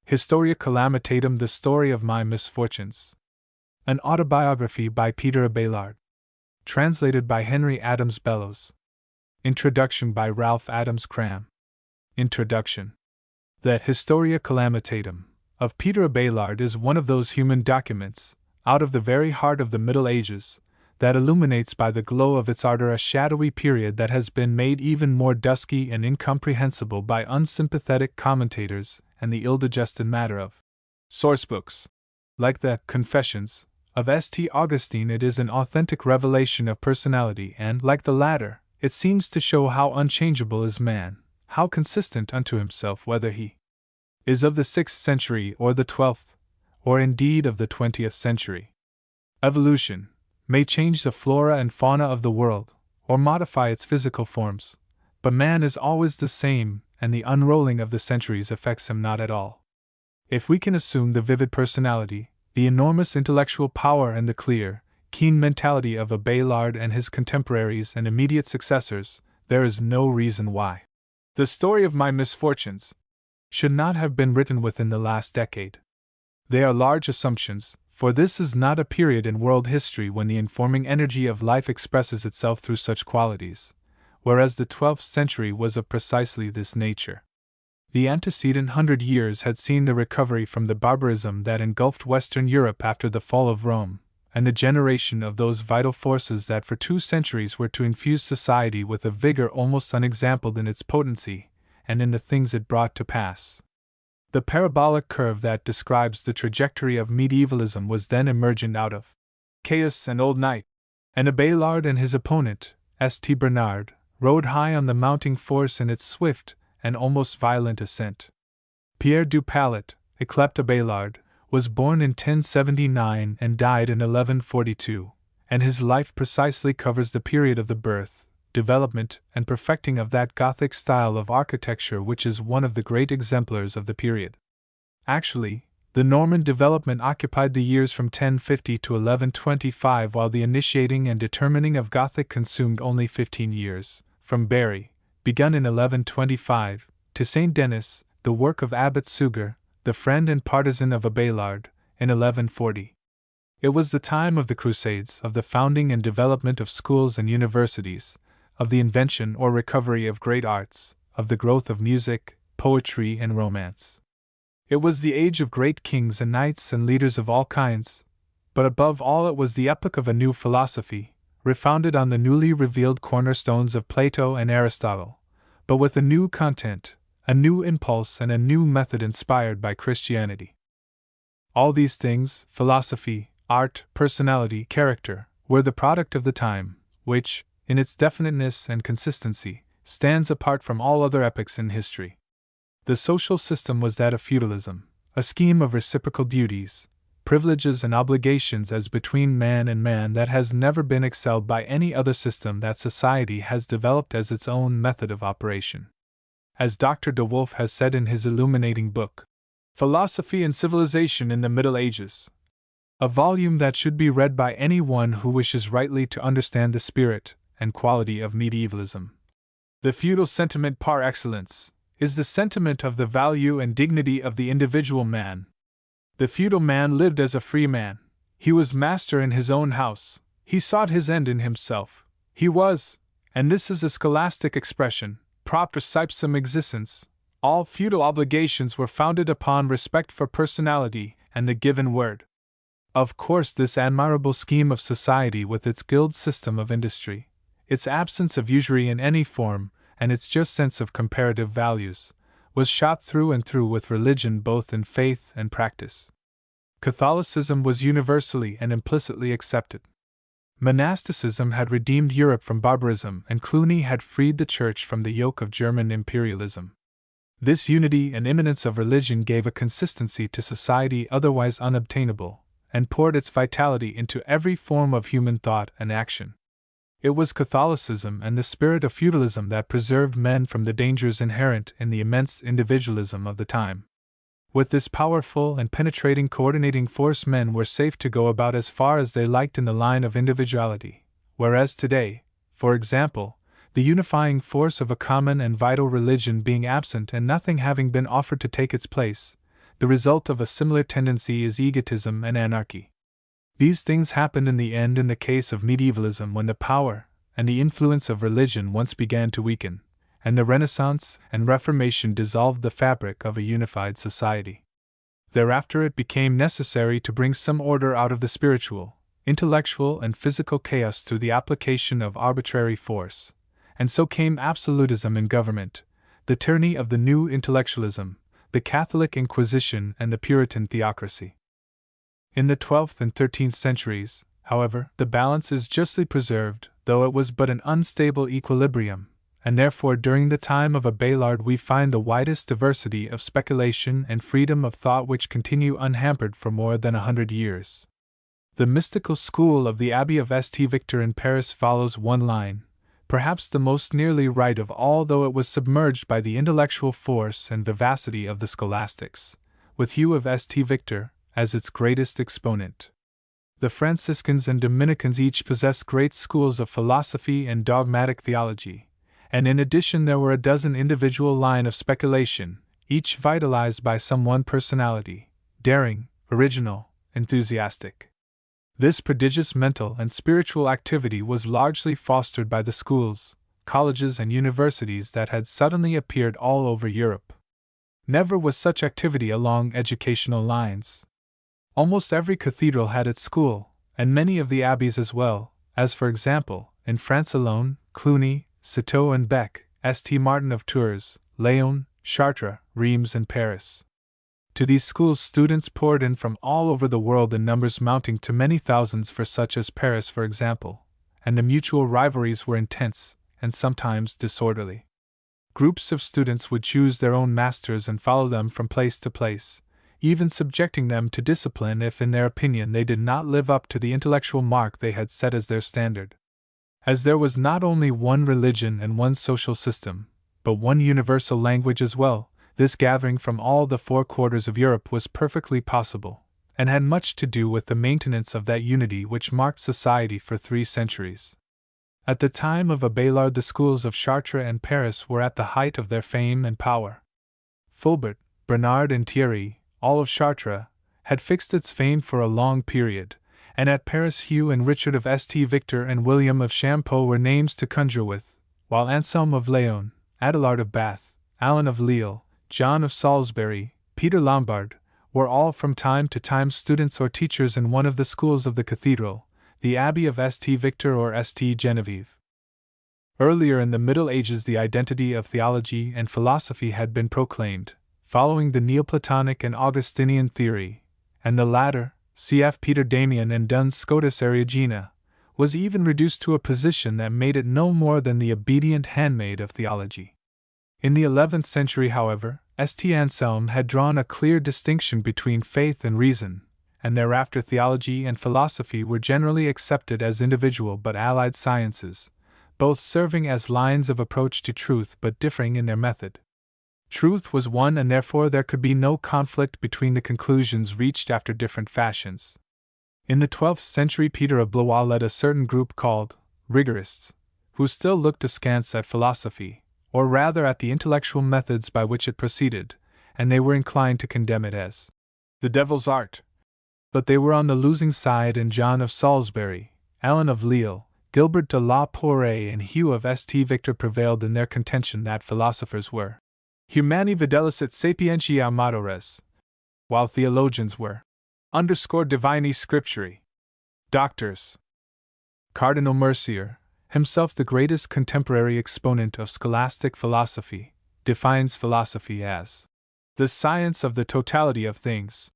Historia Calamitatum, The Story of My Misfortunes. An autobiography by Peter Abelard. Translated by Henry Adams Bellows. Introduction by Ralph Adams Cram. Introduction. The Historia Calamitatum of Peter Abelard is one of those human documents, out of the very heart of the Middle Ages, that illuminates by the glow of its ardor a shadowy period that has been made even more dusky and incomprehensible by unsympathetic commentators and the ill-digested matter of sourcebooks. Like the Confessions of St. Augustine, it is an authentic revelation of personality, and, like the latter, it seems to show how unchangeable is man, how consistent unto himself, whether he is of the 6th century or the 12th, or indeed of the 20th century. Evolution may change the flora and fauna of the world, or modify its physical forms, but man is always the same, and the unrolling of the centuries affects him not at all. If we can assume the vivid personality, the enormous intellectual power, and the clear, keen mentality of Abelard and his contemporaries and immediate successors, there is no reason why The Story of My Misfortunes should not have been written within the last decade. They are large assumptions, for this is not a period in world history when the informing energy of life expresses itself through such qualities, whereas the 12th century was of precisely this nature. The antecedent 100 years had seen the recovery from the barbarism that engulfed Western Europe after the fall of Rome, and the generation of those vital forces that for 2 centuries were to infuse society with a vigor almost unexampled in its potency, and in the things it brought to pass. The parabolic curve that describes the trajectory of medievalism was then emergent out of chaos and old night, and Abelard and his opponent, St. Bernard, rode high on the mounting force in its swift and almost violent ascent. Pierre du Palais, yclept Abelard, was born in 1079 and died in 1142, and his life precisely covers the period of the birth, development, and perfecting of that Gothic style of architecture which is one of the great exemplars of the period. Actually, the Norman development occupied the years from 1050 to 1125, while the initiating and determining of Gothic consumed only 15 years, from Barry, begun in 1125, to St. Denis, the work of Abbot Suger, the friend and partisan of Abelard, in 1140. It was the time of the Crusades, of the founding and development of schools and universities, of the invention or recovery of great arts, of the growth of music, poetry, and romance. It was the age of great kings and knights and leaders of all kinds, but above all it was the epoch of a new philosophy, refounded on the newly revealed cornerstones of Plato and Aristotle, but with a new content, a new impulse, and a new method inspired by Christianity. All these things, philosophy, art, personality, character, were the product of the time, which, in its definiteness and consistency, stands apart from all other epochs in history. The social system was that of feudalism, a scheme of reciprocal duties, privileges, and obligations as between man and man that has never been excelled by any other system that society has developed as its own method of operation. As Dr. de Wolf has said in his illuminating book, Philosophy and Civilization in the Middle Ages, a volume that should be read by anyone who wishes rightly to understand the spirit and quality of medievalism. The feudal sentiment par excellence is the sentiment of the value and dignity of the individual man. The feudal man lived as a free man. He was master in his own house. He sought his end in himself. He was, and this is a scholastic expression, propter ipsum existence. All feudal obligations were founded upon respect for personality and the given word. Of course, this admirable scheme of society, with its guild system of industry, its absence of usury in any form, and its just sense of comparative values, was shot through and through with religion both in faith and practice. Catholicism was universally and implicitly accepted. Monasticism had redeemed Europe from barbarism, and Cluny had freed the Church from the yoke of German imperialism. This unity and immanence of religion gave a consistency to society otherwise unobtainable, and poured its vitality into every form of human thought and action. It was Catholicism and the spirit of feudalism that preserved men from the dangers inherent in the immense individualism of the time. With this powerful and penetrating coordinating force, men were safe to go about as far as they liked in the line of individuality, whereas today, for example, the unifying force of a common and vital religion being absent and nothing having been offered to take its place, The result of a similar tendency is egotism and anarchy. These things happened in the end in the case of medievalism when the power and the influence of religion once began to weaken, and the Renaissance and Reformation dissolved the fabric of a unified society. Thereafter it became necessary to bring some order out of the spiritual, intellectual, and physical chaos through the application of arbitrary force, and so came absolutism in government, the tyranny of the new intellectualism, the Catholic Inquisition, and the Puritan theocracy. In the 12th and 13th centuries, however, the balance is justly preserved, though it was but an unstable equilibrium, and therefore during the time of Abelard we find the widest diversity of speculation and freedom of thought which continue unhampered for more than 100 years. The mystical school of the Abbey of St. Victor in Paris follows one line, perhaps the most nearly right of all, though it was submerged by the intellectual force and vivacity of the scholastics, with Hugh of St. Victor as its greatest exponent. The Franciscans and Dominicans each possessed great schools of philosophy and dogmatic theology, and in addition there were a dozen individual lines of speculation, each vitalized by some one personality, daring, original, enthusiastic. This prodigious mental and spiritual activity was largely fostered by the schools, colleges, and universities that had suddenly appeared all over Europe. Never was such activity along educational lines. Almost every cathedral had its school, and many of the abbeys as well, as for example, in France alone, Cluny, Citeaux and Bec, St. Martin of Tours, Laon, Chartres, Reims, and Paris. To these schools students poured in from all over the world in numbers mounting to many thousands for such as Paris, for example, and the mutual rivalries were intense, and sometimes disorderly. Groups of students would choose their own masters and follow them from place to place, even subjecting them to discipline if in their opinion they did not live up to the intellectual mark they had set as their standard. As there was not only one religion and one social system, but one universal language as well, this gathering from all the four quarters of Europe was perfectly possible, and had much to do with the maintenance of that unity which marked society for 3 centuries. At the time of Abelard the schools of Chartres and Paris were at the height of their fame and power. Fulbert, Bernard, and Thierry, all of Chartres, had fixed its fame for a long period, and at Paris Hugh and Richard of St. Victor and William of Champeaux were names to conjure with, while Anselm of Laon, Adelard of Bath, Alan of Lille, John of Salisbury, Peter Lombard, were all from time to time students or teachers in one of the schools of the cathedral, the Abbey of St. Victor or St. Genevieve. Earlier in the Middle Ages the identity of theology and philosophy had been proclaimed, following the Neoplatonic and Augustinian theory, and the latter, cf. Peter Damian and Duns Scotus Eriugena, was even reduced to a position that made it no more than the obedient handmaid of theology. In the 11th century, however, St. Anselm had drawn a clear distinction between faith and reason, and thereafter theology and philosophy were generally accepted as individual but allied sciences, both serving as lines of approach to truth but differing in their method. Truth was one, and therefore there could be no conflict between the conclusions reached after different fashions. In the 12th century Peter of Blois led a certain group called rigorists, who still looked askance at philosophy, or rather at the intellectual methods by which it proceeded, and they were inclined to condemn it as the devil's art. But they were on the losing side, and John of Salisbury, Alan of Lille, Gilbert de la Porree, and Hugh of St. Victor prevailed in their contention that philosophers were humani videlicet sapientia amatores, while theologians were _divini scripturae doctors. Cardinal Mercier, himself the greatest contemporary exponent of scholastic philosophy, defines philosophy as the science of the totality of things.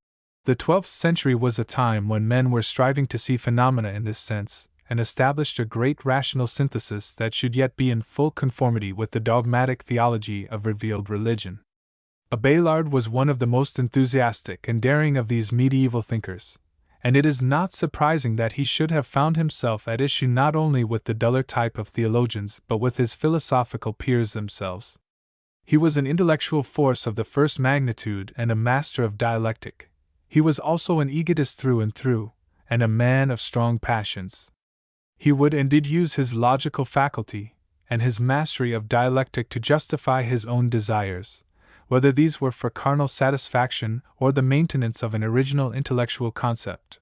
The 12th century was a time when men were striving to see phenomena in this sense, and established a great rational synthesis that should yet be in full conformity with the dogmatic theology of revealed religion. Abelard was one of the most enthusiastic and daring of these medieval thinkers, and it is not surprising that he should have found himself at issue not only with the duller type of theologians but with his philosophical peers themselves. He was an intellectual force of the first magnitude and a master of dialectic. He was also an egotist through and through, and a man of strong passions. He would and did use his logical faculty, and his mastery of dialectic to justify his own desires, whether these were for carnal satisfaction or the maintenance of an original intellectual concept.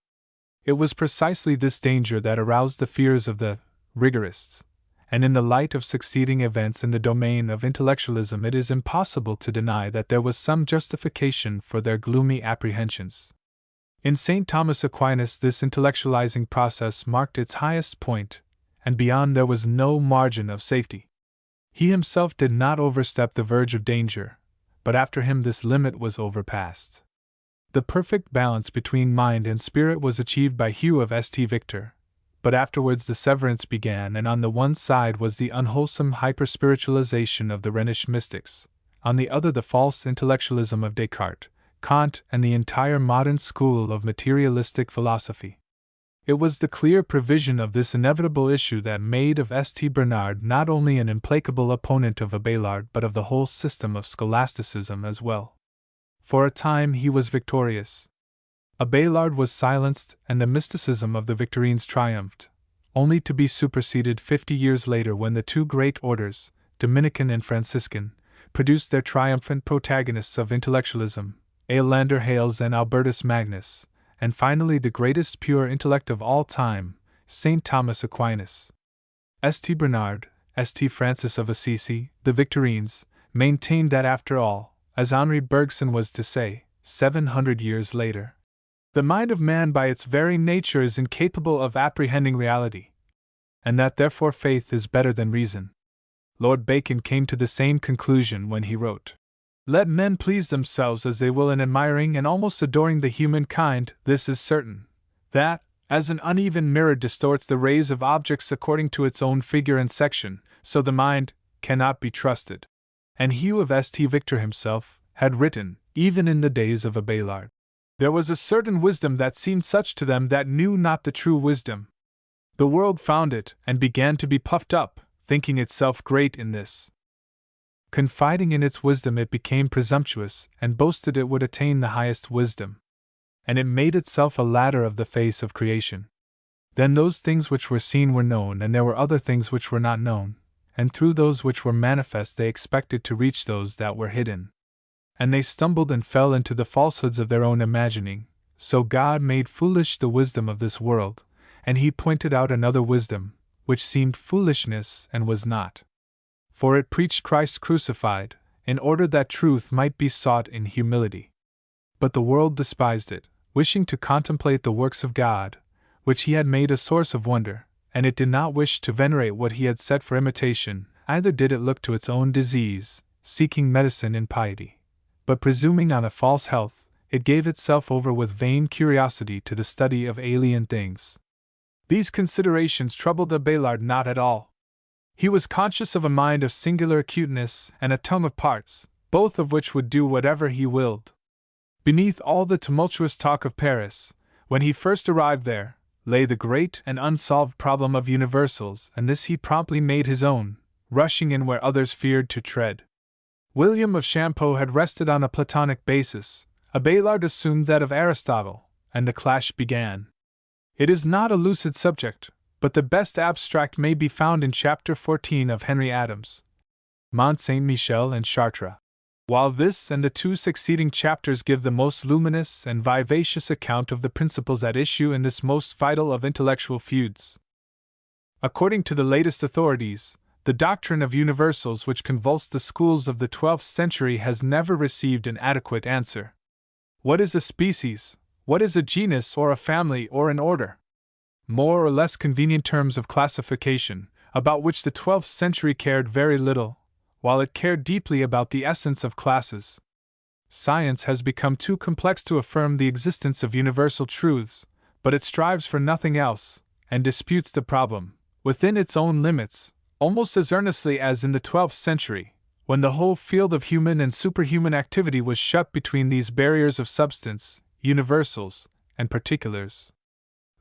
It was precisely this danger that aroused the fears of the rigorists, and in the light of succeeding events in the domain of intellectualism it is impossible to deny that there was some justification for their gloomy apprehensions. In St. Thomas Aquinas this intellectualizing process marked its highest point, and beyond there was no margin of safety. He himself did not overstep the verge of danger, but after him this limit was overpassed. The perfect balance between mind and spirit was achieved by Hugh of St. Victor, but afterwards the severance began, and on the one side was the unwholesome hyperspiritualization of the Rhenish mystics, on the other the false intellectualism of Descartes, Kant, and the entire modern school of materialistic philosophy. It was the clear prevision of this inevitable issue that made of St. Bernard not only an implacable opponent of Abelard but of the whole system of scholasticism as well. For a time he was victorious. Abelard was silenced and the mysticism of the Victorines triumphed, only to be superseded 50 years later when the two great orders, Dominican and Franciscan, produced their triumphant protagonists of intellectualism, Aleander Hales and Albertus Magnus, and finally the greatest pure intellect of all time, St. Thomas Aquinas. St. Bernard, St. Francis of Assisi, the Victorines, maintained that after all, as Henri Bergson was to say, 700 years later, the mind of man by its very nature is incapable of apprehending reality, and that therefore faith is better than reason. Lord Bacon came to the same conclusion when he wrote, "Let men please themselves as they will in admiring and almost adoring the human kind, this is certain, that, as an uneven mirror distorts the rays of objects according to its own figure and section, so the mind cannot be trusted." And Hugh of St. Victor himself had written, even in the days of Abelard, "There was a certain wisdom that seemed such to them that knew not the true wisdom. The world found it, and began to be puffed up, thinking itself great in this. Confiding in its wisdom it became presumptuous, and boasted it would attain the highest wisdom. And it made itself a ladder of the face of creation. Then those things which were seen were known, and there were other things which were not known, and through those which were manifest they expected to reach those that were hidden. And they stumbled and fell into the falsehoods of their own imagining, so God made foolish the wisdom of this world, and he pointed out another wisdom, which seemed foolishness and was not. For it preached Christ crucified, in order that truth might be sought in humility. But the world despised it, wishing to contemplate the works of God, which he had made a source of wonder, and it did not wish to venerate what he had set for imitation, either did it look to its own disease, seeking medicine in piety. But presuming on a false health, it gave itself over with vain curiosity to the study of alien things. These considerations troubled Abelard not at all. He was conscious of a mind of singular acuteness and a tongue of parts, both of which would do whatever he willed. Beneath all the tumultuous talk of Paris, when he first arrived there, lay the great and unsolved problem of universals, and this he promptly made his own, rushing in where others feared to tread. William of Champeaux had rested on a Platonic basis, Abelard assumed that of Aristotle, and the clash began. It is not a lucid subject, but the best abstract may be found in chapter 14 of Henry Adams' Mont Saint-Michel and Chartres, while this and the two succeeding chapters give the most luminous and vivacious account of the principles at issue in this most vital of intellectual feuds. According to the latest authorities, the doctrine of universals which convulsed the schools of the 12th century has never received an adequate answer. What is a species? What is a genus or a family or an order? More or less convenient terms of classification, about which the 12th century cared very little, while it cared deeply about the essence of classes. Science has become too complex to affirm the existence of universal truths, but it strives for nothing else, and disputes the problem, within its own limits, almost as earnestly as in the 12th century, when the whole field of human and superhuman activity was shut between these barriers of substance, universals, and particulars.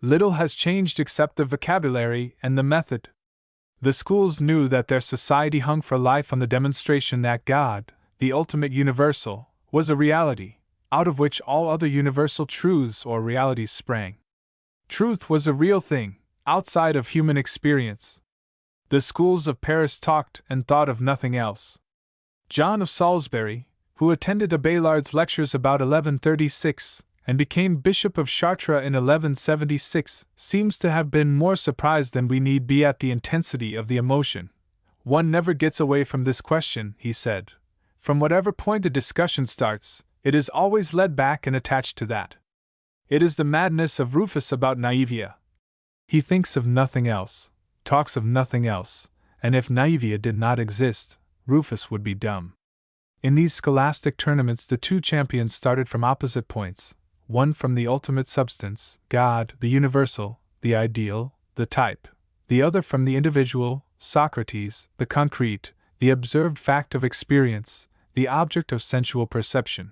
Little has changed except the vocabulary and the method. The schools knew that their society hung for life on the demonstration that God, the ultimate universal, was a reality, out of which all other universal truths or realities sprang. Truth was a real thing, outside of human experience. The schools of Paris talked and thought of nothing else. John of Salisbury, who attended Abelard's lectures about 1136 and became Bishop of Chartres in 1176, seems to have been more surprised than we need be at the intensity of the emotion. One never gets away from this question, he said. From whatever point a discussion starts, it is always led back and attached to that. It is the madness of Rufus about Naivia. He thinks of nothing else, talks of nothing else, and if Naivia did not exist, Rufus would be dumb. In these scholastic tournaments the two champions started from opposite points, one from the ultimate substance, God, the universal, the ideal, the type, the other from the individual, Socrates, the concrete, the observed fact of experience, the object of sensual perception.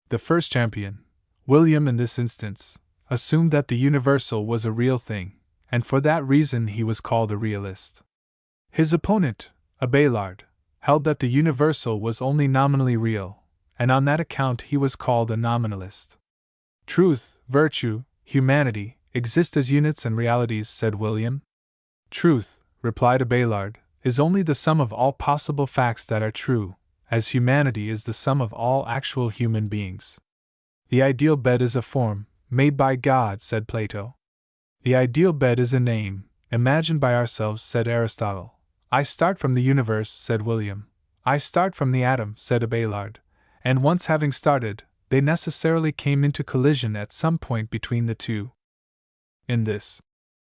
The first champion, William in this instance, assumed that the universal was a real thing, and for that reason he was called a realist. His opponent, Abelard, held that the universal was only nominally real, and on that account he was called a nominalist. Truth, virtue, humanity, exist as units and realities, said William. Truth, replied Abelard, is only the sum of all possible facts that are true, as humanity is the sum of all actual human beings. The ideal bed is a form, made by God, said Plato. The ideal bed is a name, imagined by ourselves, said Aristotle. I start from the universe, said William. I start from the atom, said Abelard, and once having started, they necessarily came into collision at some point between the two. In this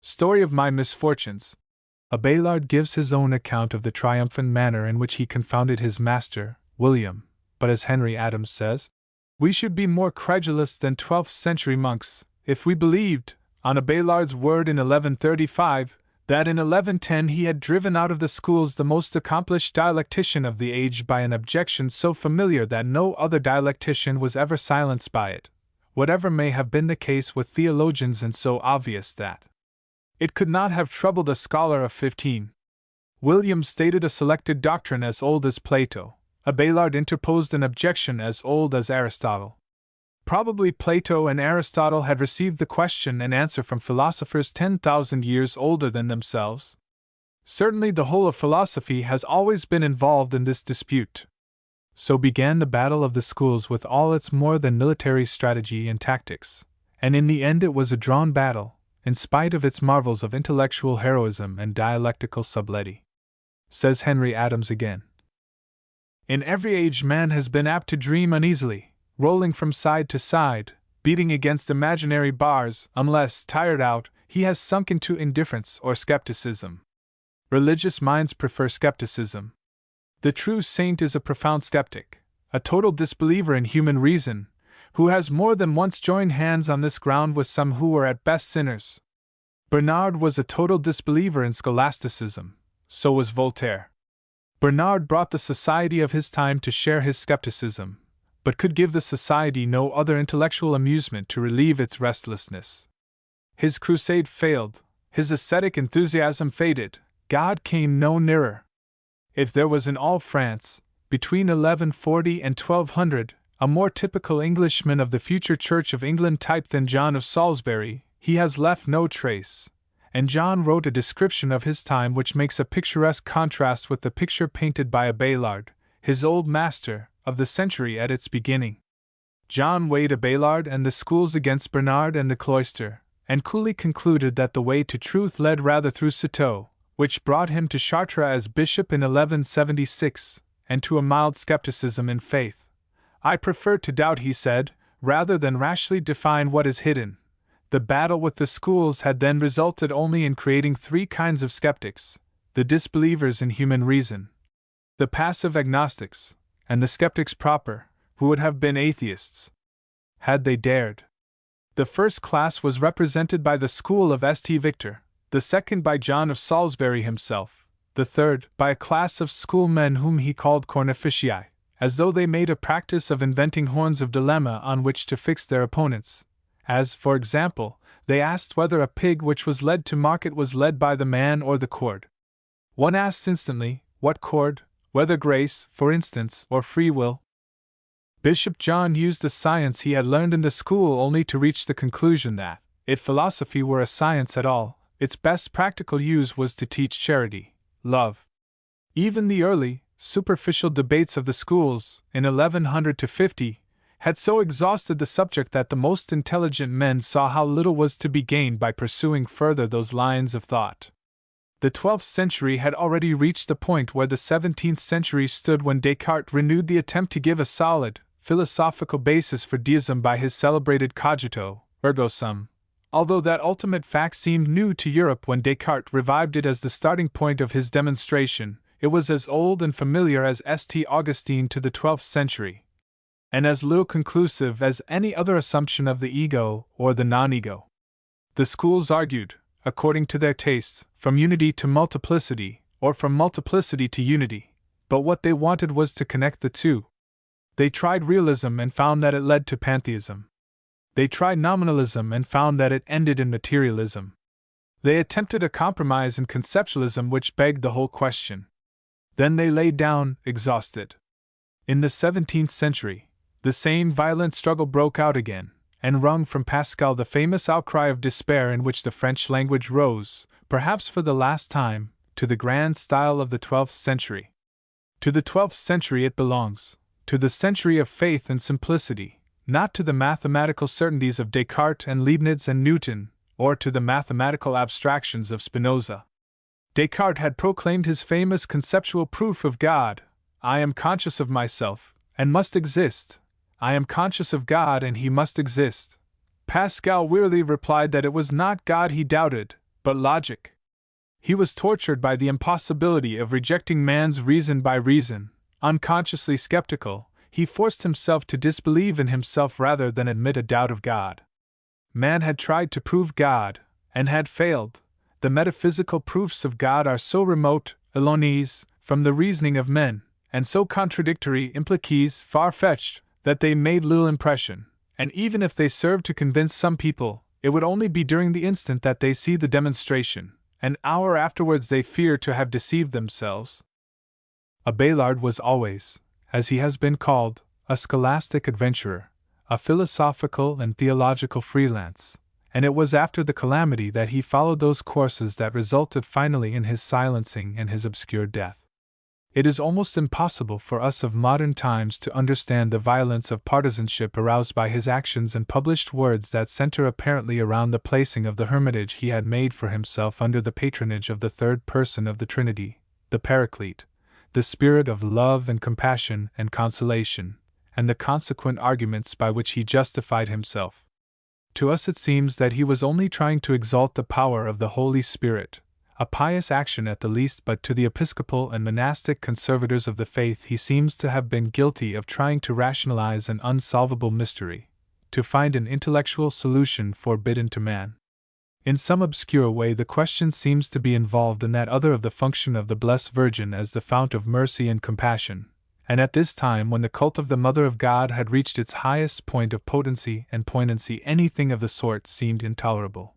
Story of My Misfortunes, Abelard gives his own account of the triumphant manner in which he confounded his master, William, but as Henry Adams says, we should be more credulous than 12th-century monks, if we believed, on Abelard's word in 1135, that in 1110 he had driven out of the schools the most accomplished dialectician of the age by an objection so familiar that no other dialectician was ever silenced by it, whatever may have been the case with theologians, and so obvious that it could not have troubled a scholar of 15. William stated a selected doctrine as old as Plato. Abelard interposed an objection as old as Aristotle. Probably Plato and Aristotle had received the question and answer from philosophers 10,000 years older than themselves. Certainly the whole of philosophy has always been involved in this dispute. So began the battle of the schools with all its more than military strategy and tactics, and in the end it was a drawn battle, in spite of its marvels of intellectual heroism and dialectical subtlety. Says Henry Adams again, in every age man has been apt to dream uneasily, rolling from side to side, beating against imaginary bars, unless, tired out, he has sunk into indifference or skepticism. Religious minds prefer skepticism. The true saint is a profound skeptic, a total disbeliever in human reason, who has more than once joined hands on this ground with some who were at best sinners. Bernard was a total disbeliever in scholasticism, so was Voltaire. Bernard brought the society of his time to share his skepticism, but could give the society no other intellectual amusement to relieve its restlessness. His crusade failed, his ascetic enthusiasm faded, God came no nearer. If there was in all France, between 1140 and 1200, a more typical Englishman of the future Church of England type than John of Salisbury, he has left no trace. And John wrote a description of his time which makes a picturesque contrast with the picture painted by Abelard, his old master, of the century at its beginning. John weighed Abelard and the schools against Bernard and the cloister, and coolly concluded that the way to truth led rather through Citeaux, which brought him to Chartres as bishop in 1176, and to a mild skepticism in faith. I prefer to doubt, he said, rather than rashly define what is hidden. The battle with the schools had then resulted only in creating three kinds of skeptics: the disbelievers in human reason, the passive agnostics, and the skeptics proper, who would have been atheists had they dared. The first class was represented by the school of St. Victor, the second by John of Salisbury himself, the third by a class of schoolmen whom he called cornificiae, as though they made a practice of inventing horns of dilemma on which to fix their opponents. As, for example, they asked whether a pig which was led to market was led by the man or the cord. One asked instantly, what cord, whether grace, for instance, or free will? Bishop John used the science he had learned in the school only to reach the conclusion that, if philosophy were a science at all, its best practical use was to teach charity, love. Even the early, superficial debates of the schools, in 1150, had so exhausted the subject that the most intelligent men saw how little was to be gained by pursuing further those lines of thought. The 12th century had already reached the point where the 17th century stood when Descartes renewed the attempt to give a solid, philosophical basis for deism by his celebrated cogito, ergo sum. Although that ultimate fact seemed new to Europe when Descartes revived it as the starting point of his demonstration, it was as old and familiar as St. Augustine to the 12th century, and as little conclusive as any other assumption of the ego or the non-ego. The schools argued, according to their tastes, from unity to multiplicity, or from multiplicity to unity, but what they wanted was to connect the two. They tried realism and found that it led to pantheism. They tried nominalism and found that it ended in materialism. They attempted a compromise in conceptualism which begged the whole question. Then they lay down, exhausted. In the 17th century, the same violent struggle broke out again, and wrung from Pascal the famous outcry of despair in which the French language rose, perhaps for the last time, to the grand style of the 12th century. To the 12th century it belongs, to the century of faith and simplicity, not to the mathematical certainties of Descartes and Leibniz and Newton, or to the mathematical abstractions of Spinoza. Descartes had proclaimed his famous conceptual proof of God: I am conscious of myself, and must exist. I am conscious of God, and he must exist. Pascal wearily replied that it was not God he doubted, but logic. He was tortured by the impossibility of rejecting man's reason by reason. Unconsciously skeptical, he forced himself to disbelieve in himself rather than admit a doubt of God. Man had tried to prove God, and had failed. The metaphysical proofs of God are so remote, éloignés, from the reasoning of men, and so contradictory, impliqués, far-fetched, that they made little impression, and even if they served to convince some people, it would only be during the instant that they see the demonstration. An hour afterwards they fear to have deceived themselves. Abelard was always, as he has been called, a scholastic adventurer, a philosophical and theological freelance, and it was after the calamity that he followed those courses that resulted finally in his silencing and his obscure death. It is almost impossible for us of modern times to understand the violence of partisanship aroused by his actions and published words that center apparently around the placing of the hermitage he had made for himself under the patronage of the third person of the Trinity, the Paraclete, the spirit of love and compassion and consolation, and the consequent arguments by which he justified himself. To us it seems that he was only trying to exalt the power of the Holy Spirit, a pious action at the least, but to the episcopal and monastic conservators of the faith he seems to have been guilty of trying to rationalize an unsolvable mystery, to find an intellectual solution forbidden to man. In some obscure way the question seems to be involved in that other of the function of the Blessed Virgin as the fount of mercy and compassion, and at this time when the cult of the Mother of God had reached its highest point of potency and poignancy, anything of the sort seemed intolerable.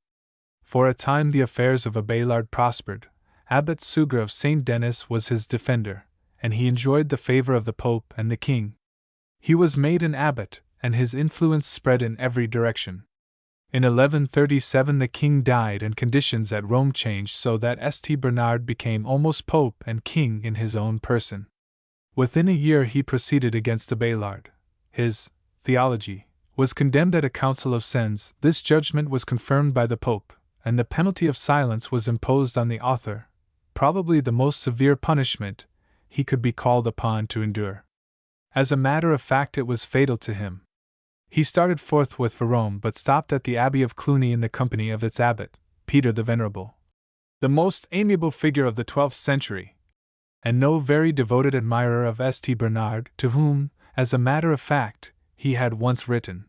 For a time the affairs of Abelard prospered. Abbot Suger of St. Denis was his defender, and he enjoyed the favor of the Pope and the King. He was made an abbot, and his influence spread in every direction. In 1137 the king died and conditions at Rome changed so that St. Bernard became almost pope and king in his own person. Within a year he proceeded against Abelard. His theology was condemned at a council of Sens. This judgment was confirmed by the pope, and the penalty of silence was imposed on the author, probably the most severe punishment he could be called upon to endure. As a matter of fact it was fatal to him. He started forthwith for Rome but stopped at the Abbey of Cluny in the company of its abbot, Peter the Venerable, the most amiable figure of the 12th century, and no very devoted admirer of St. Bernard, to whom, as a matter of fact, he had once written,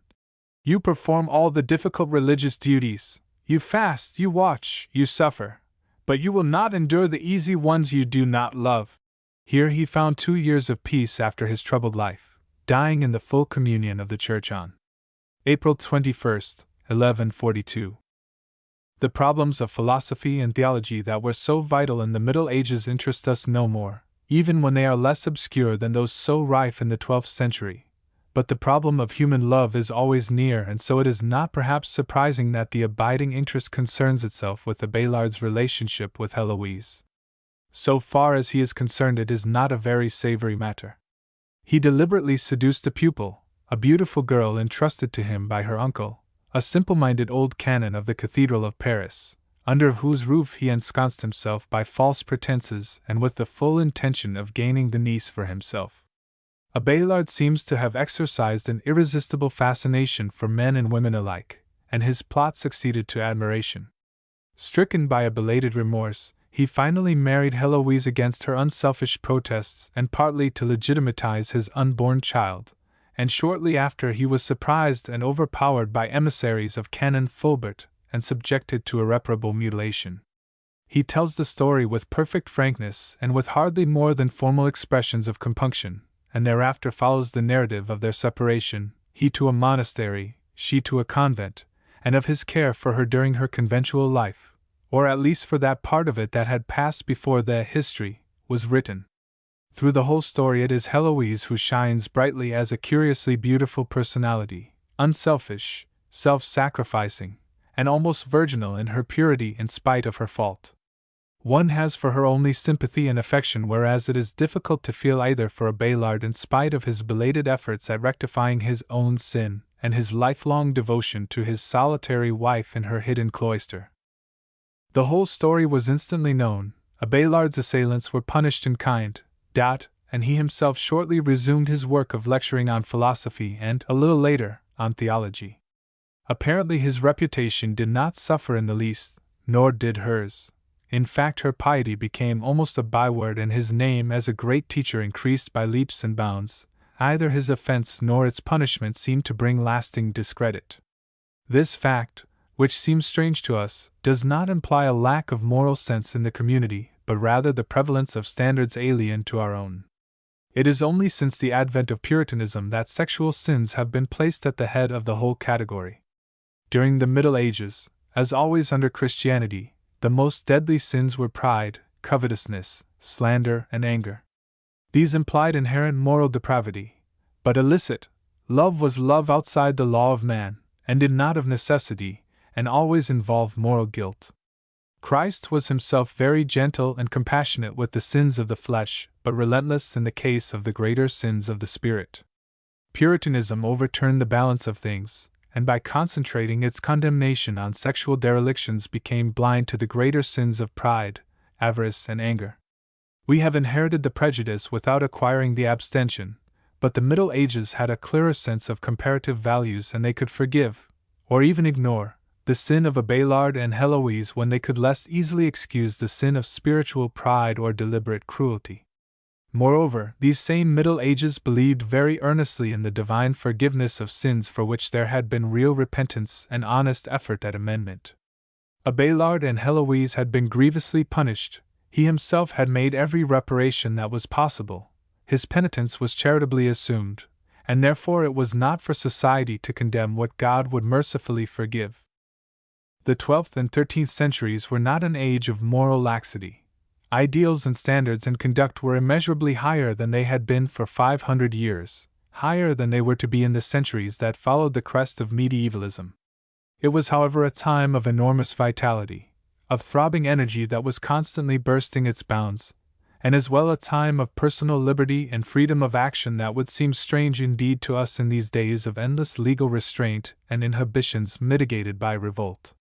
"You perform all the difficult religious duties, you fast, you watch, you suffer, but you will not endure the easy ones you do not love." Here he found 2 years of peace after his troubled life, dying in the full communion of the Church on April 21, 1142. The problems of philosophy and theology that were so vital in the Middle Ages interest us no more, even when they are less obscure than those so rife in the 12th century. But the problem of human love is always near, and so it is not perhaps surprising that the abiding interest concerns itself with Abelard's relationship with Heloise. So far as he is concerned, it is not a very savory matter. He deliberately seduced a pupil, a beautiful girl entrusted to him by her uncle, a simple-minded old canon of the Cathedral of Paris, under whose roof he ensconced himself by false pretenses and with the full intention of gaining the niece for himself. Abelard seems to have exercised an irresistible fascination for men and women alike, and his plot succeeded to admiration. Stricken by a belated remorse, he finally married Heloise against her unselfish protests and partly to legitimatize his unborn child, and shortly after he was surprised and overpowered by emissaries of Canon Fulbert and subjected to irreparable mutilation. He tells the story with perfect frankness and with hardly more than formal expressions of compunction, and thereafter follows the narrative of their separation, he to a monastery, she to a convent, and of his care for her during her conventual life, or at least for that part of it that had passed before the history was written. Through the whole story it is Heloise who shines brightly as a curiously beautiful personality, unselfish, self-sacrificing, and almost virginal in her purity in spite of her fault. One has for her only sympathy and affection, whereas it is difficult to feel either for Abelard in spite of his belated efforts at rectifying his own sin and his lifelong devotion to his solitary wife in her hidden cloister. The whole story was instantly known. Abelard's assailants were punished in kind, and he himself shortly resumed his work of lecturing on philosophy and, a little later, on theology. Apparently his reputation did not suffer in the least, nor did hers. In fact, her piety became almost a byword, and his name as a great teacher increased by leaps and bounds. Neither his offense nor its punishment seemed to bring lasting discredit. This fact, which seems strange to us, does not imply a lack of moral sense in the community, but rather the prevalence of standards alien to our own. It is only since the advent of Puritanism that sexual sins have been placed at the head of the whole category. During the Middle Ages, as always under Christianity, the most deadly sins were pride, covetousness, slander, and anger. These implied inherent moral depravity, but illicit. Love was love outside the law of man, and did not of necessity, and always involve moral guilt. Christ was himself very gentle and compassionate with the sins of the flesh, but relentless in the case of the greater sins of the spirit. Puritanism overturned the balance of things, and by concentrating its condemnation on sexual derelictions became blind to the greater sins of pride, avarice, and anger. We have inherited the prejudice without acquiring the abstention, but the Middle Ages had a clearer sense of comparative values, and they could forgive, or even ignore, the sin of Abelard and Heloise when they could less easily excuse the sin of spiritual pride or deliberate cruelty. Moreover, these same Middle Ages believed very earnestly in the divine forgiveness of sins for which there had been real repentance and honest effort at amendment. Abelard and Heloise had been grievously punished. He himself had made every reparation that was possible. His penitence was charitably assumed, and therefore it was not for society to condemn what God would mercifully forgive. The 12th and 13th centuries were not an age of moral laxity. Ideals and standards in conduct were immeasurably higher than they had been for 500 years, higher than they were to be in the centuries that followed the crest of medievalism. It was, however, a time of enormous vitality, of throbbing energy that was constantly bursting its bounds, and as well a time of personal liberty and freedom of action that would seem strange indeed to us in these days of endless legal restraint and inhibitions mitigated by revolt.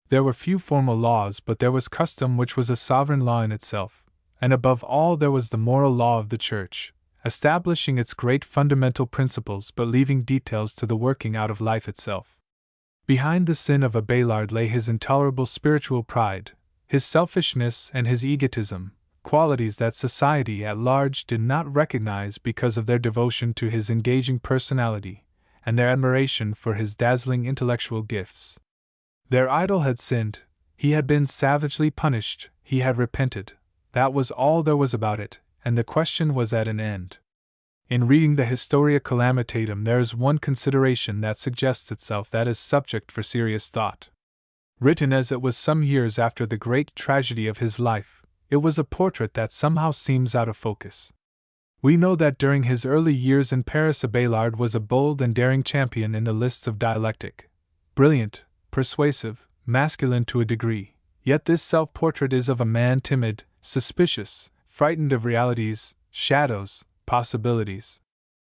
There were few formal laws, but there was custom, which was a sovereign law in itself, and above all there was the moral law of the Church, establishing its great fundamental principles but leaving details to the working out of life itself. Behind the sin of Abelard lay his intolerable spiritual pride, his selfishness and his egotism, qualities that society at large did not recognize because of their devotion to his engaging personality and their admiration for his dazzling intellectual gifts. Their idol had sinned, he had been savagely punished, he had repented. That was all there was about it, and the question was at an end. In reading the Historia Calamitatum there is one consideration that suggests itself that is subject for serious thought. Written as it was some years after the great tragedy of his life, it was a portrait that somehow seems out of focus. We know that during his early years in Paris Abelard was a bold and daring champion in the lists of dialectic, brilliant, persuasive, masculine to a degree, yet this self-portrait is of a man timid, suspicious, frightened of realities, shadows, possibilities.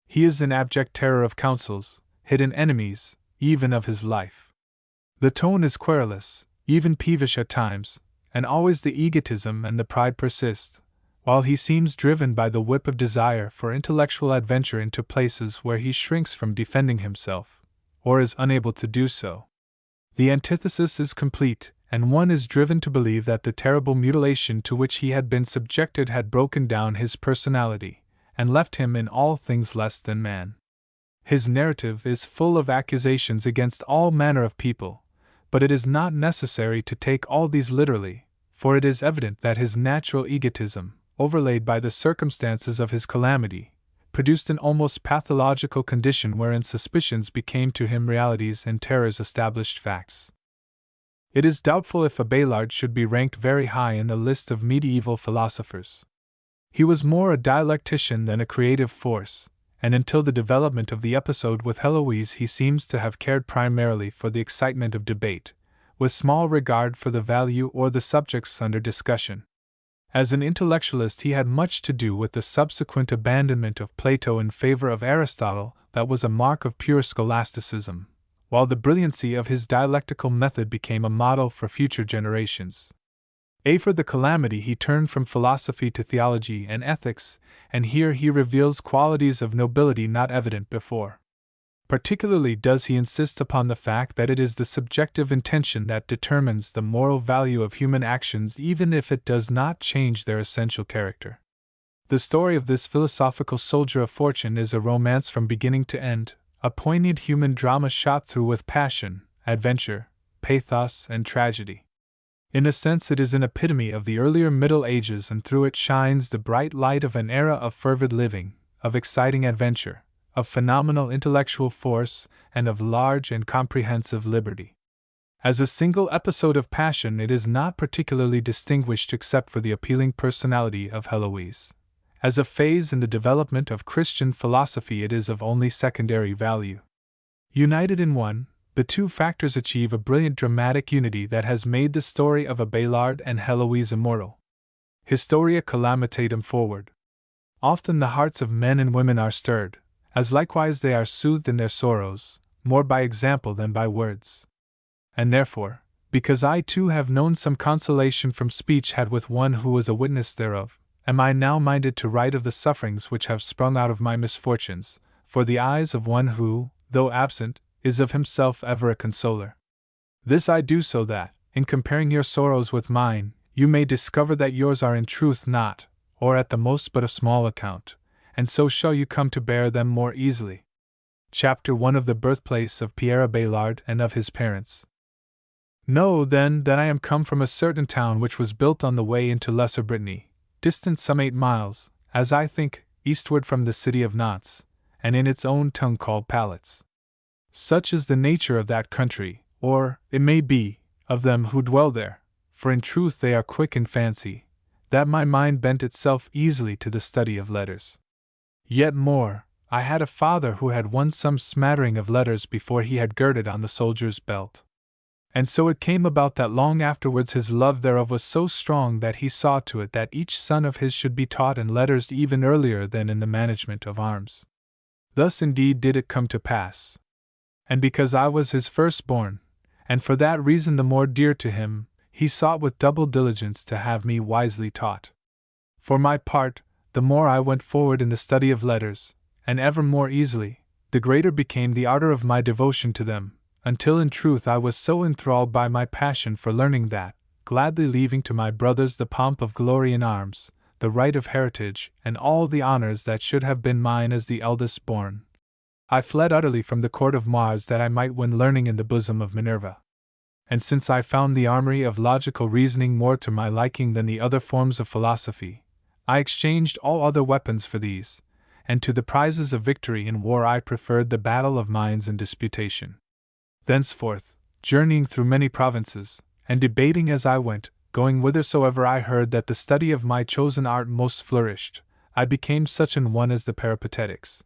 He is in abject terror of councils, hidden enemies, even of his life. The tone is querulous, even peevish at times, and always the egotism and the pride persist, while he seems driven by the whip of desire for intellectual adventure into places where he shrinks from defending himself, or is unable to do so. The antithesis is complete, and one is driven to believe that the terrible mutilation to which he had been subjected had broken down his personality, and left him in all things less than man. His narrative is full of accusations against all manner of people, but it is not necessary to take all these literally, for it is evident that his natural egotism, overlaid by the circumstances of his calamity, produced an almost pathological condition wherein suspicions became to him realities and terrors established facts. It is doubtful if Abelard should be ranked very high in the list of medieval philosophers. He was more a dialectician than a creative force, and until the development of the episode with Heloise he seems to have cared primarily for the excitement of debate, with small regard for the value or the subjects under discussion. As an intellectualist he had much to do with the subsequent abandonment of Plato in favor of Aristotle that was a mark of pure scholasticism, while the brilliancy of his dialectical method became a model for future generations. For the calamity he turned from philosophy to theology and ethics, and here he reveals qualities of nobility not evident before. Particularly does he insist upon the fact that it is the subjective intention that determines the moral value of human actions even if it does not change their essential character. The story of this philosophical soldier of fortune is a romance from beginning to end, a poignant human drama shot through with passion, adventure, pathos, and tragedy. In a sense it is an epitome of the earlier Middle Ages, and through it shines the bright light of an era of fervid living, of exciting adventure, of phenomenal intellectual force, and of large and comprehensive liberty. As a single episode of passion it is not particularly distinguished except for the appealing personality of Heloise. As a phase in the development of Christian philosophy it is of only secondary value. United in one, the two factors achieve a brilliant dramatic unity that has made the story of Abelard and Heloise immortal. Historia Calamitatum forward. Often the hearts of men and women are stirred, as likewise they are soothed in their sorrows, more by example than by words. And therefore, because I too have known some consolation from speech had with one who was a witness thereof, am I now minded to write of the sufferings which have sprung out of my misfortunes, for the eyes of one who, though absent, is of himself ever a consoler. This I do so that, in comparing your sorrows with mine, you may discover that yours are in truth not, or at the most but of small account, and so shall you come to bear them more easily. Chapter 1 of the Birthplace of Pierre Abelard and of his Parents. Know, then, that I am come from a certain town which was built on the way into Lesser Brittany, distant some 8 miles, as I think, eastward from the city of Nantes, and in its own tongue called Pallets. Such is the nature of that country, or, it may be, of them who dwell there, for in truth they are quick in fancy, that my mind bent itself easily to the study of letters. Yet more, I had a father who had won some smattering of letters before he had girded on the soldier's belt. And so it came about that long afterwards his love thereof was so strong that he saw to it that each son of his should be taught in letters even earlier than in the management of arms. Thus indeed did it come to pass. And because I was his firstborn, and for that reason the more dear to him, he sought with double diligence to have me wisely taught. For my part, the more I went forward in the study of letters, and ever more easily, the greater became the ardor of my devotion to them, until in truth I was so enthralled by my passion for learning that, gladly leaving to my brothers the pomp of glory in arms, the right of heritage, and all the honors that should have been mine as the eldest born, I fled utterly from the court of Mars that I might win learning in the bosom of Minerva. And since I found the armory of logical reasoning more to my liking than the other forms of philosophy, I exchanged all other weapons for these, and to the prizes of victory in war I preferred the battle of minds in disputation. Thenceforth, journeying through many provinces, and debating as I went, going whithersoever I heard that the study of my chosen art most flourished, I became such an one as the Peripatetics.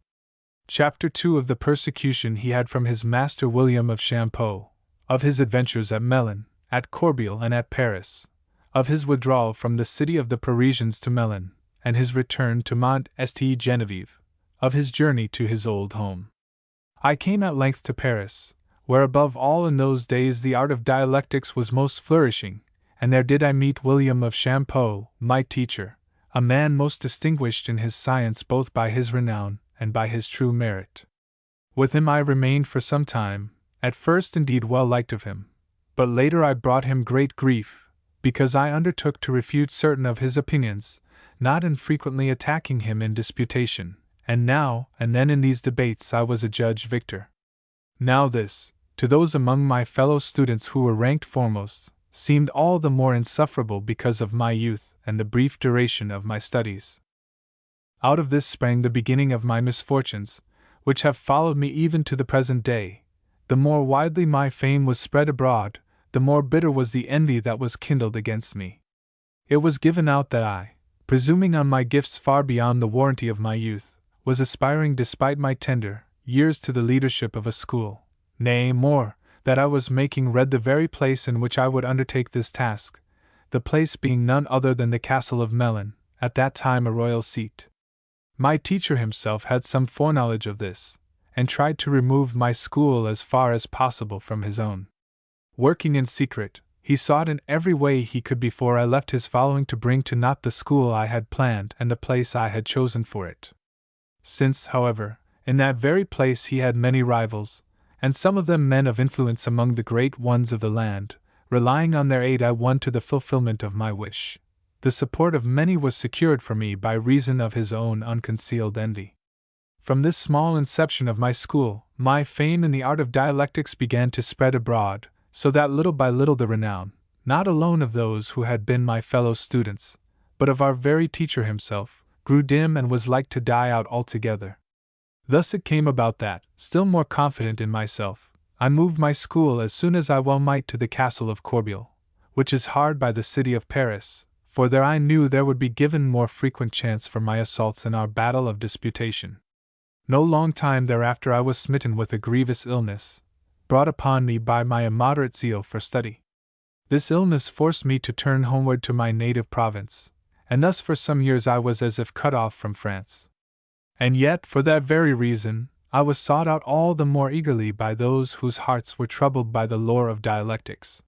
Chapter 2 of the persecution he had from his master William of Champeaux, of his adventures at Melun, at Corbeil, and at Paris, of his withdrawal from the city of the Parisians to Melun, and his return to Mont St. Genevieve, of his journey to his old home. I came at length to Paris, where above all in those days the art of dialectics was most flourishing, and there did I meet William of Champeaux, my teacher, a man most distinguished in his science both by his renown and by his true merit. With him I remained for some time, at first indeed well liked of him, but later I brought him great grief, because I undertook to refute certain of his opinions, not infrequently attacking him in disputation, and now and then in these debates I was adjudged victor. Now this, to those among my fellow students who were ranked foremost, seemed all the more insufferable because of my youth and the brief duration of my studies. Out of this sprang the beginning of my misfortunes, which have followed me even to the present day. The more widely my fame was spread abroad, the more bitter was the envy that was kindled against me. It was given out that I, presuming on my gifts far beyond the warranty of my youth, was aspiring despite my tender years to the leadership of a school, nay, more, that I was making red the very place in which I would undertake this task, the place being none other than the castle of Melun, at that time a royal seat. My teacher himself had some foreknowledge of this, and tried to remove my school as far as possible from his own. Working in secret, he sought in every way he could before I left his following to bring to naught the school I had planned and the place I had chosen for it. Since, however, in that very place he had many rivals, and some of them men of influence among the great ones of the land, relying on their aid I won to the fulfillment of my wish. The support of many was secured for me by reason of his own unconcealed envy. From this small inception of my school, my fame in the art of dialectics began to spread abroad, so that little by little the renown, not alone of those who had been my fellow students, but of our very teacher himself, grew dim and was like to die out altogether. Thus it came about that, still more confident in myself, I moved my school as soon as I well might to the castle of Corbeil, which is hard by the city of Paris, for there I knew there would be given more frequent chance for my assaults in our battle of disputation. No long time thereafter I was smitten with a grievous illness, brought upon me by my immoderate zeal for study. This illness forced me to turn homeward to my native province, and thus for some years I was as if cut off from France. And yet, for that very reason, I was sought out all the more eagerly by those whose hearts were troubled by the lore of dialectics.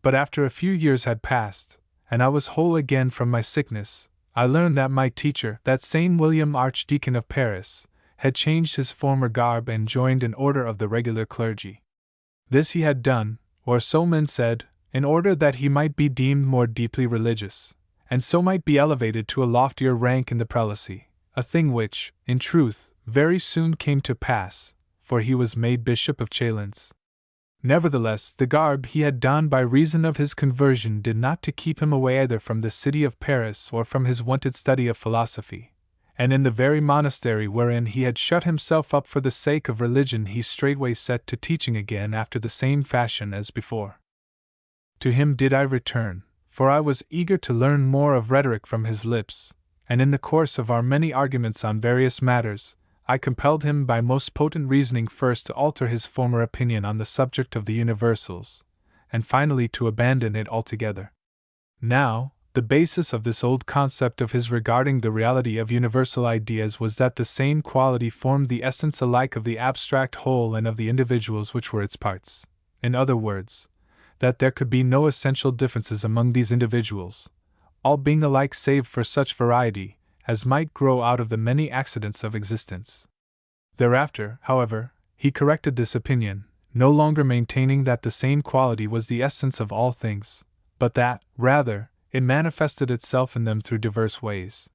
But after a few years had passed, and I was whole again from my sickness, I learned that my teacher, that same William Archdeacon of Paris, had changed his former garb and joined an order of the regular clergy. This he had done, or so men said, in order that he might be deemed more deeply religious, and so might be elevated to a loftier rank in the prelacy, a thing which, in truth, very soon came to pass, for he was made Bishop of Chalons. Nevertheless, the garb he had donned by reason of his conversion did not to keep him away either from the city of Paris or from his wonted study of philosophy, and in the very monastery wherein he had shut himself up for the sake of religion he straightway set to teaching again after the same fashion as before. To him did I return, for I was eager to learn more of rhetoric from his lips, and in the course of our many arguments on various matters, I compelled him by most potent reasoning first to alter his former opinion on the subject of the universals, and finally to abandon it altogether. Now, the basis of this old concept of his regarding the reality of universal ideas was that the same quality formed the essence alike of the abstract whole and of the individuals which were its parts. In other words, that there could be no essential differences among these individuals, all being alike save for such variety as might grow out of the many accidents of existence. Thereafter, however, he corrected this opinion, no longer maintaining that the same quality was the essence of all things, but that, rather, it manifested itself in them through diverse ways.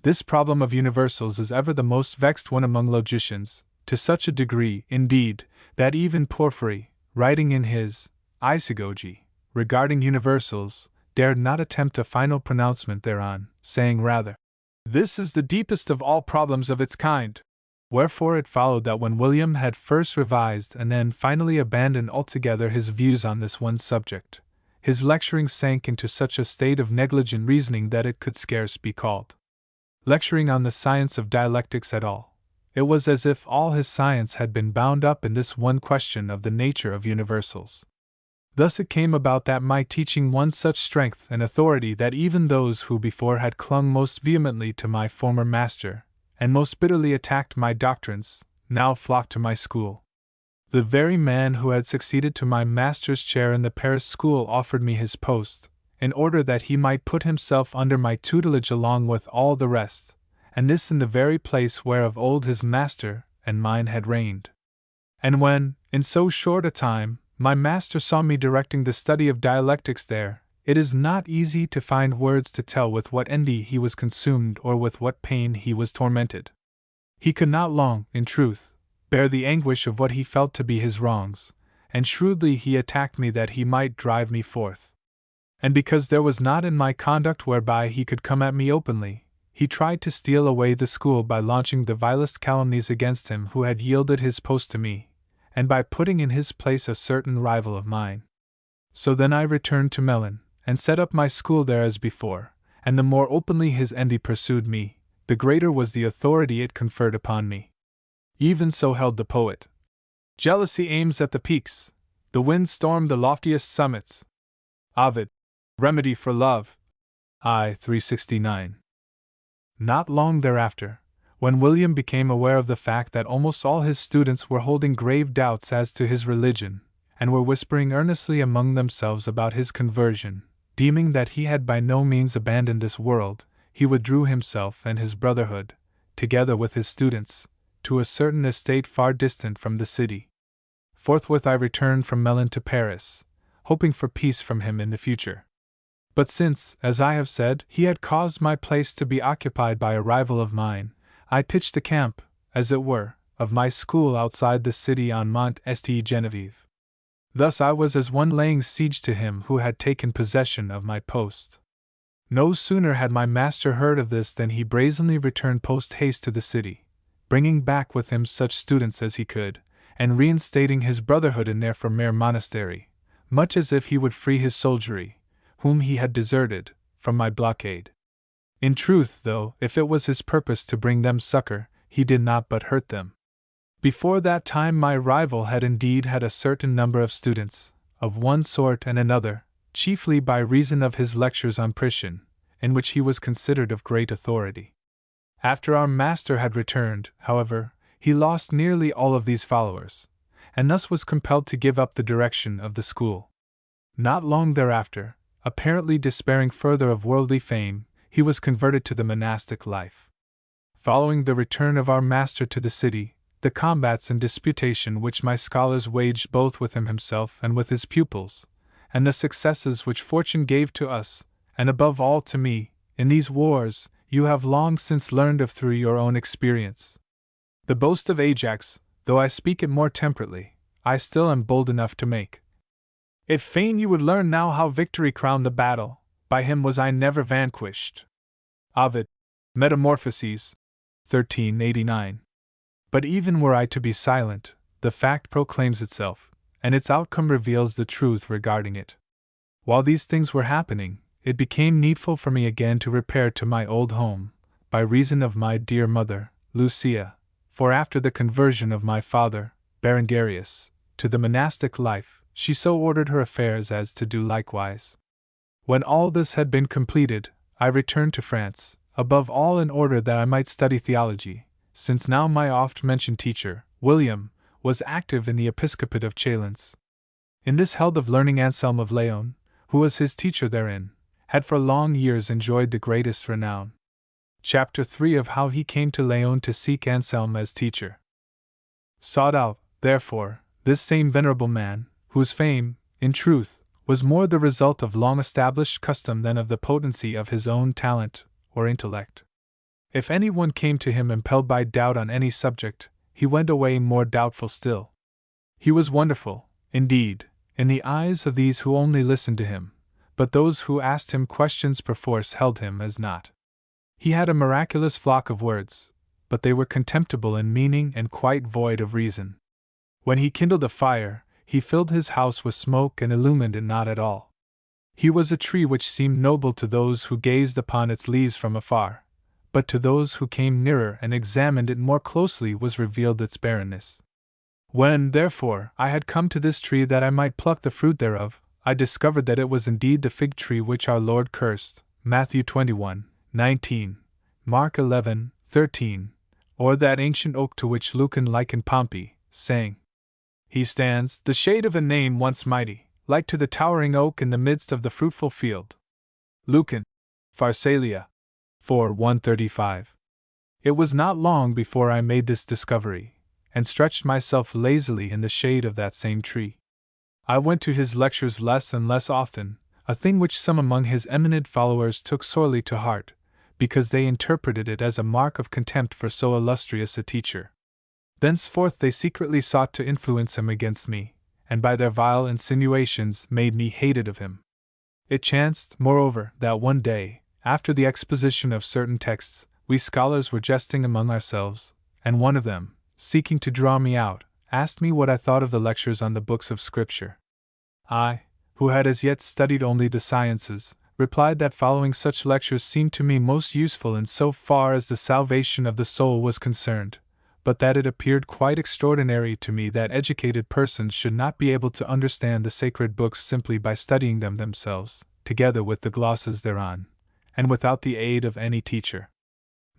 This problem of universals is ever the most vexed one among logicians, to such a degree, indeed, that even Porphyry, writing in his Isagogy regarding universals, dared not attempt a final pronouncement thereon, saying rather, "This is the deepest of all problems of its kind." Wherefore it followed that when William had first revised and then finally abandoned altogether his views on this one subject, his lecturing sank into such a state of negligent reasoning that it could scarce be called lecturing on the science of dialectics at all. It was as if all his science had been bound up in this one question of the nature of universals. Thus it came about that my teaching won such strength and authority that even those who before had clung most vehemently to my former master, and most bitterly attacked my doctrines, now flocked to my school. The very man who had succeeded to my master's chair in the Paris school offered me his post, in order that he might put himself under my tutelage along with all the rest, and this in the very place where of old his master and mine had reigned. And when, in so short a time, my master saw me directing the study of dialectics there, it is not easy to find words to tell with what envy he was consumed or with what pain he was tormented. He could not long, in truth, bear the anguish of what he felt to be his wrongs, and shrewdly he attacked me that he might drive me forth. And because there was not in my conduct whereby he could come at me openly, he tried to steal away the school by launching the vilest calumnies against him who had yielded his post to me, and by putting in his place a certain rival of mine. So then I returned to Melun, and set up my school there as before, and the more openly his envy pursued me, the greater was the authority it conferred upon me. Even so held the poet. Jealousy aims at the peaks, the wind stormed the loftiest summits. Ovid, Remedy for Love, I. 369. Not long thereafter, when William became aware of the fact that almost all his students were holding grave doubts as to his religion, and were whispering earnestly among themselves about his conversion, deeming that he had by no means abandoned this world, he withdrew himself and his brotherhood, together with his students, to a certain estate far distant from the city. Forthwith I returned from Melun to Paris, hoping for peace from him in the future. But since, as I have said, he had caused my place to be occupied by a rival of mine, I pitched the camp, as it were, of my school outside the city on Mont St. Genevieve. Thus I was as one laying siege to him who had taken possession of my post. No sooner had my master heard of this than he brazenly returned post-haste to the city, bringing back with him such students as he could, and reinstating his brotherhood in their former monastery, much as if he would free his soldiery, whom he had deserted, from my blockade. In truth, though, if it was his purpose to bring them succor, he did not but hurt them. Before that time my rival had indeed had a certain number of students, of one sort and another, chiefly by reason of his lectures on Priscian, in which he was considered of great authority. After our master had returned, however, he lost nearly all of these followers, and thus was compelled to give up the direction of the school. Not long thereafter, apparently despairing further of worldly fame, he was converted to the monastic life. Following the return of our master to the city, the combats and disputation which my scholars waged both with him himself and with his pupils, and the successes which fortune gave to us, and above all to me, in these wars, you have long since learned of through your own experience. The boast of Ajax, though I speak it more temperately, I still am bold enough to make. If fain you would learn now how victory crowned the battle, by him was I never vanquished. Ovid, Metamorphoses, 1389. But even were I to be silent, the fact proclaims itself, and its outcome reveals the truth regarding it. While these things were happening, it became needful for me again to repair to my old home, by reason of my dear mother, Lucia, for after the conversion of my father, Berengarius, to the monastic life, she so ordered her affairs as to do likewise. When all this had been completed, I returned to France, above all in order that I might study theology, since now my oft-mentioned teacher, William, was active in the episcopate of Chalons. In this held of learning Anselm of Laon, who was his teacher therein, had for long years enjoyed the greatest renown. Chapter 3 of how he came to Laon to seek Anselm as teacher. Sought out, therefore, this same venerable man, whose fame, in truth, was more the result of long-established custom than of the potency of his own talent or intellect. If anyone came to him impelled by doubt on any subject, he went away more doubtful still. He was wonderful, indeed, in the eyes of these who only listened to him, but those who asked him questions perforce held him as naught. He had a miraculous flock of words, but they were contemptible in meaning and quite void of reason. When he kindled a fire, he filled his house with smoke and illumined it not at all. He was a tree which seemed noble to those who gazed upon its leaves from afar, but to those who came nearer and examined it more closely was revealed its barrenness. When, therefore, I had come to this tree that I might pluck the fruit thereof, I discovered that it was indeed the fig tree which our Lord cursed, Matthew 21:19, Mark 11:13, or that ancient oak to which Lucan likened Pompey, saying, "He stands, the shade of a name once mighty, like to the towering oak in the midst of the fruitful field." Lucan, Pharsalia, 4:135. It was not long before I made this discovery, and stretched myself lazily in the shade of that same tree. I went to his lectures less and less often, a thing which some among his eminent followers took sorely to heart, because they interpreted it as a mark of contempt for so illustrious a teacher. Thenceforth they secretly sought to influence him against me, and by their vile insinuations made me hated of him. It chanced, moreover, that one day, after the exposition of certain texts, we scholars were jesting among ourselves, and one of them, seeking to draw me out, asked me what I thought of the lectures on the books of Scripture. I, who had as yet studied only the sciences, replied that following such lectures seemed to me most useful in so far as the salvation of the soul was concerned, but that it appeared quite extraordinary to me that educated persons should not be able to understand the sacred books simply by studying them themselves, together with the glosses thereon, and without the aid of any teacher.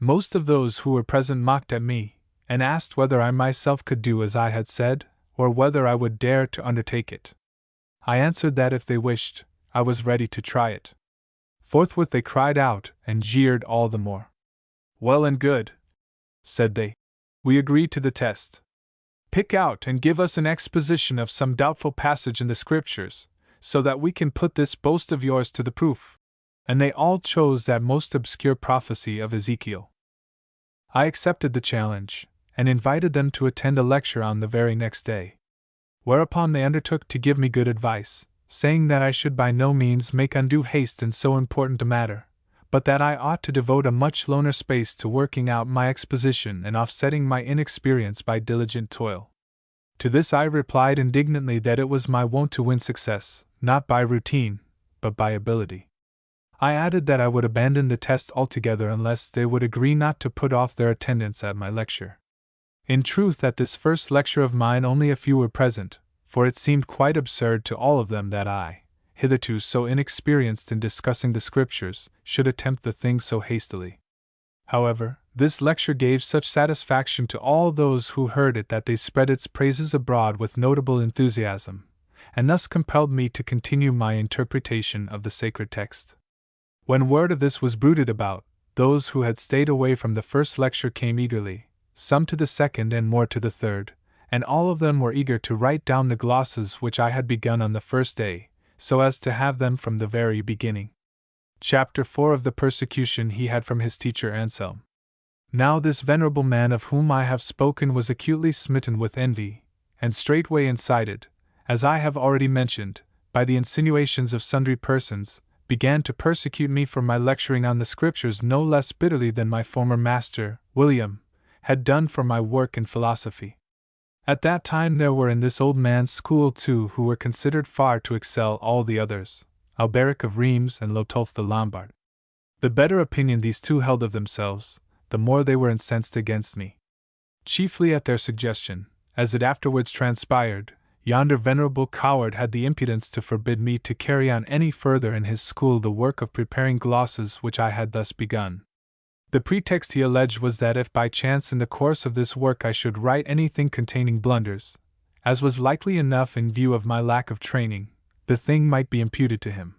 Most of those who were present mocked at me, and asked whether I myself could do as I had said, or whether I would dare to undertake it. I answered that if they wished, I was ready to try it. Forthwith they cried out, and jeered all the more. "Well and good," said they. "We agree to the test. Pick out and give us an exposition of some doubtful passage in the Scriptures, so that we can put this boast of yours to the proof." And they all chose that most obscure prophecy of Ezekiel. I accepted the challenge, and invited them to attend a lecture on the very next day. Whereupon they undertook to give me good advice, saying that I should by no means make undue haste in so important a matter, but that I ought to devote a much longer space to working out my exposition and offsetting my inexperience by diligent toil. To this I replied indignantly that it was my wont to win success, not by routine, but by ability. I added that I would abandon the test altogether unless they would agree not to put off their attendance at my lecture. In truth, at this first lecture of mine only a few were present, for it seemed quite absurd to all of them that I, hitherto so inexperienced in discussing the Scriptures, should attempt the thing so hastily. However, this lecture gave such satisfaction to all those who heard it that they spread its praises abroad with notable enthusiasm, and thus compelled me to continue my interpretation of the sacred text. When word of this was bruited about, those who had stayed away from the first lecture came eagerly, some to the second and more to the third, and all of them were eager to write down the glosses which I had begun on the first day, so as to have them from the very beginning. Chapter 4 of the persecution he had from his teacher Anselm. Now this venerable man of whom I have spoken was acutely smitten with envy, and straightway incited, as I have already mentioned, by the insinuations of sundry persons, began to persecute me for my lecturing on the Scriptures no less bitterly than my former master, William, had done for my work in philosophy. At that time there were in this old man's school two who were considered far to excel all the others, Alberic of Rheims and Lotolf the Lombard. The better opinion these two held of themselves, the more they were incensed against me. Chiefly at their suggestion, as it afterwards transpired, yonder venerable coward had the impudence to forbid me to carry on any further in his school the work of preparing glosses which I had thus begun. The pretext he alleged was that if by chance in the course of this work I should write anything containing blunders, as was likely enough in view of my lack of training, the thing might be imputed to him.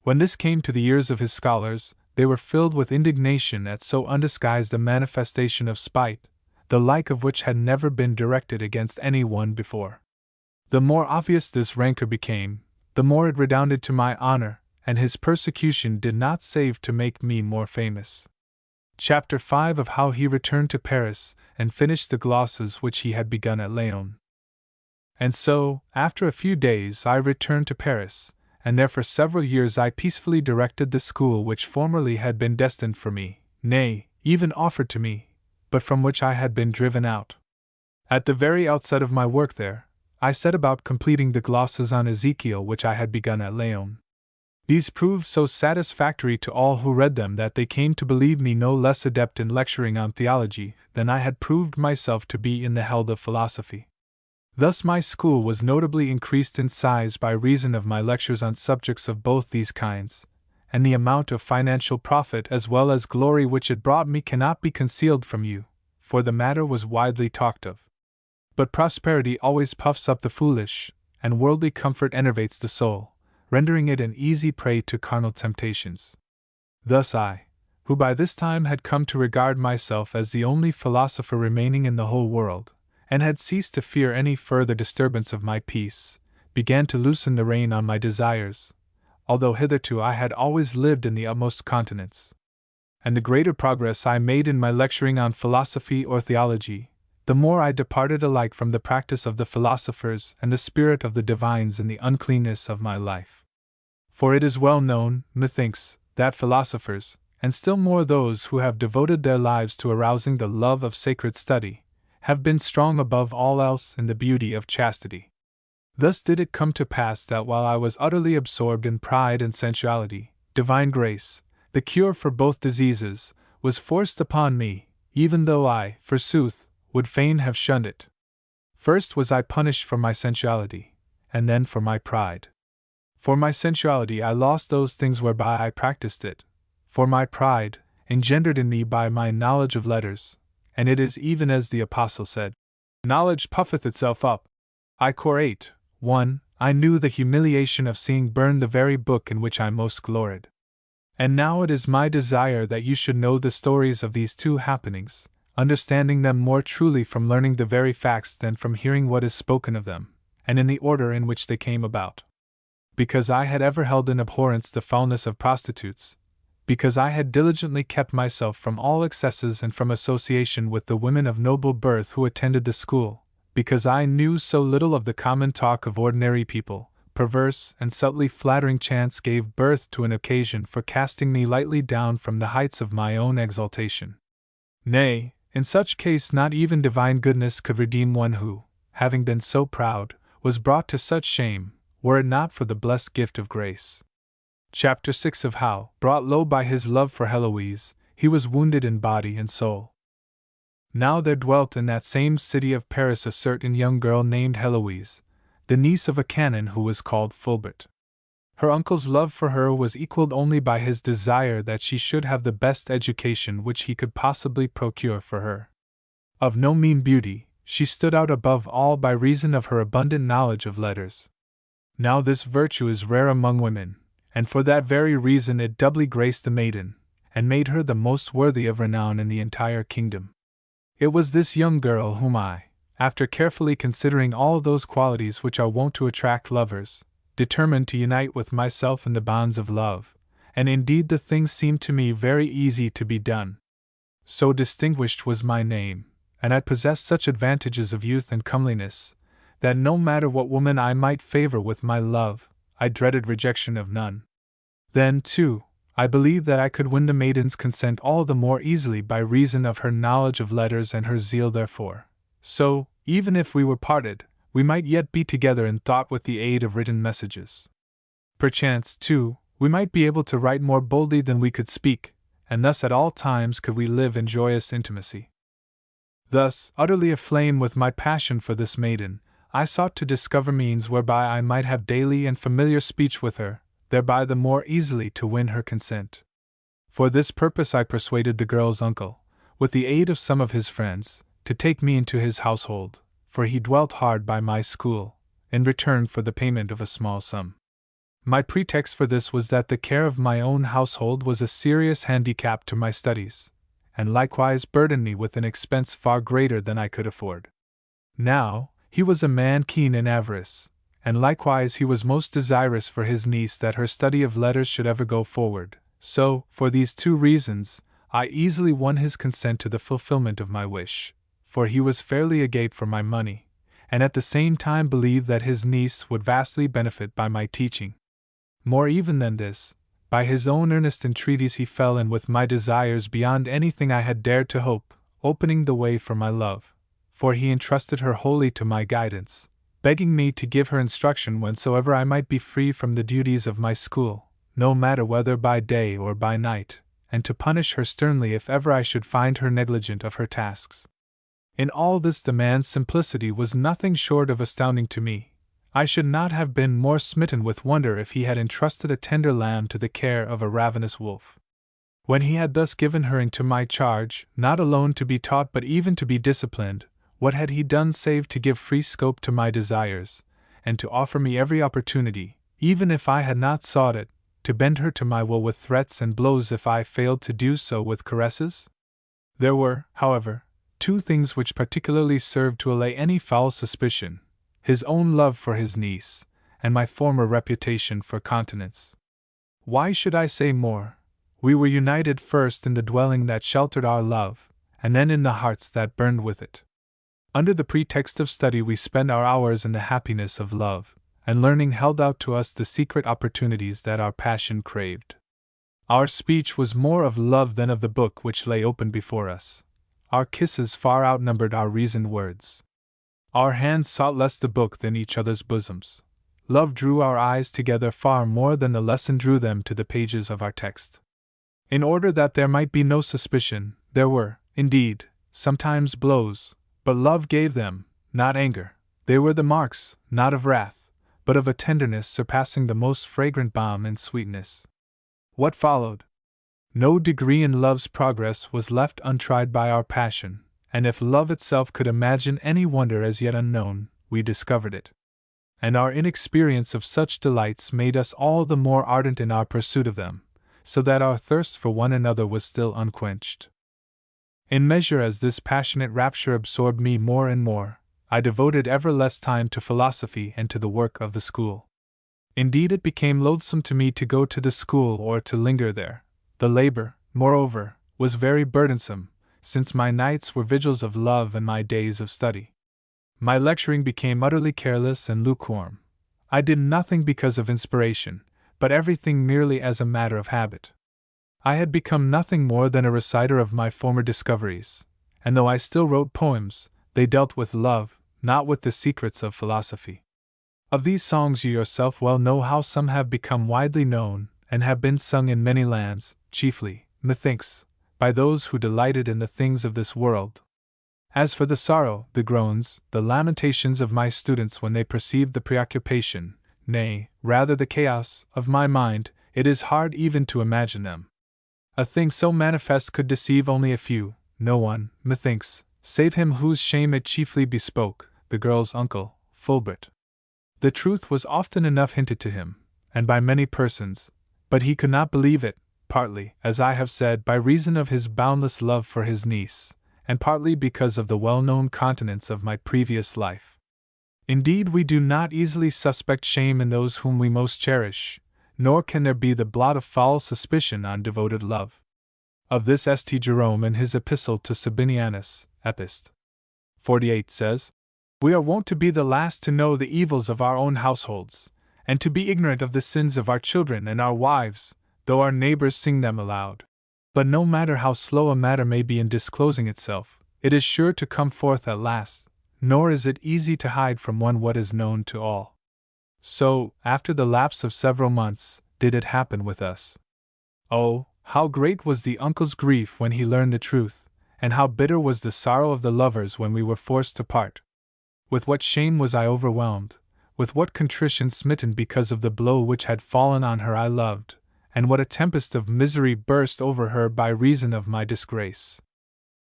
When this came to the ears of his scholars, they were filled with indignation at so undisguised a manifestation of spite, the like of which had never been directed against any one before. The more obvious this rancor became, the more it redounded to my honor, and his persecution did not save to make me more famous. Chapter 5 of how he returned to Paris and finished the glosses which he had begun at Laon. And so, after a few days, I returned to Paris, and there for several years I peacefully directed the school which formerly had been destined for me, nay, even offered to me, but from which I had been driven out. At the very outset of my work there, I set about completing the glosses on Ezekiel which I had begun at Laon. These proved so satisfactory to all who read them that they came to believe me no less adept in lecturing on theology than I had proved myself to be in the held of philosophy. Thus my school was notably increased in size by reason of my lectures on subjects of both these kinds, and the amount of financial profit as well as glory which it brought me cannot be concealed from you, for the matter was widely talked of. But prosperity always puffs up the foolish, and worldly comfort enervates the soul, rendering it an easy prey to carnal temptations. Thus I, who by this time had come to regard myself as the only philosopher remaining in the whole world, and had ceased to fear any further disturbance of my peace, began to loosen the rein on my desires, although hitherto I had always lived in the utmost continence. And the greater progress I made in my lecturing on philosophy or theology, the more I departed alike from the practice of the philosophers and the spirit of the divines in the uncleanness of my life. For it is well known, methinks, that philosophers, and still more those who have devoted their lives to arousing the love of sacred study, have been strong above all else in the beauty of chastity. Thus did it come to pass that while I was utterly absorbed in pride and sensuality, divine grace, the cure for both diseases, was forced upon me, even though I, forsooth, would fain have shunned it. First was I punished for my sensuality, and then for my pride. For my sensuality I lost those things whereby I practiced it, for my pride, engendered in me by my knowledge of letters, and it is even as the Apostle said, "Knowledge puffeth itself up." I Cor 8:1, I knew the humiliation of seeing burned the very book in which I most gloried. And now it is my desire that you should know the stories of these two happenings, understanding them more truly from learning the very facts than from hearing what is spoken of them, and in the order in which they came about. Because I had ever held in abhorrence the foulness of prostitutes, because I had diligently kept myself from all excesses and from association with the women of noble birth who attended the school, because I knew so little of the common talk of ordinary people, perverse and subtly flattering chance gave birth to an occasion for casting me lightly down from the heights of my own exaltation. Nay, in such case not even divine goodness could redeem one who, having been so proud, was brought to such shame, were it not for the blessed gift of grace. Chapter 6 of how, brought low by his love for Heloise, he was wounded in body and soul. Now there dwelt in that same city of Paris a certain young girl named Heloise, the niece of a canon who was called Fulbert. Her uncle's love for her was equaled only by his desire that she should have the best education which he could possibly procure for her. Of no mean beauty, she stood out above all by reason of her abundant knowledge of letters. Now this virtue is rare among women, and for that very reason it doubly graced the maiden, and made her the most worthy of renown in the entire kingdom. It was this young girl whom I, after carefully considering all those qualities which are wont to attract lovers, determined to unite with myself in the bonds of love, and indeed the thing seemed to me very easy to be done. So distinguished was my name, and I possessed such advantages of youth and comeliness, that no matter what woman I might favor with my love, I dreaded rejection of none. Then, too, I believed that I could win the maiden's consent all the more easily by reason of her knowledge of letters and her zeal therefor. So, even if we were parted, we might yet be together in thought with the aid of written messages. Perchance, too, we might be able to write more boldly than we could speak, and thus at all times could we live in joyous intimacy. Thus, utterly aflame with my passion for this maiden, I sought to discover means whereby I might have daily and familiar speech with her, thereby the more easily to win her consent. For this purpose I persuaded the girl's uncle, with the aid of some of his friends, to take me into his household, for he dwelt hard by my school, in return for the payment of a small sum. My pretext for this was that the care of my own household was a serious handicap to my studies, and likewise burdened me with an expense far greater than I could afford. Now, he was a man keen in avarice, and likewise he was most desirous for his niece that her study of letters should ever go forward, so, for these two reasons, I easily won his consent to the fulfillment of my wish, for he was fairly agate for my money, and at the same time believed that his niece would vastly benefit by my teaching. More even than this, by his own earnest entreaties he fell in with my desires beyond anything I had dared to hope, opening the way for my love, for he entrusted her wholly to my guidance, begging me to give her instruction whensoever I might be free from the duties of my school, no matter whether by day or by night, and to punish her sternly if ever I should find her negligent of her tasks. In all this the man's simplicity was nothing short of astounding to me. I should not have been more smitten with wonder if he had entrusted a tender lamb to the care of a ravenous wolf. When he had thus given her into my charge, not alone to be taught but even to be disciplined, what had he done save to give free scope to my desires, and to offer me every opportunity, even if I had not sought it, to bend her to my will with threats and blows if I failed to do so with caresses? There were, however, two things which particularly served to allay any foul suspicion: his own love for his niece, and my former reputation for continence. Why should I say more? We were united first in the dwelling that sheltered our love, and then in the hearts that burned with it. Under the pretext of study we spent our hours in the happiness of love, and learning held out to us the secret opportunities that our passion craved. Our speech was more of love than of the book which lay open before us. Our kisses far outnumbered our reasoned words. Our hands sought less the book than each other's bosoms. Love drew our eyes together far more than the lesson drew them to the pages of our text. In order that there might be no suspicion, there were, indeed, sometimes blows, but love gave them, not anger. They were the marks, not of wrath, but of a tenderness surpassing the most fragrant balm in sweetness. What followed? No degree in love's progress was left untried by our passion, and if love itself could imagine any wonder as yet unknown, we discovered it. And our inexperience of such delights made us all the more ardent in our pursuit of them, so that our thirst for one another was still unquenched. In measure as this passionate rapture absorbed me more and more, I devoted ever less time to philosophy and to the work of the school. Indeed, it became loathsome to me to go to the school or to linger there. The labor, moreover, was very burdensome, since my nights were vigils of love and my days of study. My lecturing became utterly careless and lukewarm. I did nothing because of inspiration, but everything merely as a matter of habit. I had become nothing more than a reciter of my former discoveries, and though I still wrote poems, they dealt with love, not with the secrets of philosophy. Of these songs you yourself well know how some have become widely known, and have been sung in many lands, chiefly, methinks, by those who delighted in the things of this world. As for the sorrow, the groans, the lamentations of my students when they perceived the preoccupation, nay, rather the chaos, of my mind, it is hard even to imagine them. A thing so manifest could deceive only a few, no one, methinks, save him whose shame it chiefly bespoke, the girl's uncle, Fulbert. The truth was often enough hinted to him, and by many persons, but he could not believe it, partly, as I have said, by reason of his boundless love for his niece, and partly because of the well-known continence of my previous life. Indeed, we do not easily suspect shame in those whom we most cherish, nor can there be the blot of foul suspicion on devoted love. Of this St. Jerome in his epistle to Sabinianus, Epist. 48 says, "We are wont to be the last to know the evils of our own households, and to be ignorant of the sins of our children and our wives, though our neighbors sing them aloud. But no matter how slow a matter may be in disclosing itself, it is sure to come forth at last, nor is it easy to hide from one what is known to all." So, after the lapse of several months, did it happen with us. Oh, how great was the uncle's grief when he learned the truth, and how bitter was the sorrow of the lovers when we were forced to part. With what shame was I overwhelmed, with what contrition smitten because of the blow which had fallen on her I loved, and what a tempest of misery burst over her by reason of my disgrace.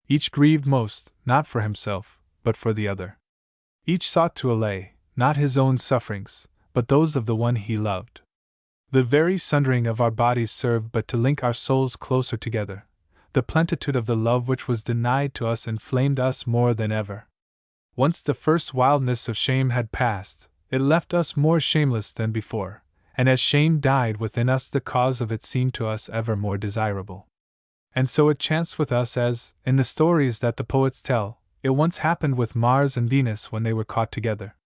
Each grieved most, not for himself, but for the other. Each sought to allay, not his own sufferings, but those of the one he loved. The very sundering of our bodies served but to link our souls closer together. The plenitude of the love which was denied to us inflamed us more than ever. Once the first wildness of shame had passed, it left us more shameless than before, and as shame died within us the cause of it seemed to us ever more desirable. And so it chanced with us as, in the stories that the poets tell, it once happened with Mars and Venus when they were caught together.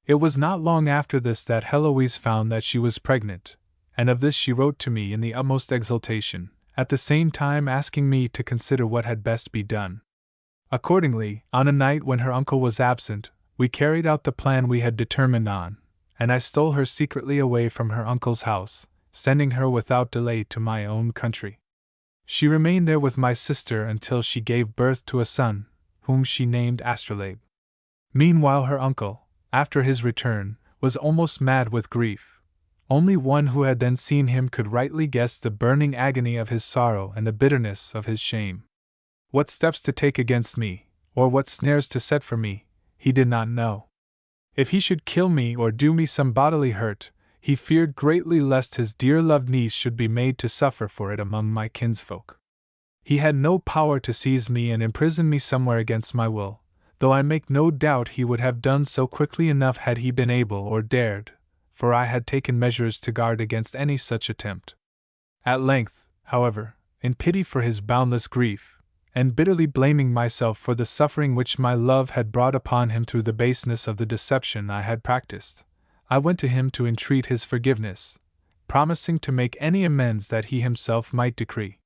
It was not long after this that Heloise found that she was pregnant, and of this she wrote to me in the utmost exultation, at the same time asking me to consider what had best be done. Accordingly, on a night when her uncle was absent, we carried out the plan we had determined on, and I stole her secretly away from her uncle's house, sending her without delay to my own country. She remained there with my sister until she gave birth to a son, whom she named Astrolabe. Meanwhile her uncle, after his return, was almost mad with grief. Only one who had then seen him could rightly guess the burning agony of his sorrow and the bitterness of his shame. What steps to take against me, or what snares to set for me, he did not know. If he should kill me or do me some bodily hurt, he feared greatly lest his dear-loved niece should be made to suffer for it among my kinsfolk. He had no power to seize me and imprison me somewhere against my will, though I make no doubt he would have done so quickly enough had he been able or dared, for I had taken measures to guard against any such attempt. At length, however, in pity for his boundless grief, and bitterly blaming myself for the suffering which my love had brought upon him through the baseness of the deception I had practiced, I went to him to entreat his forgiveness, promising to make any amends that he himself might decree.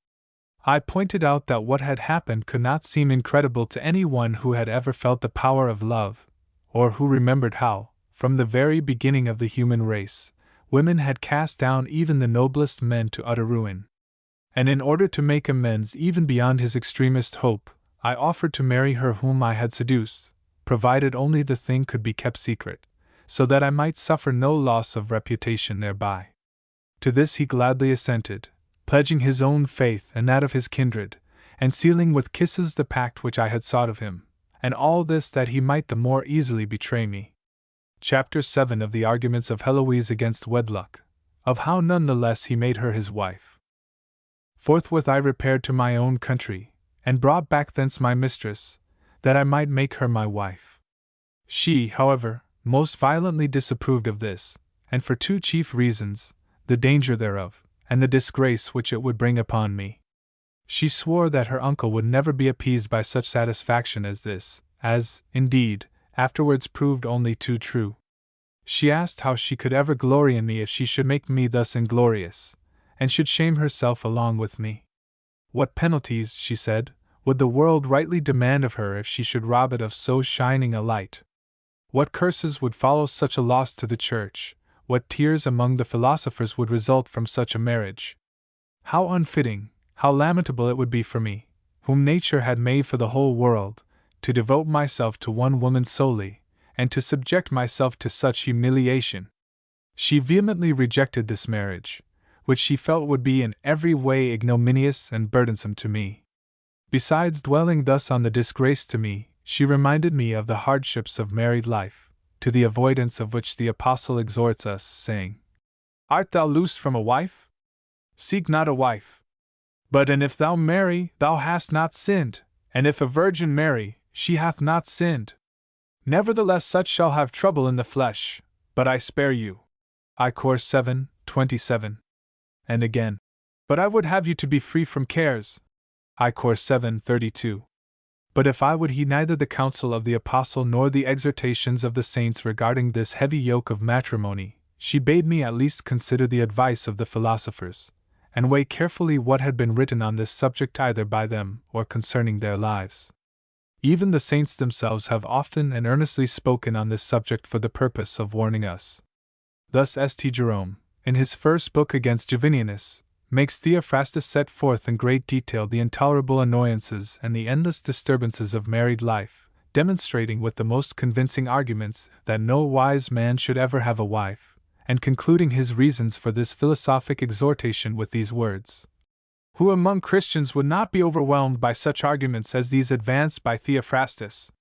I pointed out that what had happened could not seem incredible to any one who had ever felt the power of love, or who remembered how, from the very beginning of the human race, women had cast down even the noblest men to utter ruin. And in order to make amends even beyond his extremest hope, I offered to marry her whom I had seduced, provided only the thing could be kept secret, so that I might suffer no loss of reputation thereby. To this he gladly assented, pledging his own faith and that of his kindred, and sealing with kisses the pact which I had sought of him, and all this that he might the more easily betray me. Chapter 7 of the Arguments of Heloise against Wedlock, of how none the less he made her his wife. Forthwith I repaired to my own country, and brought back thence my mistress, that I might make her my wife. She, however, most violently disapproved of this, and for two chief reasons, the danger thereof, and the disgrace which it would bring upon me. She swore that her uncle would never be appeased by such satisfaction as this, as, indeed, afterwards proved only too true. She asked how she could ever glory in me if she should make me thus inglorious, and should shame herself along with me. What penalties, she said, would the world rightly demand of her if she should rob it of so shining a light? What curses would follow such a loss to the Church? What tears among the philosophers would result from such a marriage? How unfitting, how lamentable it would be for me, whom nature had made for the whole world, to devote myself to one woman solely, and to subject myself to such humiliation. She vehemently rejected this marriage, which she felt would be in every way ignominious and burdensome to me. Besides dwelling thus on the disgrace to me, she reminded me of the hardships of married life, to the avoidance of which the Apostle exhorts us, saying, "Art thou loosed from a wife? Seek not a wife. But and if thou marry, thou hast not sinned, and if a virgin marry, she hath not sinned. Nevertheless such shall have trouble in the flesh, but I spare you." I Cor 7:27. And again, "But I would have you to be free from cares." I Cor 7:32. But if I would heed neither the counsel of the Apostle nor the exhortations of the saints regarding this heavy yoke of matrimony, she bade me at least consider the advice of the philosophers, and weigh carefully what had been written on this subject either by them or concerning their lives. Even the saints themselves have often and earnestly spoken on this subject for the purpose of warning us. Thus St. Jerome, in his first book against Jovinianus, makes Theophrastus set forth in great detail the intolerable annoyances and the endless disturbances of married life, demonstrating with the most convincing arguments that no wise man should ever have a wife, and concluding his reasons for this philosophic exhortation with these words: "Who among Christians would not be overwhelmed by such arguments as these advanced by Theophrastus?"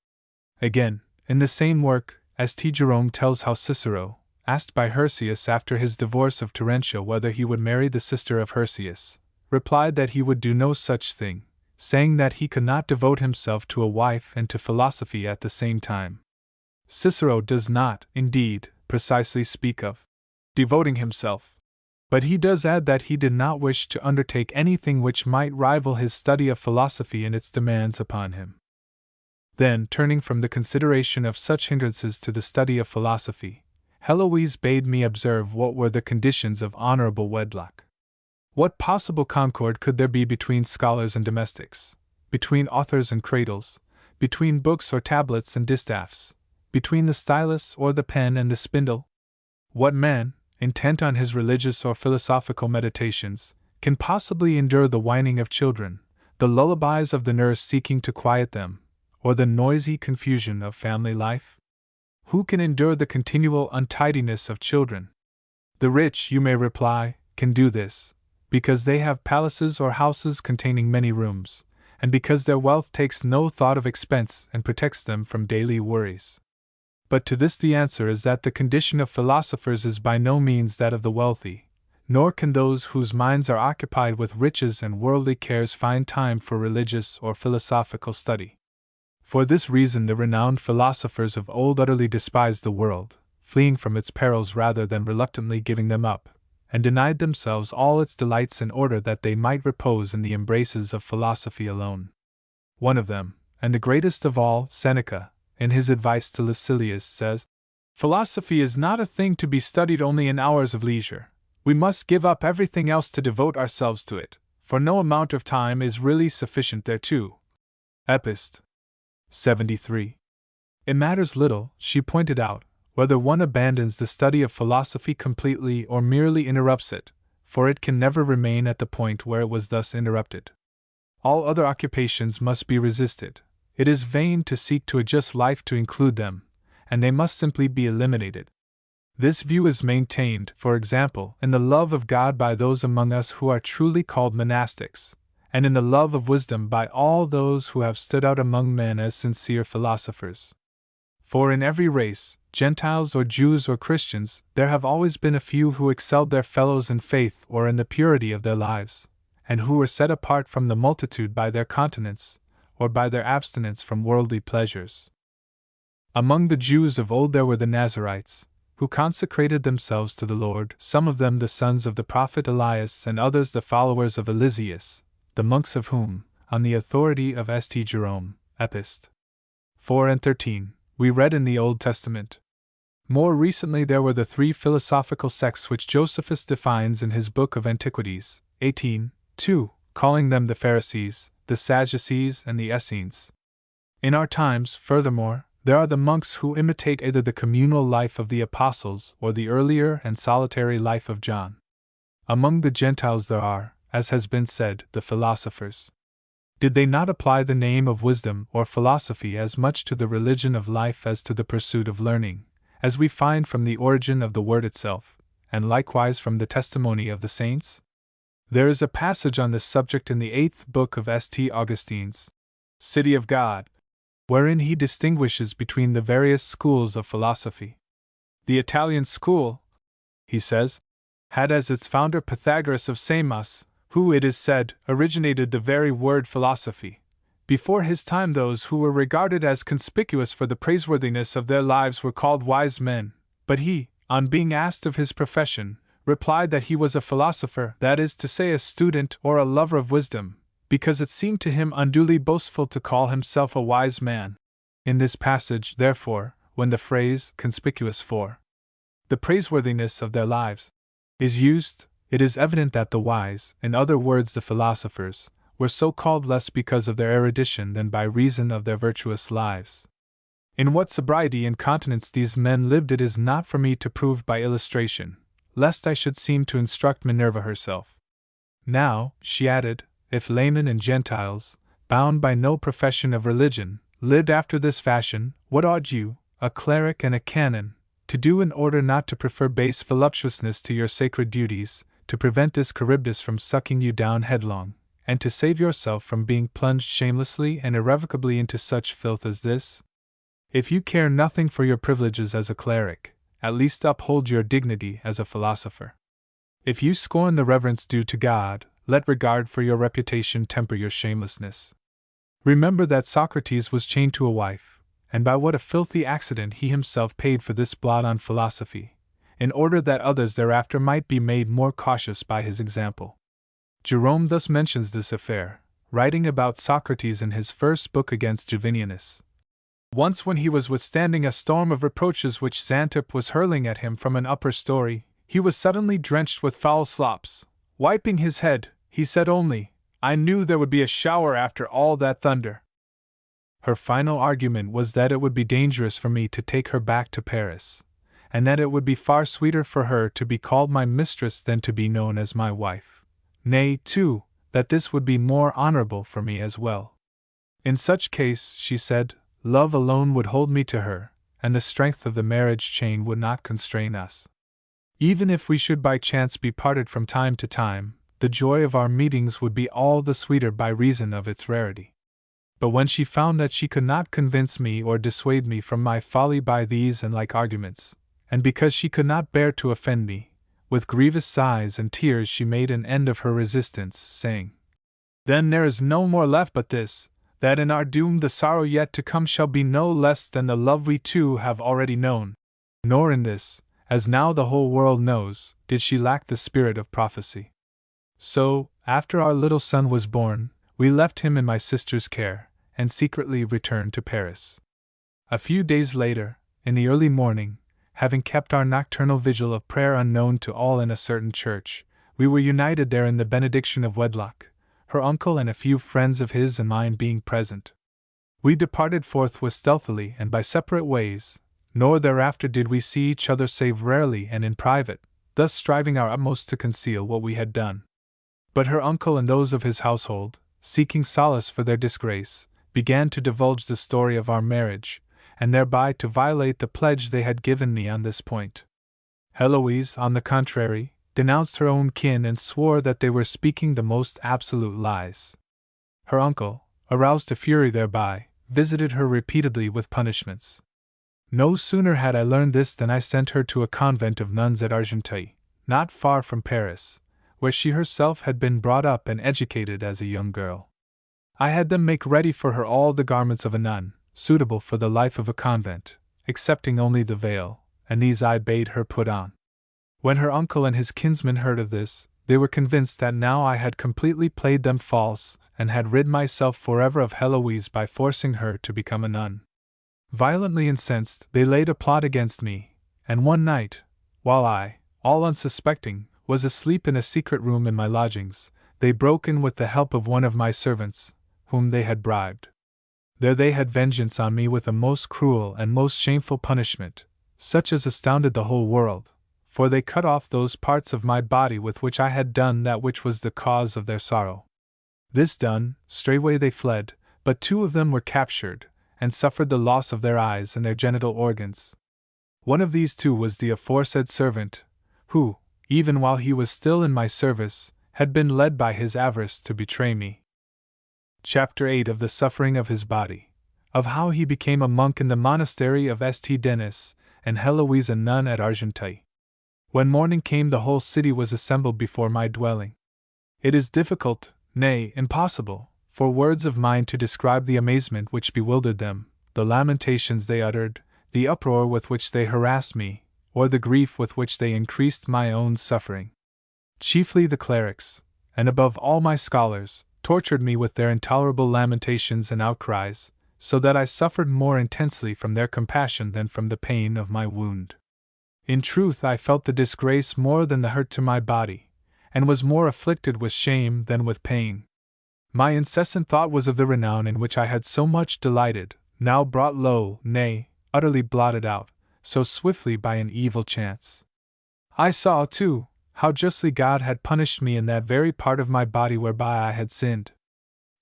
Again, in the same work, St. Jerome tells how Cicero, asked by Hircius after his divorce of Terentia whether he would marry the sister of Hircius, replied that he would do no such thing, saying that he could not devote himself to a wife and to philosophy at the same time. Cicero does not, indeed, precisely speak of devoting himself, but he does add that he did not wish to undertake anything which might rival his study of philosophy in its demands upon him. Then, turning from the consideration of such hindrances to the study of philosophy, Heloise bade me observe what were the conditions of honorable wedlock. What possible concord could there be between scholars and domestics, between authors and cradles, between books or tablets and distaffs, between the stylus or the pen and the spindle? What man, intent on his religious or philosophical meditations, can possibly endure the whining of children, the lullabies of the nurse seeking to quiet them, or the noisy confusion of family life? Who can endure the continual untidiness of children? The rich, you may reply, can do this, because they have palaces or houses containing many rooms, and because their wealth takes no thought of expense and protects them from daily worries. But to this the answer is that the condition of philosophers is by no means that of the wealthy, nor can those whose minds are occupied with riches and worldly cares find time for religious or philosophical study. For this reason the renowned philosophers of old utterly despised the world, fleeing from its perils rather than reluctantly giving them up, and denied themselves all its delights in order that they might repose in the embraces of philosophy alone. One of them, and the greatest of all, Seneca, in his advice to Lucilius, says, "Philosophy is not a thing to be studied only in hours of leisure. We must give up everything else to devote ourselves to it, for no amount of time is really sufficient thereto." Epist. 73. It matters little, she pointed out, whether one abandons the study of philosophy completely or merely interrupts it, for it can never remain at the point where it was thus interrupted. All other occupations must be resisted. It is vain to seek to adjust life to include them, and they must simply be eliminated. This view is maintained, for example, in the love of God by those among us who are truly called monastics, and in the love of wisdom by all those who have stood out among men as sincere philosophers. For in every race, Gentiles or Jews or Christians, there have always been a few who excelled their fellows in faith or in the purity of their lives, and who were set apart from the multitude by their continence, or by their abstinence from worldly pleasures. Among the Jews of old there were the Nazarites, who consecrated themselves to the Lord, some of them the sons of the prophet Elias and others the followers of Eliseus, the monks of whom, on the authority of St. Jerome, Epist. 4 and 13, we read in the Old Testament. More recently there were the three philosophical sects which Josephus defines in his Book of Antiquities, 18:2, calling them the Pharisees, the Sadducees, and the Essenes. In our times, furthermore, there are the monks who imitate either the communal life of the apostles or the earlier and solitary life of John. Among the Gentiles there are, as has been said, the philosophers. Did they not apply the name of wisdom or philosophy as much to the religion of life as to the pursuit of learning, as we find from the origin of the word itself, and likewise from the testimony of the saints? There is a passage on this subject in the 8th book of St. Augustine's City of God, wherein he distinguishes between the various schools of philosophy. The Italian school, he says, had as its founder Pythagoras of Samos, who, it is said, originated the very word philosophy. Before his time those who were regarded as conspicuous for the praiseworthiness of their lives were called wise men, but he, on being asked of his profession, replied that he was a philosopher, that is to say a student or a lover of wisdom, because it seemed to him unduly boastful to call himself a wise man. In this passage, therefore, when the phrase conspicuous for the praiseworthiness of their lives is used, it is evident that the wise, in other words the philosophers, were so called less because of their erudition than by reason of their virtuous lives. In what sobriety and continence these men lived it is not for me to prove by illustration, lest I should seem to instruct Minerva herself. Now, she added, if laymen and Gentiles, bound by no profession of religion, lived after this fashion, what ought you, a cleric and a canon, to do in order not to prefer base voluptuousness to your sacred duties, to prevent this Charybdis from sucking you down headlong, and to save yourself from being plunged shamelessly and irrevocably into such filth as this? If you care nothing for your privileges as a cleric, at least uphold your dignity as a philosopher. If you scorn the reverence due to God, let regard for your reputation temper your shamelessness. Remember that Socrates was chained to a wife, and by what a filthy accident he himself paid for this blot on philosophy, in order that others thereafter might be made more cautious by his example. Jerome thus mentions this affair, writing about Socrates in his first book against Juvinianus. Once when he was withstanding a storm of reproaches which Xanthippe was hurling at him from an upper story, he was suddenly drenched with foul slops. Wiping his head, he said only, "I knew there would be a shower after all that thunder." Her final argument was that it would be dangerous for me to take her back to Paris, and that it would be far sweeter for her to be called my mistress than to be known as my wife. Nay, too, that this would be more honorable for me as well. In such case, she said, love alone would hold me to her, and the strength of the marriage chain would not constrain us. Even if we should by chance be parted from time to time, the joy of our meetings would be all the sweeter by reason of its rarity. But when she found that she could not convince me or dissuade me from my folly by these and like arguments, and because she could not bear to offend me, with grievous sighs and tears she made an end of her resistance, saying, Then there is no more left but this, that in our doom the sorrow yet to come shall be no less than the love we two have already known. Nor in this, as now the whole world knows, did she lack the spirit of prophecy. So, after our little son was born, we left him in my sister's care, and secretly returned to Paris. A few days later, in the early morning, having kept our nocturnal vigil of prayer unknown to all in a certain church, we were united there in the benediction of wedlock, her uncle and a few friends of his and mine being present. We departed forthwith stealthily and by separate ways, nor thereafter did we see each other save rarely and in private, thus striving our utmost to conceal what we had done. But her uncle and those of his household, seeking solace for their disgrace, began to divulge the story of our marriage, and thereby to violate the pledge they had given me on this point. Heloise, on the contrary, denounced her own kin and swore that they were speaking the most absolute lies. Her uncle, aroused to fury thereby, visited her repeatedly with punishments. No sooner had I learned this than I sent her to a convent of nuns at Argenteuil, not far from Paris, where she herself had been brought up and educated as a young girl. I had them make ready for her all the garments of a nun, suitable for the life of a convent, excepting only the veil, and these I bade her put on. When her uncle and his kinsmen heard of this, they were convinced that now I had completely played them false, and had rid myself forever of Heloise by forcing her to become a nun. Violently incensed, they laid a plot against me, and one night, while I, all unsuspecting, was asleep in a secret room in my lodgings, they broke in with the help of one of my servants, whom they had bribed. There they had vengeance on me with a most cruel and most shameful punishment, such as astounded the whole world, for they cut off those parts of my body with which I had done that which was the cause of their sorrow. This done, straightway they fled, but 2 of them were captured, and suffered the loss of their eyes and their genital organs. One of these 2 was the aforesaid servant, who, even while he was still in my service, had been led by his avarice to betray me. Chapter 8 of the suffering of his body, of how he became a monk in the monastery of St. Denis, and Heloise a nun at Argenteuil. When morning came, the whole city was assembled before my dwelling. It is difficult, nay, impossible, for words of mine to describe the amazement which bewildered them, the lamentations they uttered, the uproar with which they harassed me, or the grief with which they increased my own suffering. Chiefly the clerics, and above all my scholars, tortured me with their intolerable lamentations and outcries, so that I suffered more intensely from their compassion than from the pain of my wound. In truth, I felt the disgrace more than the hurt to my body, and was more afflicted with shame than with pain. My incessant thought was of the renown in which I had so much delighted, now brought low, nay, utterly blotted out, so swiftly by an evil chance. I saw, too, how justly God had punished me in that very part of my body whereby I had sinned.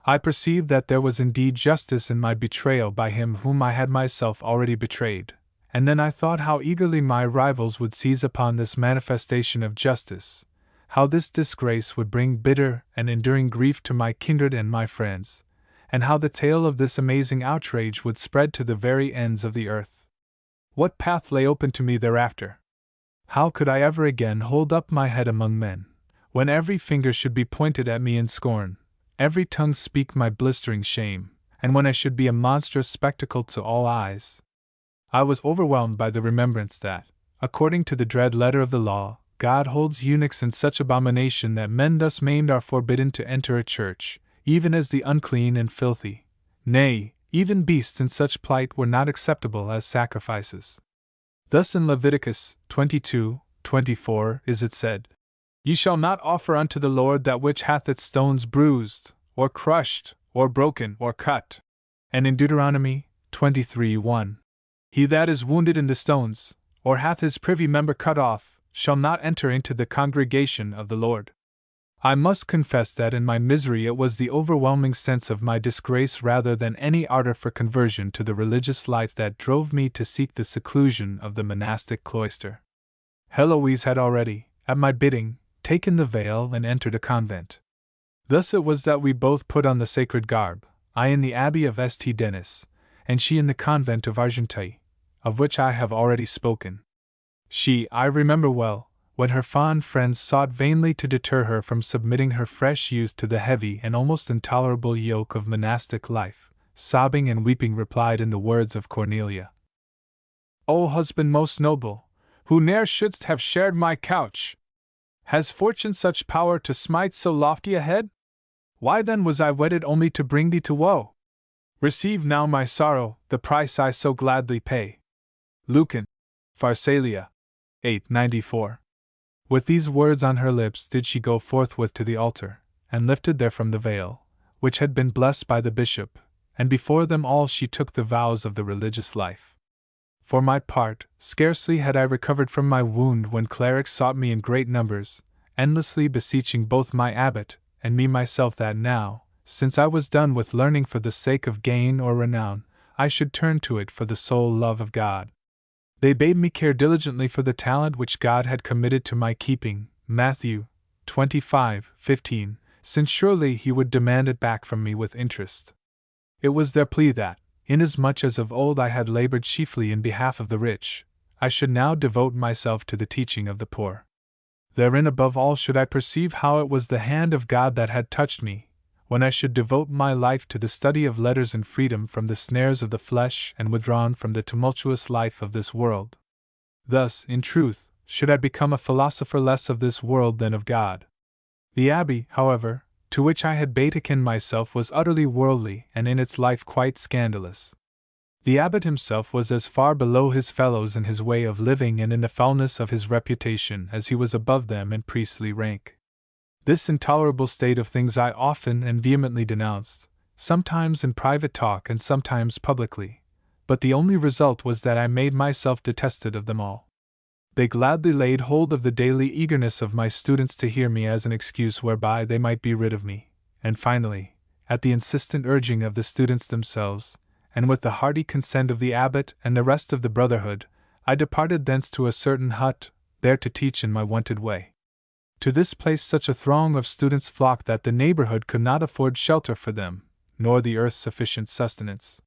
I perceived that there was indeed justice in my betrayal by him whom I had myself already betrayed, and then I thought how eagerly my rivals would seize upon this manifestation of justice, how this disgrace would bring bitter and enduring grief to my kindred and my friends, and how the tale of this amazing outrage would spread to the very ends of the earth. What path lay open to me thereafter? How could I ever again hold up my head among men, when every finger should be pointed at me in scorn, every tongue speak my blistering shame, and when I should be a monstrous spectacle to all eyes? I was overwhelmed by the remembrance that, according to the dread letter of the law, God holds eunuchs in such abomination that men thus maimed are forbidden to enter a church, even as the unclean and filthy. Nay, even beasts in such plight were not acceptable as sacrifices. Thus in Leviticus 22:24 is it said, Ye shall not offer unto the Lord that which hath its stones bruised, or crushed, or broken, or cut. And in Deuteronomy 23:1, He that is wounded in the stones, or hath his privy member cut off, shall not enter into the congregation of the Lord. I must confess that in my misery it was the overwhelming sense of my disgrace rather than any ardor for conversion to the religious life that drove me to seek the seclusion of the monastic cloister. Heloise had already, at my bidding, taken the veil and entered a convent. Thus it was that we both put on the sacred garb, I in the abbey of St. Denis, and she in the convent of Argenteuil, of which I have already spoken. She, I remember well, when her fond friends sought vainly to deter her from submitting her fresh youth to the heavy and almost intolerable yoke of monastic life, sobbing and weeping replied in the words of Cornelia: O husband most noble, who ne'er shouldst have shared my couch! Has fortune such power to smite so lofty a head? Why then was I wedded only to bring thee to woe? Receive now my sorrow, the price I so gladly pay. Lucan, Pharsalia, 894. With these words on her lips did she go forthwith to the altar, and lifted therefrom the veil, which had been blessed by the bishop, and before them all she took the vows of the religious life. For my part, scarcely had I recovered from my wound when clerics sought me in great numbers, endlessly beseeching both my abbot and me myself that now, since I was done with learning for the sake of gain or renown, I should turn to it for the sole love of God. They bade me care diligently for the talent which God had committed to my keeping, Matthew 25:15, since surely he would demand it back from me with interest. It was their plea that, inasmuch as of old I had labored chiefly in behalf of the rich, I should now devote myself to the teaching of the poor. Therein above all should I perceive how it was the hand of God that had touched me, when I should devote my life to the study of letters and freedom from the snares of the flesh and withdrawn from the tumultuous life of this world. Thus, in truth, should I become a philosopher less of this world than of God. The abbey, however, to which I had betaken myself was utterly worldly and in its life quite scandalous. The abbot himself was as far below his fellows in his way of living and in the foulness of his reputation as he was above them in priestly rank. This intolerable state of things I often and vehemently denounced, sometimes in private talk and sometimes publicly, but the only result was that I made myself detested of them all. They gladly laid hold of the daily eagerness of my students to hear me as an excuse whereby they might be rid of me, and finally, at the insistent urging of the students themselves, and with the hearty consent of the abbot and the rest of the brotherhood, I departed thence to a certain hut, there to teach in my wonted way. To this place such a throng of students flocked that the neighborhood could not afford shelter for them, nor the earth sufficient sustenance.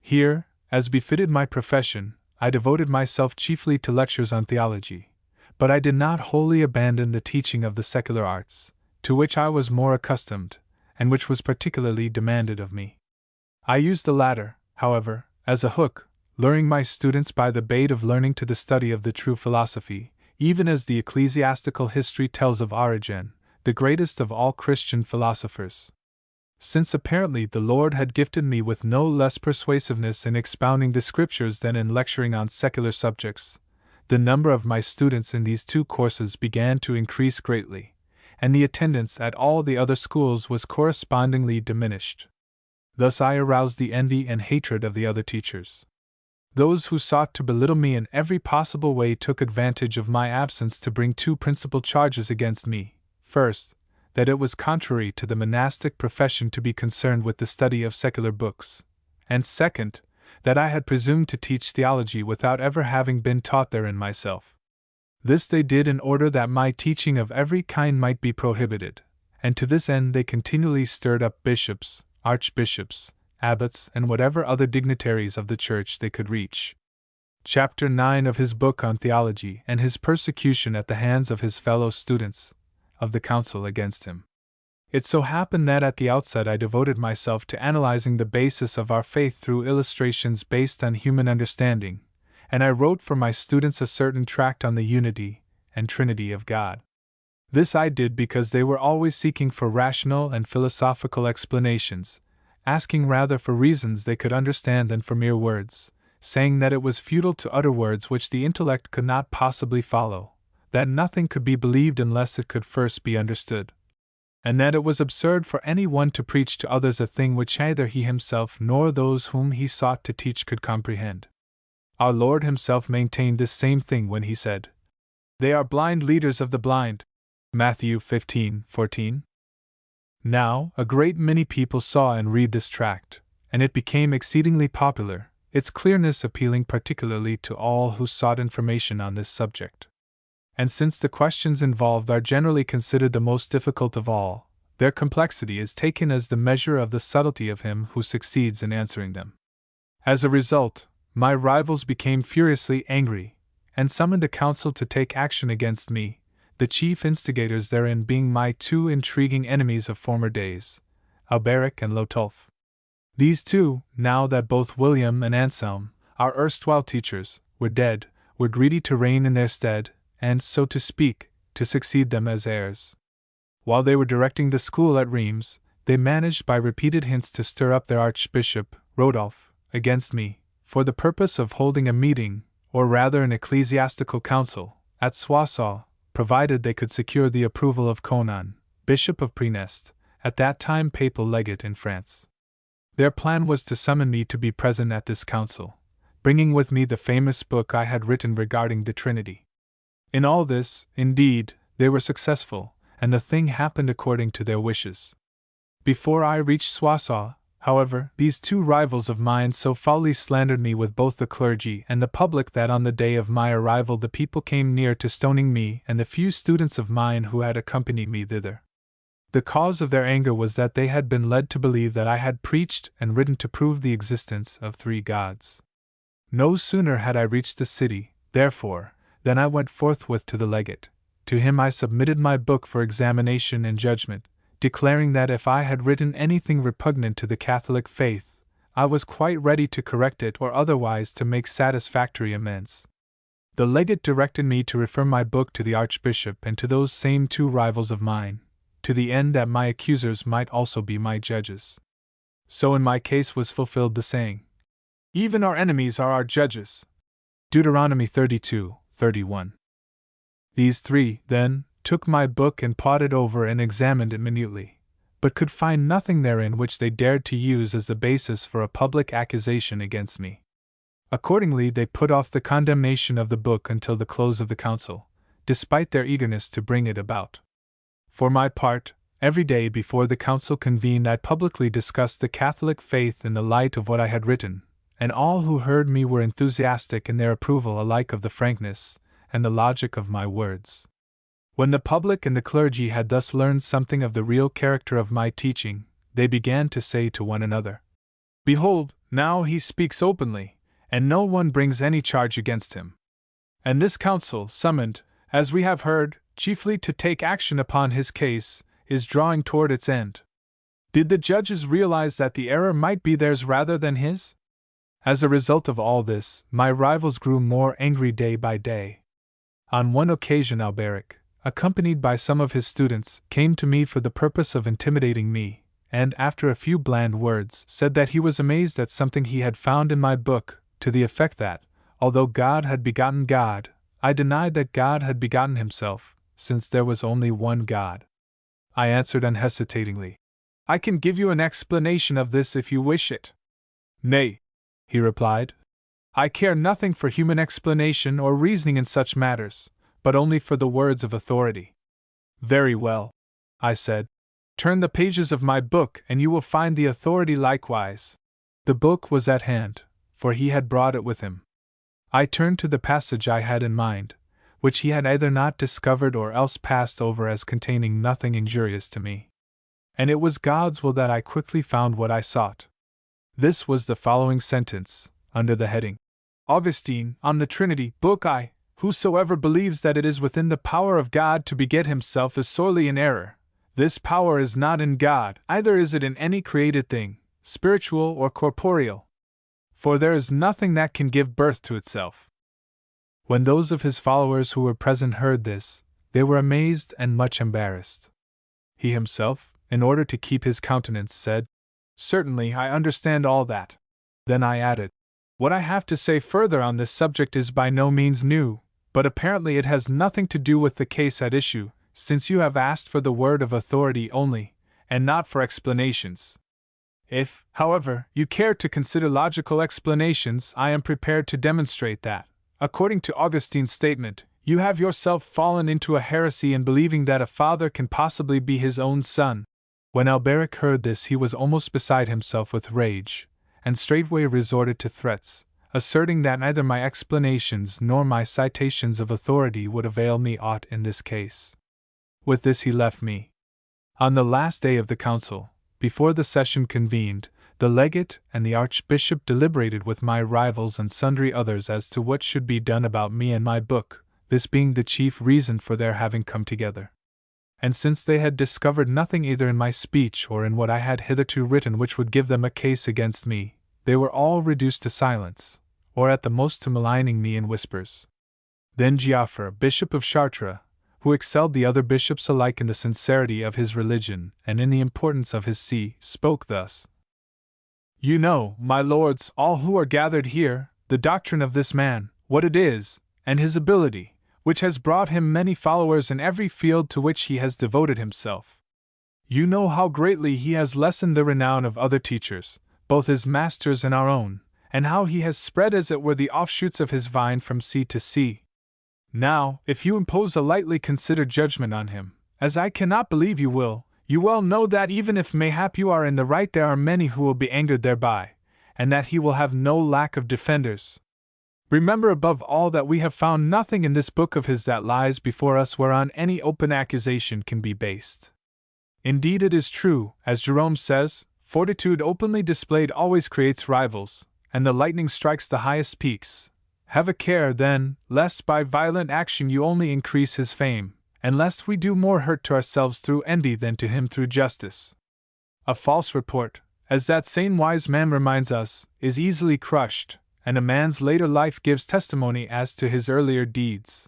Here, as befitted my profession, I devoted myself chiefly to lectures on theology, but I did not wholly abandon the teaching of the secular arts, to which I was more accustomed, and which was particularly demanded of me. I used the latter, however, as a hook, luring my students by the bait of learning to the study of the true philosophy, even as the ecclesiastical history tells of Origen, the greatest of all Christian philosophers. Since apparently the Lord had gifted me with no less persuasiveness in expounding the Scriptures than in lecturing on secular subjects, the number of my students in these two courses began to increase greatly, and the attendance at all the other schools was correspondingly diminished. Thus I aroused the envy and hatred of the other teachers. Those who sought to belittle me in every possible way took advantage of my absence to bring two principal charges against me. First, that it was contrary to the monastic profession to be concerned with the study of secular books, and second, that I had presumed to teach theology without ever having been taught therein myself. This they did in order that my teaching of every kind might be prohibited, and to this end they continually stirred up bishops, archbishops, abbots, and whatever other dignitaries of the Church they could reach. Chapter 9 of his book on theology and his persecution at the hands of his fellow students, of the council against him. It so happened that at the outset I devoted myself to analyzing the basis of our faith through illustrations based on human understanding, and I wrote for my students a certain tract on the unity and Trinity of God. This I did because they were always seeking for rational and philosophical explanations, asking rather for reasons they could understand than for mere words, saying that it was futile to utter words which the intellect could not possibly follow, that nothing could be believed unless it could first be understood, and that it was absurd for any one to preach to others a thing which neither he himself nor those whom he sought to teach could comprehend. Our Lord himself maintained this same thing when he said, "They are blind leaders of the blind." Matthew 15:14. Now, a great many people saw and read this tract, and it became exceedingly popular, its clearness appealing particularly to all who sought information on this subject. And since the questions involved are generally considered the most difficult of all, their complexity is taken as the measure of the subtlety of him who succeeds in answering them. As a result, my rivals became furiously angry, and summoned a council to take action against me, the chief instigators therein being my two intriguing enemies of former days, Alberic and Lotolf. These two, now that both William and Anselm, our erstwhile teachers, were dead, were greedy to reign in their stead, and, so to speak, to succeed them as heirs. While they were directing the school at Reims, they managed by repeated hints to stir up their Archbishop, Rodolphe, against me, for the purpose of holding a meeting, or rather an ecclesiastical council, at Soissons, provided they could secure the approval of Conan, Bishop of Preneste, at that time papal legate in France. Their plan was to summon me to be present at this council, bringing with me the famous book I had written regarding the Trinity. In all this, indeed, they were successful, and the thing happened according to their wishes. Before I reached Soissons, however, these two rivals of mine so foully slandered me with both the clergy and the public that on the day of my arrival the people came near to stoning me and the few students of mine who had accompanied me thither. The cause of their anger was that they had been led to believe that I had preached and written to prove the existence of three gods. No sooner had I reached the city, therefore, than I went forthwith to the legate. To him I submitted my book for examination and judgment, declaring that if I had written anything repugnant to the Catholic faith, I was quite ready to correct it or otherwise to make satisfactory amends. The legate directed me to refer my book to the Archbishop and to those same two rivals of mine, to the end that my accusers might also be my judges. So in my case was fulfilled the saying, "Even our enemies are our judges." Deuteronomy 32:31. These three, then, took my book and pawed it over and examined it minutely, but could find nothing therein which they dared to use as the basis for a public accusation against me. Accordingly, they put off the condemnation of the book until the close of the council, despite their eagerness to bring it about. For my part, every day before the council convened I publicly discussed the Catholic faith in the light of what I had written, and all who heard me were enthusiastic in their approval alike of the frankness and the logic of my words. When the public and the clergy had thus learned something of the real character of my teaching, they began to say to one another, "Behold, now he speaks openly, and no one brings any charge against him. And this council, summoned, as we have heard, chiefly to take action upon his case, is drawing toward its end. Did the judges realize that the error might be theirs rather than his?" As a result of all this, my rivals grew more angry day by day. On one occasion Alberic, accompanied by some of his students, came to me for the purpose of intimidating me, and, after a few bland words, said that he was amazed at something he had found in my book, to the effect that, although God had begotten God, I denied that God had begotten himself, since there was only one God. I answered unhesitatingly, "I can give you an explanation of this if you wish it." "Nay," he replied, "I care nothing for human explanation or reasoning in such matters, but only for the words of authority." "Very well," I said. "Turn the pages of my book and you will find the authority likewise." The book was at hand, for he had brought it with him. I turned to the passage I had in mind, which he had either not discovered or else passed over as containing nothing injurious to me. And it was God's will that I quickly found what I sought. This was the following sentence, under the heading, "Augustine, on the Trinity, Book I. Whosoever believes that it is within the power of God to beget himself is sorely in error. This power is not in God, either is it in any created thing, spiritual or corporeal. For there is nothing that can give birth to itself." When those of his followers who were present heard this, they were amazed and much embarrassed. He himself, in order to keep his countenance, said, "Certainly, I understand all that." Then I added, "What I have to say further on this subject is by no means new, but apparently it has nothing to do with the case at issue, since you have asked for the word of authority only, and not for explanations. If, however, you care to consider logical explanations, I am prepared to demonstrate that, according to Augustine's statement, You have yourself fallen into a heresy in believing that a father can possibly be his own son." When Alberic heard this, he was almost beside himself with rage, and straightway resorted to threats, asserting that neither my explanations nor my citations of authority would avail me aught in this case. With this he left me. On the last day of the council, before the session convened, the legate and the archbishop deliberated with my rivals and sundry others as to what should be done about me and my book, this being the chief reason for their having come together. And since they had discovered nothing either in my speech or in what I had hitherto written which would give them a case against me, they were all reduced to silence, or at the most to maligning me in whispers. Then Giaffre, Bishop of Chartres, who excelled the other bishops alike in the sincerity of his religion and in the importance of his see, spoke thus: "You know, my lords, all who are gathered here, the doctrine of this man, what it is, and his ability, which has brought him many followers in every field to which he has devoted himself. You know how greatly he has lessened the renown of other teachers, both his masters and our own, and how he has spread as it were the offshoots of his vine from sea to sea. Now, if you impose a lightly considered judgment on him, as I cannot believe you will, you well know that even if mayhap you are in the right, there are many who will be angered thereby, and that he will have no lack of defenders. Remember above all that we have found nothing in this book of his that lies before us whereon any open accusation can be based. Indeed, it is true, as Jerome says, fortitude openly displayed always creates rivals, and the lightning strikes the highest peaks. Have a care, then, lest by violent action you only increase his fame, and lest we do more hurt to ourselves through envy than to him through justice. A false report, as that same wise man reminds us, is easily crushed, and a man's later life gives testimony as to his earlier deeds.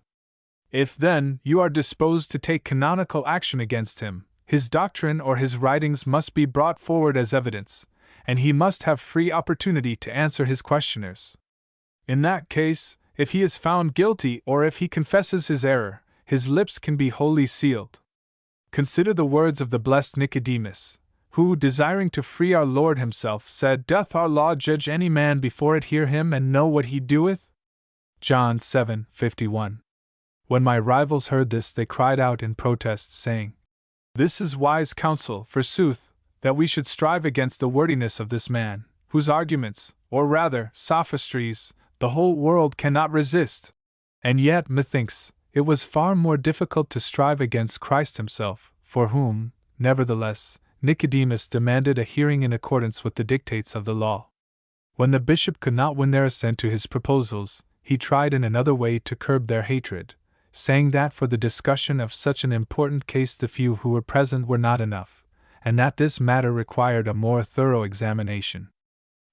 If, then, you are disposed to take canonical action against him, his doctrine or his writings must be brought forward as evidence, and he must have free opportunity to answer his questioners. In that case, if he is found guilty or if he confesses his error, his lips can be wholly sealed. Consider the words of the blessed Nicodemus, who, desiring to free our Lord himself, said, "Doth our law judge any man before it hear him and know what he doeth?" John 7:51. When my rivals heard this, they cried out in protest, saying, "This is wise counsel, forsooth, that we should strive against the wordiness of this man, whose arguments, or rather, sophistries, the whole world cannot resist." And yet, methinks, it was far more difficult to strive against Christ himself, for whom, nevertheless, Nicodemus demanded a hearing in accordance with the dictates of the law. When the bishop could not win their assent to his proposals, he tried in another way to curb their hatred, saying that for the discussion of such an important case the few who were present were not enough, and that this matter required a more thorough examination.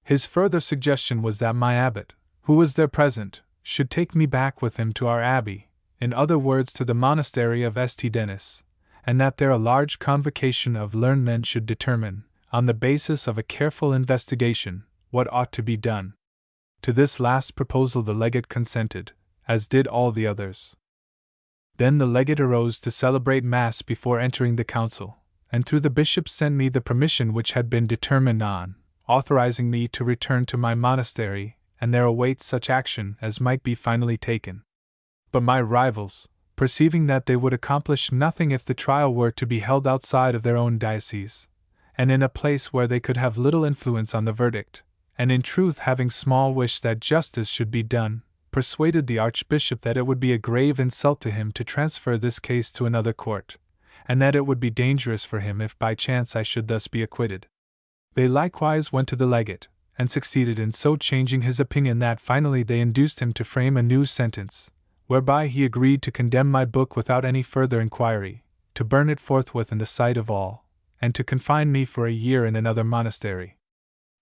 His further suggestion was that my abbot, who was there present, should take me back with him to our abbey, in other words to the monastery of St. Denis, and that there a large convocation of learned men should determine, on the basis of a careful investigation, what ought to be done. To this last proposal the legate consented, as did all the others. Then the legate arose to celebrate Mass before entering the council, and through the bishop sent me the permission which had been determined on, authorizing me to return to my monastery and there await such action as might be finally taken. But my rivals, perceiving that they would accomplish nothing if the trial were to be held outside of their own diocese, and in a place where they could have little influence on the verdict, and in truth having small wish that justice should be done, persuaded the archbishop that it would be a grave insult to him to transfer this case to another court, and that it would be dangerous for him if by chance I should thus be acquitted. They likewise went to the legate, and succeeded in so changing his opinion that finally they induced him to frame a new sentence, whereby he agreed to condemn my book without any further inquiry, to burn it forthwith in the sight of all, and to confine me for a year in another monastery.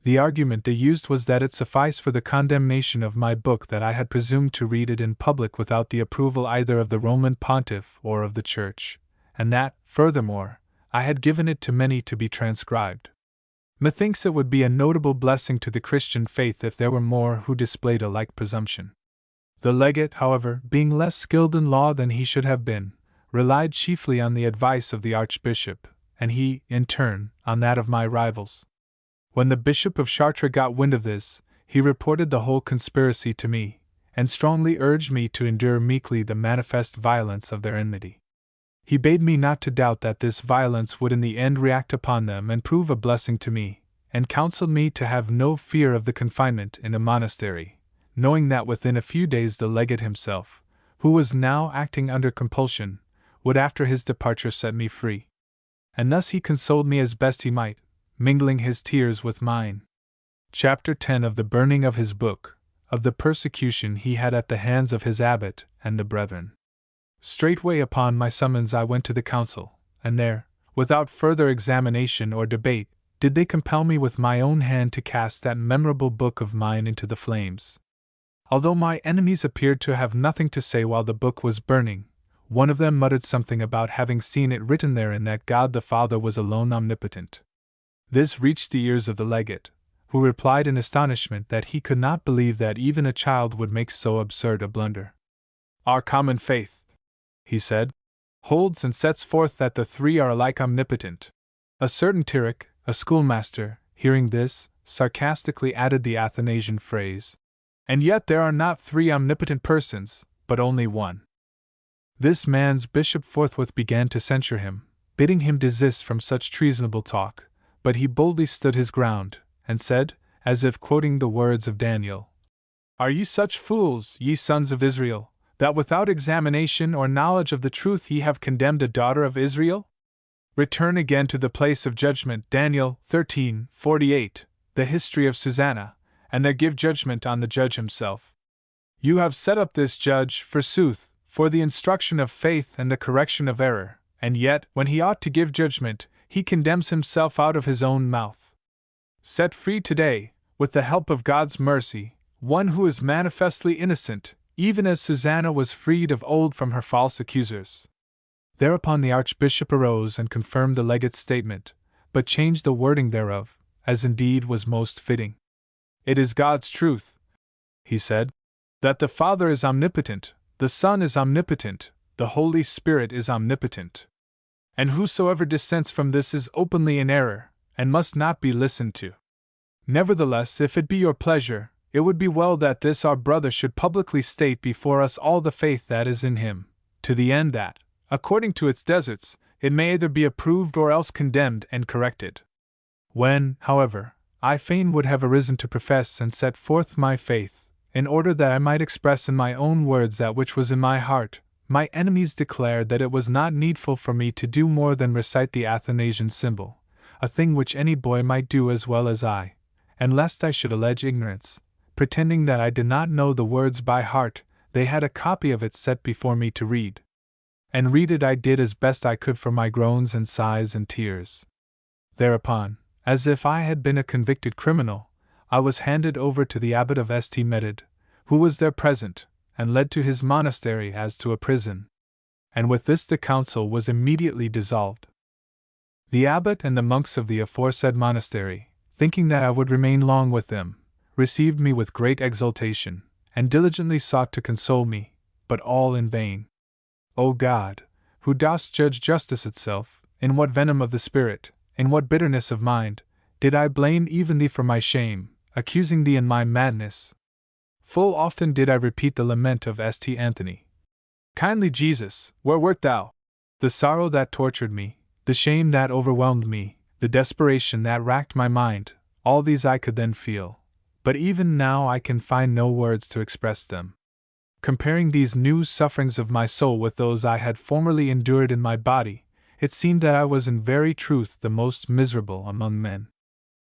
The argument they used was that it sufficed for the condemnation of my book that I had presumed to read it in public without the approval either of the Roman Pontiff or of the Church, and that, furthermore, I had given it to many to be transcribed. Methinks it would be a notable blessing to the Christian faith if there were more who displayed a like presumption. The legate, however, being less skilled in law than he should have been, relied chiefly on the advice of the archbishop, and he, in turn, on that of my rivals. When the Bishop of Chartres got wind of this, he reported the whole conspiracy to me, and strongly urged me to endure meekly the manifest violence of their enmity. He bade me not to doubt that this violence would in the end react upon them and prove a blessing to me, and counseled me to have no fear of the confinement in a monastery, knowing that within a few days the legate himself, who was now acting under compulsion, would after his departure set me free. And thus he consoled me as best he might, mingling his tears with mine. Chapter 10 of the burning of his book, of the persecution he had at the hands of his abbot and the brethren. Straightway upon my summons I went to the council, and there, without further examination or debate, did they compel me with my own hand to cast that memorable book of mine into the flames. Although my enemies appeared to have nothing to say while the book was burning, one of them muttered something about having seen it written therein that God the Father was alone omnipotent. This reached the ears of the legate, who replied in astonishment that he could not believe that even a child would make so absurd a blunder. Our common faith, he said, holds and sets forth that the three are alike omnipotent. A certain Tyrrhic, a schoolmaster, hearing this, sarcastically added the Athanasian phrase, "And yet there are not three omnipotent persons, but only one." This man's bishop forthwith began to censure him, bidding him desist from such treasonable talk, but he boldly stood his ground, and said, as if quoting the words of Daniel, "Are ye such fools, ye sons of Israel, that without examination or knowledge of the truth ye have condemned a daughter of Israel? Return again to the place of judgment, Daniel 13:48, the history of Susanna, and there give judgment on the judge himself. You have set up this judge, forsooth, for the instruction of faith and the correction of error, and yet, when he ought to give judgment, he condemns himself out of his own mouth. Set free today, with the help of God's mercy, one who is manifestly innocent, even as Susanna was freed of old from her false accusers." Thereupon the archbishop arose and confirmed the legate's statement, but changed the wording thereof, as indeed was most fitting. "It is God's truth," he said, "that the Father is omnipotent, the Son is omnipotent, the Holy Spirit is omnipotent. And whosoever dissents from this is openly in error, and must not be listened to. Nevertheless, if it be your pleasure, it would be well that this our brother should publicly state before us all the faith that is in him, to the end that, according to its deserts, it may either be approved or else condemned and corrected." When, however, I fain would have arisen to profess and set forth my faith, in order that I might express in my own words that which was in my heart, my enemies declared that it was not needful for me to do more than recite the Athanasian symbol, a thing which any boy might do as well as I, and lest I should allege ignorance, pretending that I did not know the words by heart, they had a copy of it set before me to read. And read it I did as best I could for my groans and sighs and tears. Thereupon, as if I had been a convicted criminal, I was handed over to the abbot of St. Medard, who was there present, and led to his monastery as to a prison. And with this the council was immediately dissolved. The abbot and the monks of the aforesaid monastery, thinking that I would remain long with them, received me with great exultation, and diligently sought to console me, but all in vain. O God, who dost judge justice itself, in what venom of the spirit, in what bitterness of mind, did I blame even thee for my shame, accusing thee in my madness? Full often did I repeat the lament of St. Anthony. Kindly Jesus, where wert thou? The sorrow that tortured me, the shame that overwhelmed me, the desperation that racked my mind, all these I could then feel, but even now I can find no words to express them. Comparing these new sufferings of my soul with those I had formerly endured in my body, it seemed that I was in very truth the most miserable among men.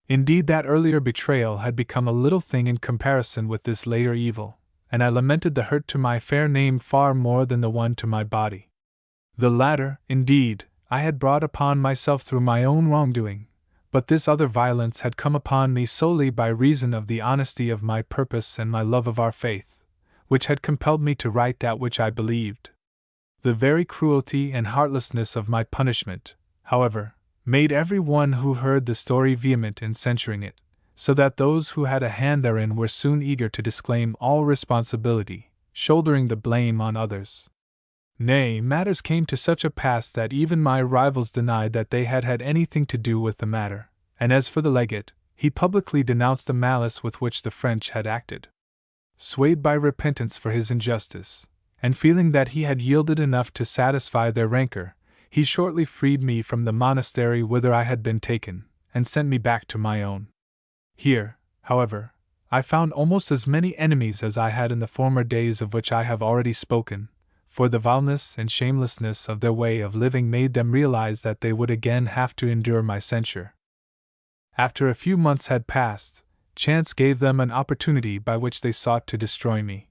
Indeed, that earlier betrayal had become a little thing in comparison with this later evil, and I lamented the hurt to my fair name far more than the one to my body. The latter, indeed, I had brought upon myself through my own wrongdoing, but this other violence had come upon me solely by reason of the honesty of my purpose and my love of our faith, which had compelled me to write that which I believed. The very cruelty and heartlessness of my punishment, however, made every one who heard the story vehement in censuring it, so that those who had a hand therein were soon eager to disclaim all responsibility, shouldering the blame on others. Nay, matters came to such a pass that even my rivals denied that they had had anything to do with the matter, and as for the legate, he publicly denounced the malice with which the French had acted. Swayed by repentance for his injustice, and feeling that he had yielded enough to satisfy their rancor, he shortly freed me from the monastery whither I had been taken, and sent me back to my own. Here, however, I found almost as many enemies as I had in the former days of which I have already spoken, for the vileness and shamelessness of their way of living made them realize that they would again have to endure my censure. After a few months had passed, chance gave them an opportunity by which they sought to destroy me.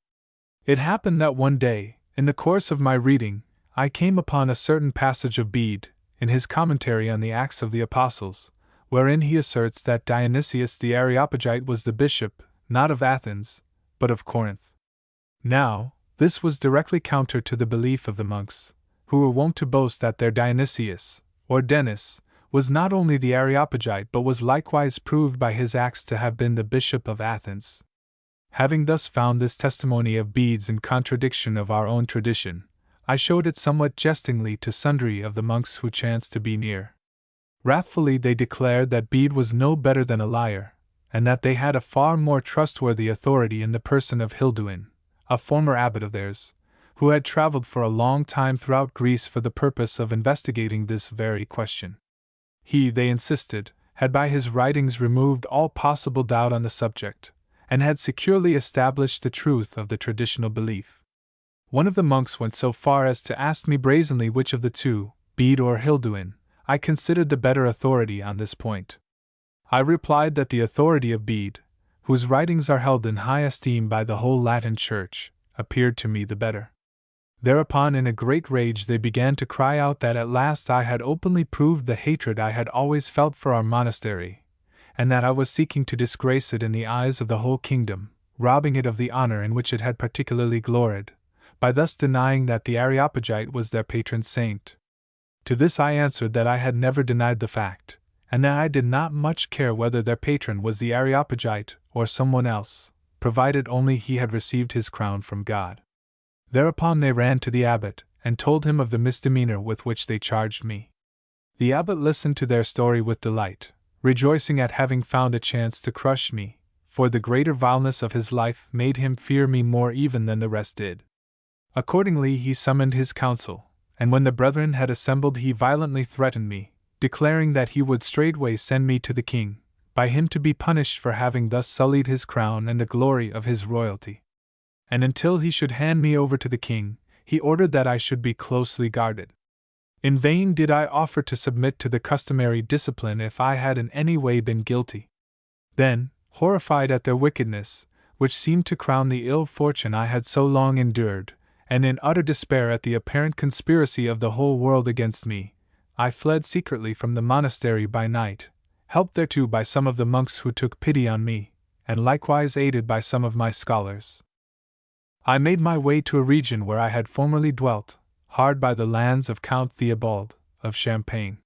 It happened that one day, in the course of my reading, I came upon a certain passage of Bede, in his commentary on the Acts of the Apostles, wherein he asserts that Dionysius the Areopagite was the bishop, not of Athens, but of Corinth. Now, this was directly counter to the belief of the monks, who were wont to boast that their Dionysius, or Denis, was not only the Areopagite but was likewise proved by his acts to have been the bishop of Athens. Having thus found this testimony of Bede's in contradiction of our own tradition, I showed it somewhat jestingly to sundry of the monks who chanced to be near. Wrathfully they declared that Bede was no better than a liar, and that they had a far more trustworthy authority in the person of Hilduin, a former abbot of theirs, who had traveled for a long time throughout Greece for the purpose of investigating this very question. He, they insisted, had by his writings removed all possible doubt on the subject, and had securely established the truth of the traditional belief. One of the monks went so far as to ask me brazenly which of the two, Bede or Hilduin, I considered the better authority on this point. I replied that the authority of Bede, whose writings are held in high esteem by the whole Latin Church, appeared to me the better. Thereupon, in a great rage, they began to cry out that at last I had openly proved the hatred I had always felt for our monastery, and that I was seeking to disgrace it in the eyes of the whole kingdom, robbing it of the honor in which it had particularly gloried, by thus denying that the Areopagite was their patron saint. To this I answered that I had never denied the fact, and that I did not much care whether their patron was the Areopagite or someone else, provided only he had received his crown from God. Thereupon they ran to the abbot, and told him of the misdemeanor with which they charged me. The abbot listened to their story with delight, rejoicing at having found a chance to crush me, for the greater vileness of his life made him fear me more even than the rest did. Accordingly he summoned his council, and when the brethren had assembled he violently threatened me, declaring that he would straightway send me to the king, by him to be punished for having thus sullied his crown and the glory of his royalty. And until he should hand me over to the king, he ordered that I should be closely guarded. In vain did I offer to submit to the customary discipline if I had in any way been guilty. Then, horrified at their wickedness, which seemed to crown the ill fortune I had so long endured, and in utter despair at the apparent conspiracy of the whole world against me, I fled secretly from the monastery by night, helped thereto by some of the monks who took pity on me, and likewise aided by some of my scholars. I made my way to a region where I had formerly dwelt, hard by the lands of Count Theobald, of Champagne.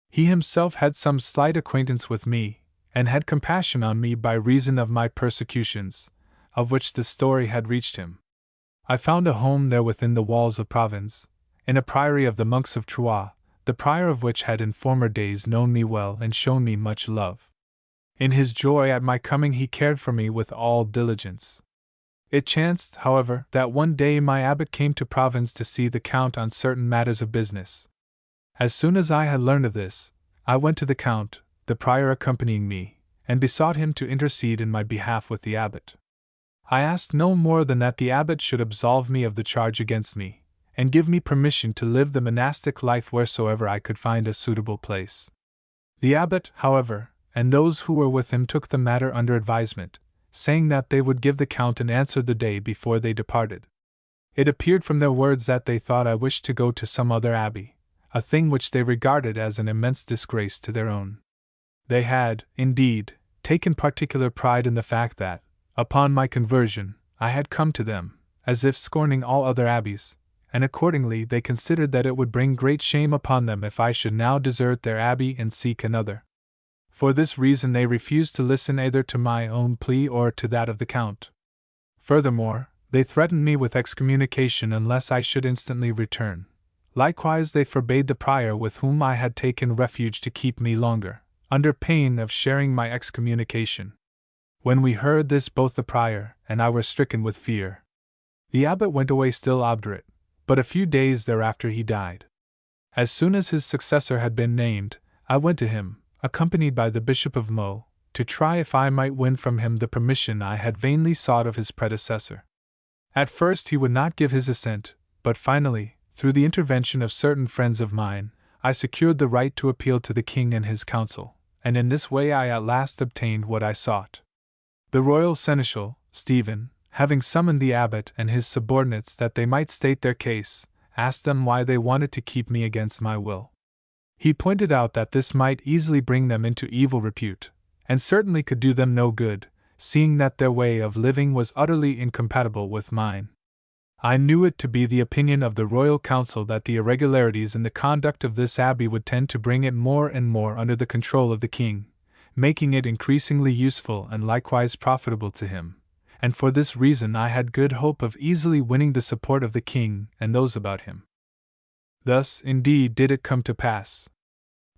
He himself had some slight acquaintance with me, and had compassion on me by reason of my persecutions, of which the story had reached him. I found a home there within the walls of Provence, in a priory of the monks of Troyes, the prior of which had in former days known me well and shown me much love. In his joy at my coming he cared for me with all diligence. It chanced, however, that one day my abbot came to Provence to see the count on certain matters of business. As soon as I had learned of this, I went to the count, the prior accompanying me, and besought him to intercede in my behalf with the abbot. I asked no more than that the abbot should absolve me of the charge against me, and give me permission to live the monastic life wheresoever I could find a suitable place. The abbot, however, and those who were with him took the matter under advisement, saying that they would give the count an answer the day before they departed. It appeared from their words that they thought I wished to go to some other abbey, a thing which they regarded as an immense disgrace to their own. They had, indeed, taken particular pride in the fact that, upon my conversion, I had come to them, as if scorning all other abbeys, and accordingly they considered that it would bring great shame upon them if I should now desert their abbey and seek another. For this reason they refused to listen either to my own plea or to that of the count. Furthermore, they threatened me with excommunication unless I should instantly return. Likewise they forbade the prior with whom I had taken refuge to keep me longer, under pain of sharing my excommunication. When we heard this, both the prior and I were stricken with fear. The abbot went away still obdurate, but a few days thereafter he died. As soon as his successor had been named, I went to him, accompanied by the Bishop of Meaux, to try if I might win from him the permission I had vainly sought of his predecessor. At first he would not give his assent, but finally, through the intervention of certain friends of mine, I secured the right to appeal to the king and his council, and in this way I at last obtained what I sought. The royal seneschal, Stephen, having summoned the abbot and his subordinates that they might state their case, asked them why they wanted to keep me against my will. He pointed out that this might easily bring them into evil repute, and certainly could do them no good, seeing that their way of living was utterly incompatible with mine. I knew it to be the opinion of the royal council that the irregularities in the conduct of this abbey would tend to bring it more and more under the control of the king, making it increasingly useful and likewise profitable to him, and for this reason I had good hope of easily winning the support of the king and those about him. Thus, indeed, did it come to pass.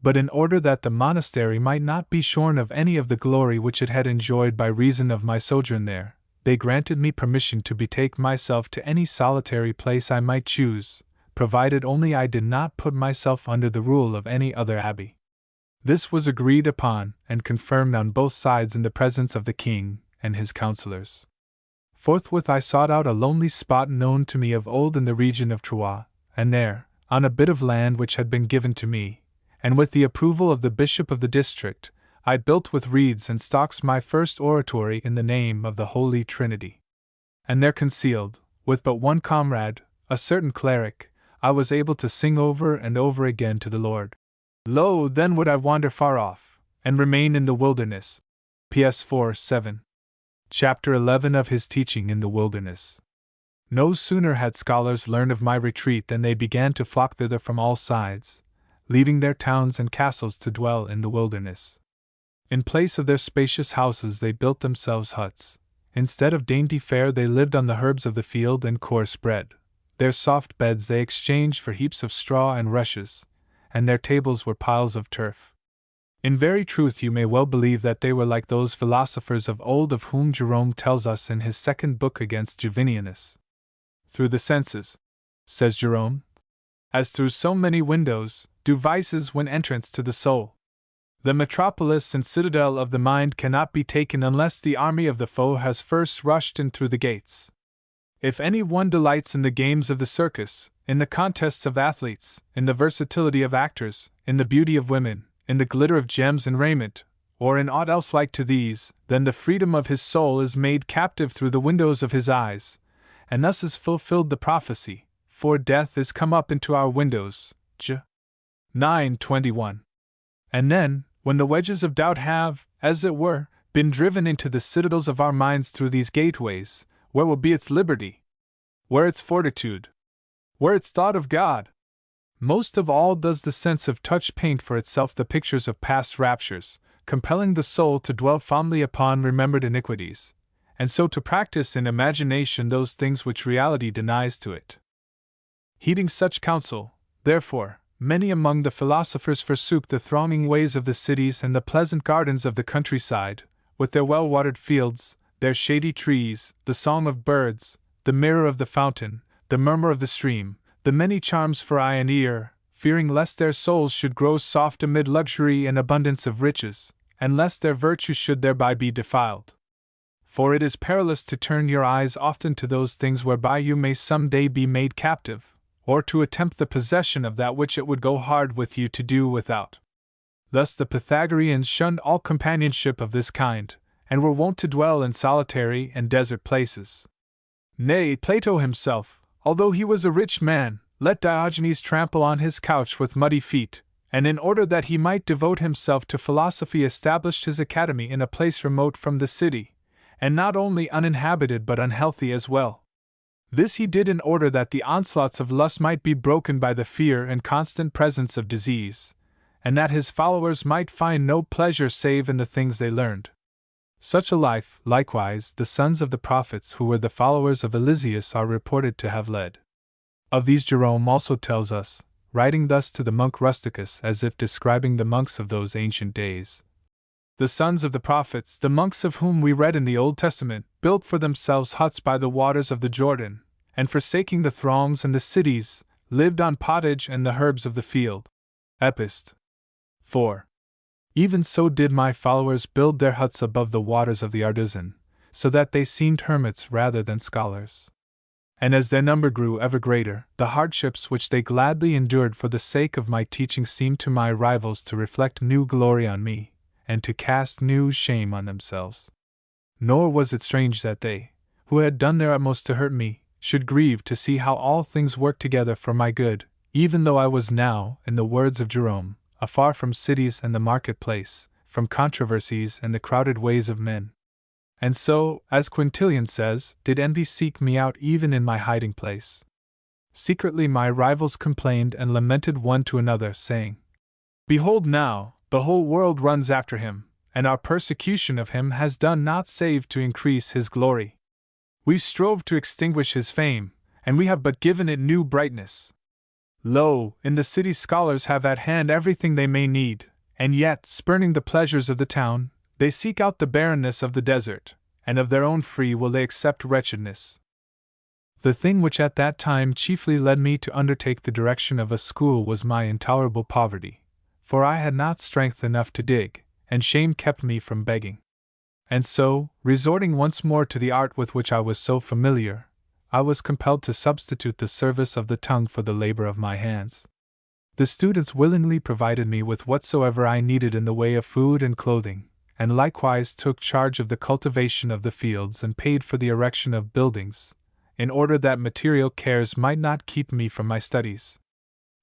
But in order that the monastery might not be shorn of any of the glory which it had enjoyed by reason of my sojourn there, they granted me permission to betake myself to any solitary place I might choose, provided only I did not put myself under the rule of any other abbey. This was agreed upon and confirmed on both sides in the presence of the king and his councillors. Forthwith I sought out a lonely spot known to me of old in the region of Troyes, and there, on a bit of land which had been given to me, and with the approval of the bishop of the district, I built with reeds and stalks my first oratory in the name of the Holy Trinity. And there concealed, with but one comrade, a certain cleric, I was able to sing over and over again to the Lord. Lo, then would I wander far off, and remain in the wilderness. PS 4:7. Chapter 11 of his teaching in the wilderness. No sooner had scholars learned of my retreat than they began to flock thither from all sides, leaving their towns and castles to dwell in the wilderness. In place of their spacious houses they built themselves huts. Instead of dainty fare they lived on the herbs of the field and coarse bread. Their soft beds they exchanged for heaps of straw and rushes, and their tables were piles of turf. In very truth you may well believe that they were like those philosophers of old of whom Jerome tells us in his second book against Jovinianus. Through the senses, says Jerome, as through so many windows, do vices win entrance to the soul. The metropolis and citadel of the mind cannot be taken unless the army of the foe has first rushed in through the gates. If any one delights in the games of the circus, in the contests of athletes, in the versatility of actors, in the beauty of women, in the glitter of gems and raiment, or in aught else like to these, then the freedom of his soul is made captive through the windows of his eyes, and thus is fulfilled the prophecy, for death is come up into our windows. J. 9:21. And then, when the wedges of doubt have, as it were, been driven into the citadels of our minds through these gateways, where will be its liberty? Where its fortitude? Where its thought of God? Most of all does the sense of touch paint for itself the pictures of past raptures, compelling the soul to dwell fondly upon remembered iniquities, and so to practice in imagination those things which reality denies to it. Heeding such counsel, therefore, many among the philosophers forsook the thronging ways of the cities and the pleasant gardens of the countryside, with their well-watered fields, their shady trees, the song of birds, the mirror of the fountain, the murmur of the stream, the many charms for eye and ear, fearing lest their souls should grow soft amid luxury and abundance of riches, and lest their virtue should thereby be defiled. For it is perilous to turn your eyes often to those things whereby you may some day be made captive, or to attempt the possession of that which it would go hard with you to do without. Thus the Pythagoreans shunned all companionship of this kind, and were wont to dwell in solitary and desert places. Nay, Plato himself, although he was a rich man, let Diogenes trample on his couch with muddy feet, and in order that he might devote himself to philosophy established his academy in a place remote from the city, and not only uninhabited but unhealthy as well. This he did in order that the onslaughts of lust might be broken by the fear and constant presence of disease, and that his followers might find no pleasure save in the things they learned. Such a life, likewise, the sons of the prophets who were the followers of Eliseus are reported to have led. Of these Jerome also tells us, writing thus to the monk Rusticus as if describing the monks of those ancient days. The sons of the prophets, the monks of whom we read in the Old Testament, built for themselves huts by the waters of the Jordan, and forsaking the throngs and the cities, lived on pottage and the herbs of the field. Epist. 4. Even so did my followers build their huts above the waters of the Artesian, so that they seemed hermits rather than scholars. And as their number grew ever greater, the hardships which they gladly endured for the sake of my teaching seemed to my rivals to reflect new glory on me, and to cast new shame on themselves. Nor was it strange that they, who had done their utmost to hurt me, should grieve to see how all things worked together for my good, even though I was now, in the words of Jerome, afar from cities and the marketplace, from controversies and the crowded ways of men. And so, as Quintilian says, did envy seek me out even in my hiding place. Secretly my rivals complained and lamented one to another, saying, Behold now, the whole world runs after him, and our persecution of him has done naught save to increase his glory. We strove to extinguish his fame, and we have but given it new brightness. Lo, in the city scholars have at hand everything they may need, and yet, spurning the pleasures of the town, they seek out the barrenness of the desert, and of their own free will they accept wretchedness. The thing which at that time chiefly led me to undertake the direction of a school was my intolerable poverty, for I had not strength enough to dig, and shame kept me from begging. And so, resorting once more to the art with which I was so familiar, I was compelled to substitute the service of the tongue for the labor of my hands. The students willingly provided me with whatsoever I needed in the way of food and clothing, and likewise took charge of the cultivation of the fields and paid for the erection of buildings, in order that material cares might not keep me from my studies.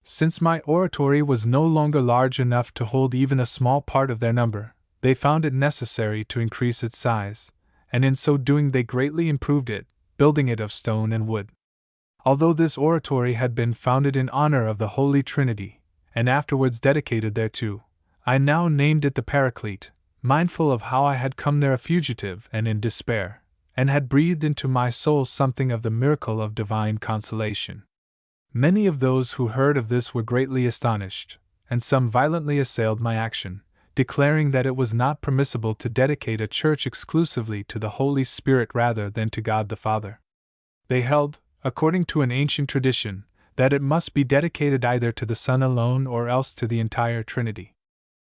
Since my oratory was no longer large enough to hold even a small part of their number, they found it necessary to increase its size, and in so doing they greatly improved it, building it of stone and wood. Although this oratory had been founded in honor of the Holy Trinity, and afterwards dedicated thereto, I now named it the Paraclete, mindful of how I had come there a fugitive and in despair, and had breathed into my soul something of the miracle of divine consolation. Many of those who heard of this were greatly astonished, and some violently assailed my action, declaring that it was not permissible to dedicate a church exclusively to the Holy Spirit rather than to God the Father. They held, according to an ancient tradition, that it must be dedicated either to the Son alone or else to the entire Trinity.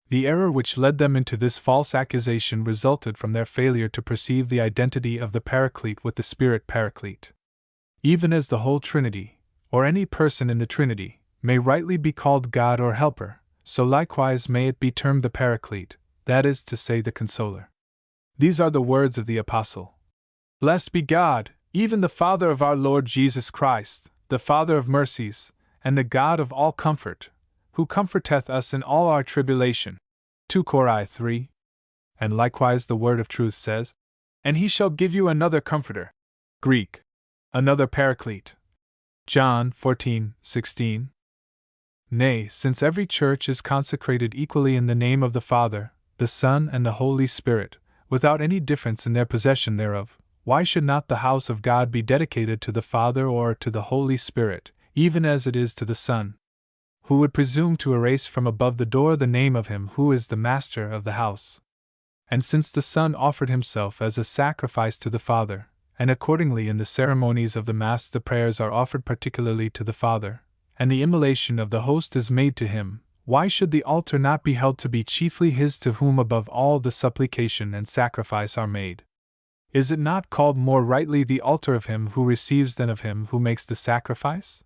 The error which led them into this false accusation resulted from their failure to perceive the identity of the Paraclete with the Spirit Paraclete. Even as the whole Trinity, or any person in the Trinity, may rightly be called God or Helper, so likewise may it be termed the Paraclete, that is to say, the Consoler. These are the words of the Apostle. Blessed be God, even the Father of our Lord Jesus Christ, the Father of mercies, and the God of all comfort, who comforteth us in all our tribulation. 2 Cor. 3. And likewise the word of truth says, And he shall give you another Comforter. Greek. Another Paraclete. John 14:16. Nay, since every church is consecrated equally in the name of the Father, the Son, and the Holy Spirit, without any difference in their possession thereof, why should not the house of God be dedicated to the Father or to the Holy Spirit, even as it is to the Son? Who would presume to erase from above the door the name of him who is the master of the house? And since the Son offered himself as a sacrifice to the Father, and accordingly in the ceremonies of the Mass the prayers are offered particularly to the Father, and the immolation of the host is made to him, why should the altar not be held to be chiefly his to whom above all the supplication and sacrifice are made? Is it not called more rightly the altar of him who receives than of him who makes the sacrifice?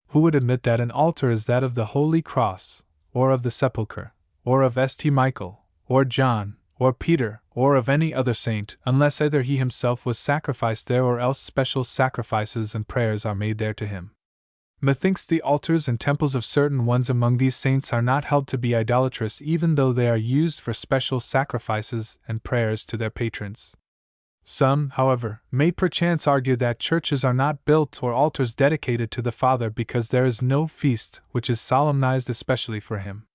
Who would admit that an altar is that of the Holy Cross, or of the Sepulchre, or of St. Michael, or John, or Peter, or of any other saint, unless either he himself was sacrificed there or else special sacrifices and prayers are made there to him? Methinks the altars and temples of certain ones among these saints are not held to be idolatrous even though they are used for special sacrifices and prayers to their patrons. Some, however, may perchance argue that churches are not built or altars dedicated to the Father because there is no feast which is solemnized especially for him.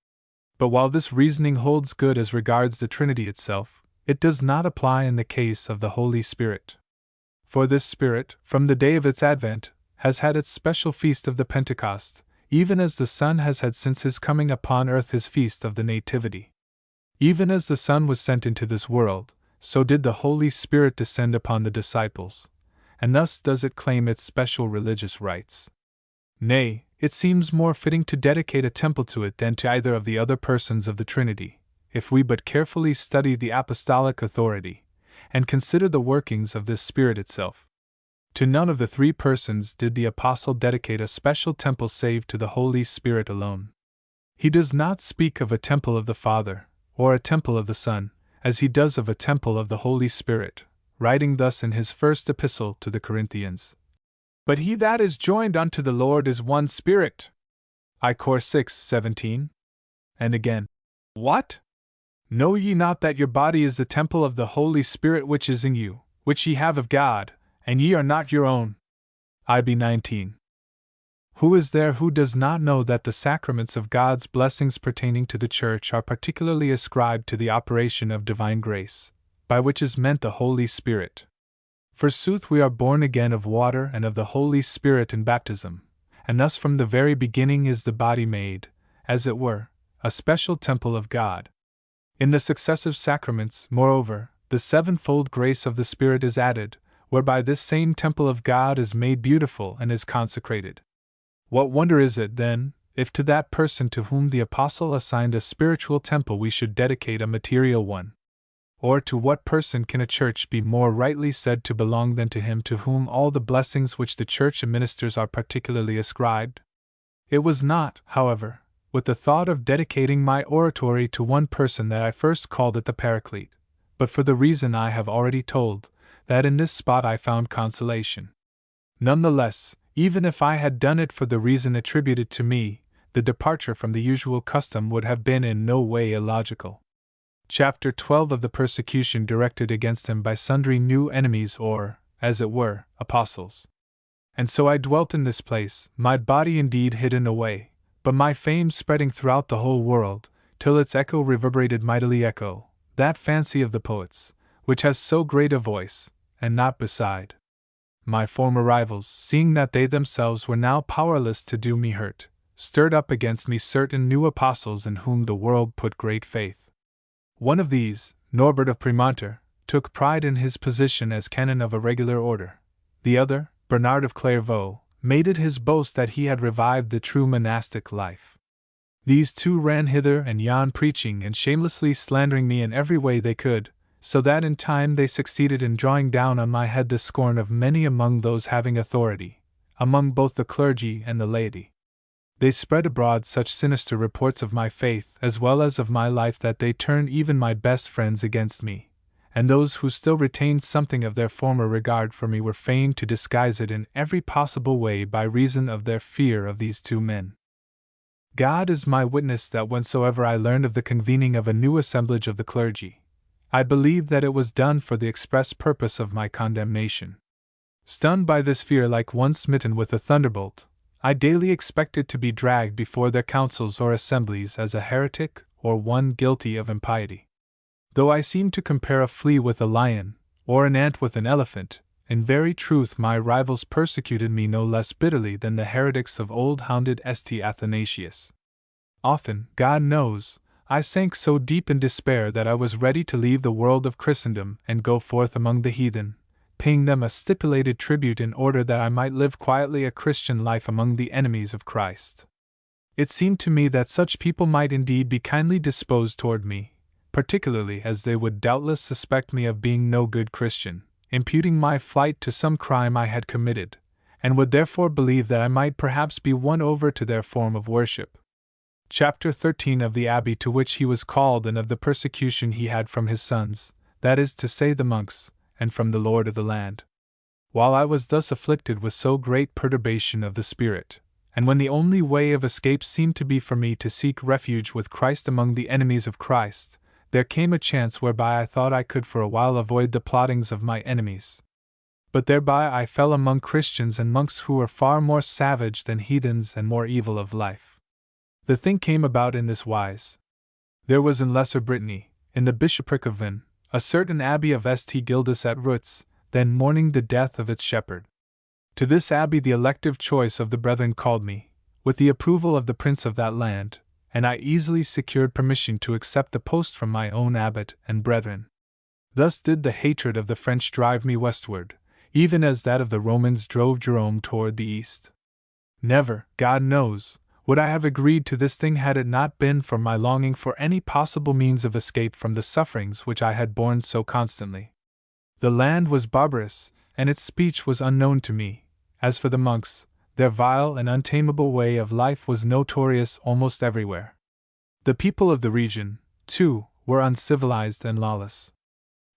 But while this reasoning holds good as regards the Trinity itself, it does not apply in the case of the Holy Spirit. For this Spirit, from the day of its advent, has had its special feast of the Pentecost, even as the Son has had since his coming upon earth his feast of the Nativity. Even as the Son was sent into this world, so did the Holy Spirit descend upon the disciples, and thus does it claim its special religious rights. Nay, it seems more fitting to dedicate a temple to it than to either of the other persons of the Trinity, if we but carefully study the apostolic authority, and consider the workings of this Spirit itself. To none of the three persons did the Apostle dedicate a special temple save to the Holy Spirit alone. He does not speak of a temple of the Father, or a temple of the Son, as he does of a temple of the Holy Spirit, writing thus in his first epistle to the Corinthians. But he that is joined unto the Lord is one Spirit. I Cor 6:17. And again, What? Know ye not that your body is the temple of the Holy Spirit which is in you, which ye have of God, and ye are not your own? IB 19. Who is there who does not know that the sacraments of God's blessings pertaining to the Church are particularly ascribed to the operation of divine grace, by which is meant the Holy Spirit? Forsooth, we are born again of water and of the Holy Spirit in baptism, and thus from the very beginning is the body made, as it were, a special temple of God. In the successive sacraments, moreover, the sevenfold grace of the Spirit is added, whereby this same temple of God is made beautiful and is consecrated. What wonder is it, then, if to that person to whom the Apostle assigned a spiritual temple we should dedicate a material one? Or to what person can a church be more rightly said to belong than to him to whom all the blessings which the church administers are particularly ascribed? It was not, however, with the thought of dedicating my oratory to one person that I first called it the Paraclete, but for the reason I have already told, that in this spot I found consolation. None the less, even if I had done it for the reason attributed to me, the departure from the usual custom would have been in no way illogical. Chapter 12 of the persecution directed against him by sundry new enemies or, as it were, apostles. And so I dwelt in this place, my body indeed hidden away, but my fame spreading throughout the whole world, till its echo reverberated mightily echo, that fancy of the poets, which has so great a voice, and not beside. My former rivals, seeing that they themselves were now powerless to do me hurt, stirred up against me certain new apostles in whom the world put great faith. One of these, Norbert of Premontre, took pride in his position as canon of a regular order. The other, Bernard of Clairvaux, made it his boast that he had revived the true monastic life. These two ran hither and yon preaching and shamelessly slandering me in every way they could, so that in time they succeeded in drawing down on my head the scorn of many among those having authority, among both the clergy and the laity. They spread abroad such sinister reports of my faith as well as of my life that they turned even my best friends against me, and those who still retained something of their former regard for me were fain to disguise it in every possible way by reason of their fear of these two men. God is my witness that whensoever I learned of the convening of a new assemblage of the clergy, I believed that it was done for the express purpose of my condemnation. Stunned by this fear like one smitten with a thunderbolt, I daily expected to be dragged before their councils or assemblies as a heretic or one guilty of impiety. Though I seemed to compare a flea with a lion, or an ant with an elephant, in very truth my rivals persecuted me no less bitterly than the heretics of old hounded St. Athanasius. Often, God knows, I sank so deep in despair that I was ready to leave the world of Christendom and go forth among the heathen, paying them a stipulated tribute in order that I might live quietly a Christian life among the enemies of Christ. It seemed to me that such people might indeed be kindly disposed toward me, particularly as they would doubtless suspect me of being no good Christian, imputing my flight to some crime I had committed, and would therefore believe that I might perhaps be won over to their form of worship. Chapter 13 of the abbey to which he was called and of the persecution he had from his sons, that is to say the monks, and from the lord of the land. While I was thus afflicted with so great perturbation of the spirit, and when the only way of escape seemed to be for me to seek refuge with Christ among the enemies of Christ, there came a chance whereby I thought I could for a while avoid the plottings of my enemies. But thereby I fell among Christians and monks who were far more savage than heathens and more evil of life. The thing came about in this wise. There was in Lesser Brittany, in the bishopric of Vannes, a certain abbey of St. Gildas at Roots, then mourning the death of its shepherd. To this abbey the elective choice of the brethren called me, with the approval of the prince of that land, and I easily secured permission to accept the post from my own abbot and brethren. Thus did the hatred of the French drive me westward, even as that of the Romans drove Jerome toward the east. Never, God knows, would I have agreed to this thing had it not been for my longing for any possible means of escape from the sufferings which I had borne so constantly. The land was barbarous, and its speech was unknown to me. As for the monks, their vile and untamable way of life was notorious almost everywhere. The people of the region, too, were uncivilized and lawless.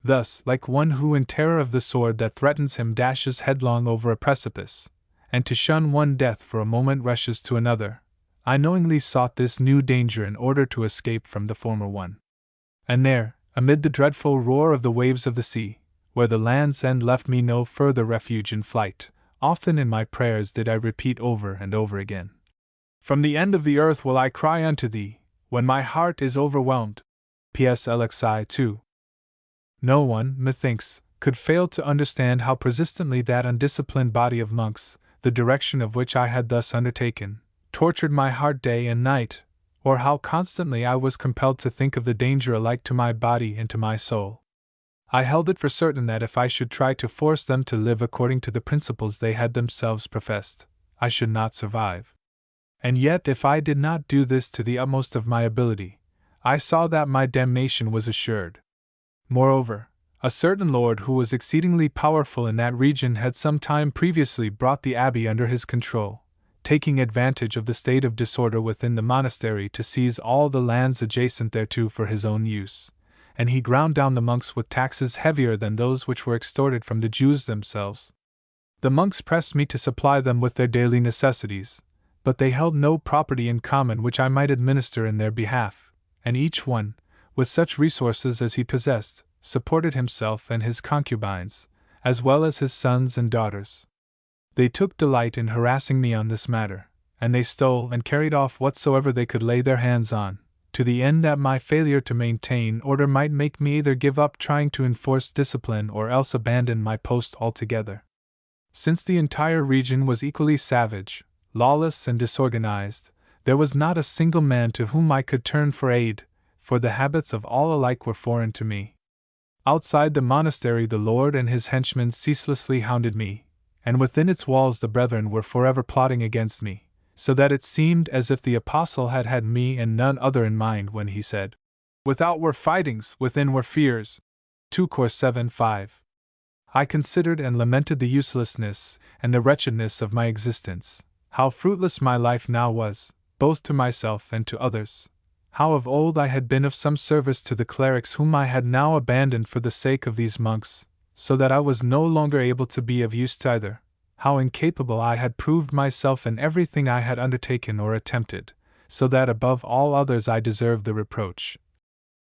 Thus, like one who in terror of the sword that threatens him dashes headlong over a precipice, and to shun one death for a moment rushes to another, I knowingly sought this new danger in order to escape from the former one. And there, amid the dreadful roar of the waves of the sea, where the land's end left me no further refuge in flight, often in my prayers did I repeat over and over again, "From the end of the earth will I cry unto thee, when my heart is overwhelmed." P.S. LXI 2. No one, methinks, could fail to understand how persistently that undisciplined body of monks, the direction of which I had thus undertaken, tortured my heart day and night, or how constantly I was compelled to think of the danger alike to my body and to my soul. I held it for certain that if I should try to force them to live according to the principles they had themselves professed, I should not survive. And yet, if I did not do this to the utmost of my ability, I saw that my damnation was assured. Moreover, a certain lord who was exceedingly powerful in that region had some time previously brought the abbey under his control, taking advantage of the state of disorder within the monastery to seize all the lands adjacent thereto for his own use, and he ground down the monks with taxes heavier than those which were extorted from the Jews themselves. The monks pressed me to supply them with their daily necessities, but they held no property in common which I might administer in their behalf, and each one, with such resources as he possessed, supported himself and his concubines, as well as his sons and daughters. They took delight in harassing me on this matter, and they stole and carried off whatsoever they could lay their hands on, to the end that my failure to maintain order might make me either give up trying to enforce discipline or else abandon my post altogether. Since the entire region was equally savage, lawless, and disorganized, there was not a single man to whom I could turn for aid, for the habits of all alike were foreign to me. Outside the monastery the lord and his henchmen ceaselessly hounded me, and within its walls the brethren were forever plotting against me, so that it seemed as if the apostle had had me and none other in mind when he said, "Without were fightings, within were fears." 2 Cor 7:5. I considered and lamented the uselessness and the wretchedness of my existence, how fruitless my life now was, both to myself and to others, how of old I had been of some service to the clerics whom I had now abandoned for the sake of these monks, so that I was no longer able to be of use to either, how incapable I had proved myself in everything I had undertaken or attempted, so that above all others I deserved the reproach.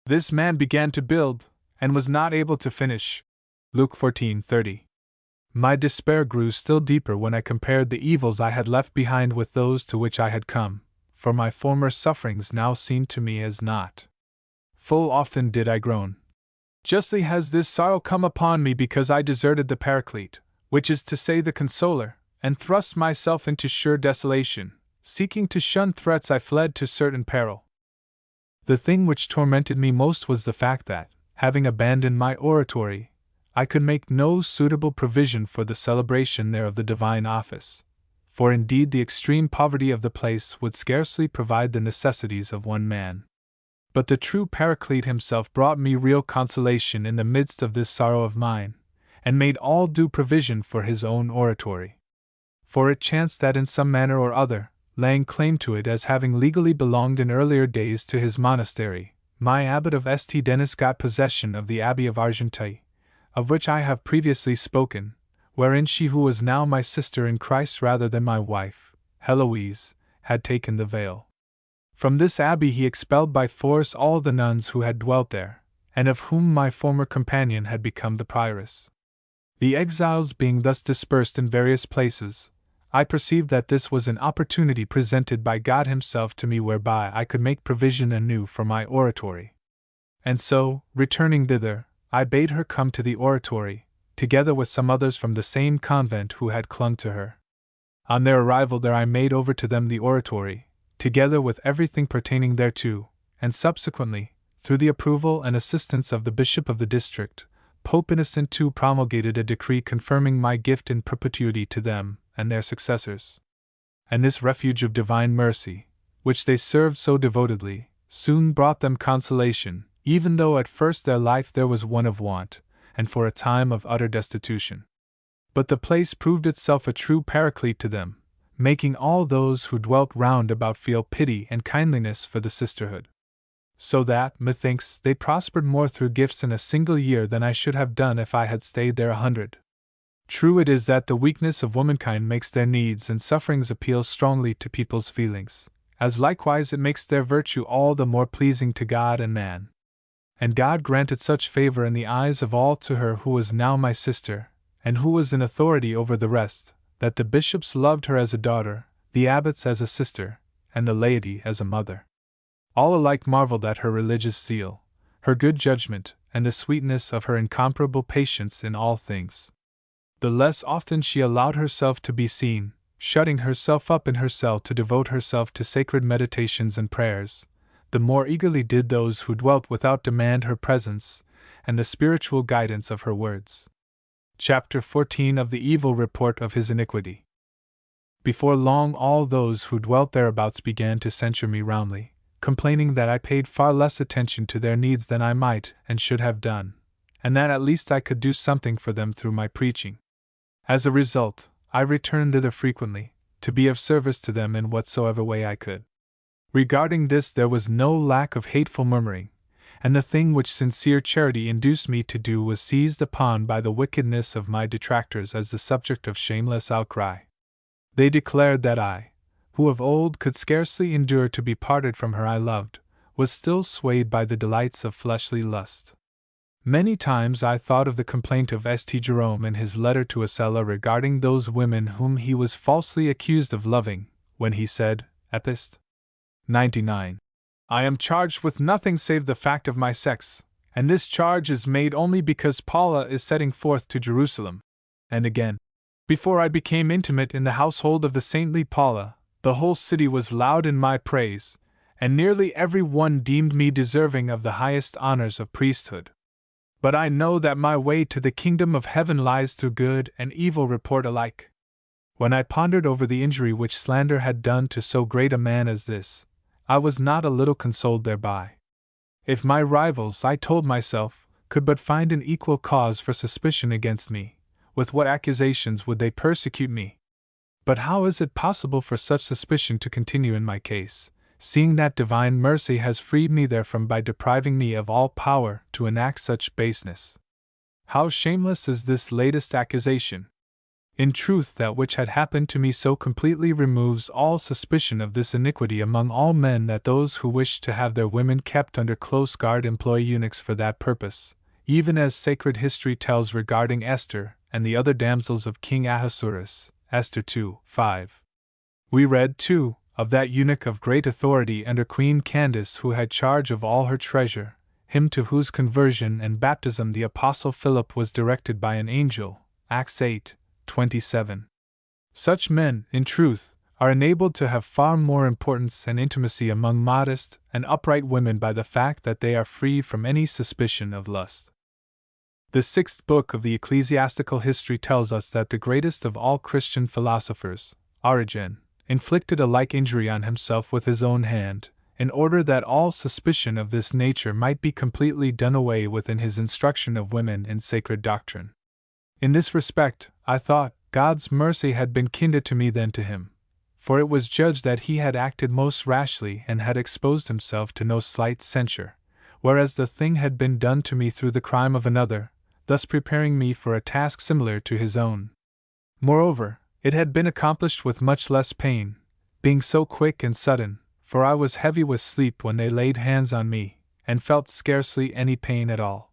This man began to build, and was not able to finish. Luke 14:30. My despair grew still deeper when I compared the evils I had left behind with those to which I had come, for my former sufferings now seemed to me as naught. Full often did I groan, "Justly has this sorrow come upon me because I deserted the Paraclete, which is to say the Consoler, and thrust myself into sure desolation. Seeking to shun threats I fled to certain peril." The thing which tormented me most was the fact that, having abandoned my oratory, I could make no suitable provision for the celebration there of the divine office, for indeed the extreme poverty of the place would scarcely provide the necessities of one man. But the true Paraclete himself brought me real consolation in the midst of this sorrow of mine, and made all due provision for his own oratory. For it chanced that in some manner or other, laying claim to it as having legally belonged in earlier days to his monastery, my abbot of St. Denis got possession of the abbey of Argenteuil, of which I have previously spoken, wherein she who was now my sister in Christ rather than my wife, Heloise, had taken the veil. From this abbey he expelled by force all the nuns who had dwelt there, and of whom my former companion had become the prioress. The exiles being thus dispersed in various places, I perceived that this was an opportunity presented by God Himself to me whereby I could make provision anew for my oratory. And so, returning thither, I bade her come to the oratory, together with some others from the same convent who had clung to her. On their arrival there I made over to them the oratory, together with everything pertaining thereto, and subsequently, through the approval and assistance of the bishop of the district, Pope Innocent II promulgated a decree confirming my gift in perpetuity to them and their successors. And this refuge of divine mercy, which they served so devotedly, soon brought them consolation, even though at first their life there was one of want, and for a time of utter destitution. But the place proved itself a true paraclete to them, making all those who dwelt round about feel pity and kindliness for the sisterhood. So that, methinks, they prospered more through gifts in a single year than I should have done if I had stayed there 100. True it is that the weakness of womankind makes their needs and sufferings appeal strongly to people's feelings, as likewise it makes their virtue all the more pleasing to God and man. And God granted such favor in the eyes of all to her who was now my sister, and who was in authority over the rest, that the bishops loved her as a daughter, the abbots as a sister, and the laity as a mother. All alike marveled at her religious zeal, her good judgment, and the sweetness of her incomparable patience in all things. The less often she allowed herself to be seen, shutting herself up in her cell to devote herself to sacred meditations and prayers, the more eagerly did those who dwelt without demand her presence, and the spiritual guidance of her words. Chapter 14 of the Evil Report of His Iniquity. Before long all those who dwelt thereabouts began to censure me roundly, complaining that I paid far less attention to their needs than I might and should have done, and that at least I could do something for them through my preaching. As a result, I returned thither frequently, to be of service to them in whatsoever way I could. Regarding this there was no lack of hateful murmuring, and the thing which sincere charity induced me to do was seized upon by the wickedness of my detractors as the subject of shameless outcry. They declared that I, who of old could scarcely endure to be parted from her I loved, was still swayed by the delights of fleshly lust. Many times I thought of the complaint of St. Jerome in his letter to Acella regarding those women whom he was falsely accused of loving, when he said, Epist. 99. I am charged with nothing save the fact of my sex, and this charge is made only because Paula is setting forth to Jerusalem. And again, before I became intimate in the household of the saintly Paula, the whole city was loud in my praise, and nearly every one deemed me deserving of the highest honors of priesthood. But I know that my way to the kingdom of heaven lies through good and evil report alike. When I pondered over the injury which slander had done to so great a man as this, I was not a little consoled thereby. If my rivals, I told myself, could but find an equal cause for suspicion against me, with what accusations would they persecute me? But how is it possible for such suspicion to continue in my case, seeing that divine mercy has freed me therefrom by depriving me of all power to enact such baseness? How shameless is this latest accusation! In truth, that which had happened to me so completely removes all suspicion of this iniquity among all men that those who wish to have their women kept under close guard employ eunuchs for that purpose, even as sacred history tells regarding Esther and the other damsels of King Ahasuerus, Esther 2:5. We read, too, of that eunuch of great authority under Queen Candace who had charge of all her treasure, him to whose conversion and baptism the Apostle Philip was directed by an angel, Acts 8:27. Such men, in truth, are enabled to have far more importance and intimacy among modest and upright women by the fact that they are free from any suspicion of lust. The 6th book of the Ecclesiastical History tells us that the greatest of all Christian philosophers, Origen, inflicted a like injury on himself with his own hand, in order that all suspicion of this nature might be completely done away with in his instruction of women in sacred doctrine. In this respect, I thought, God's mercy had been kinder to me than to him, for it was judged that he had acted most rashly and had exposed himself to no slight censure, whereas the thing had been done to me through the crime of another, thus preparing me for a task similar to his own. Moreover, it had been accomplished with much less pain, being so quick and sudden, for I was heavy with sleep when they laid hands on me, and felt scarcely any pain at all.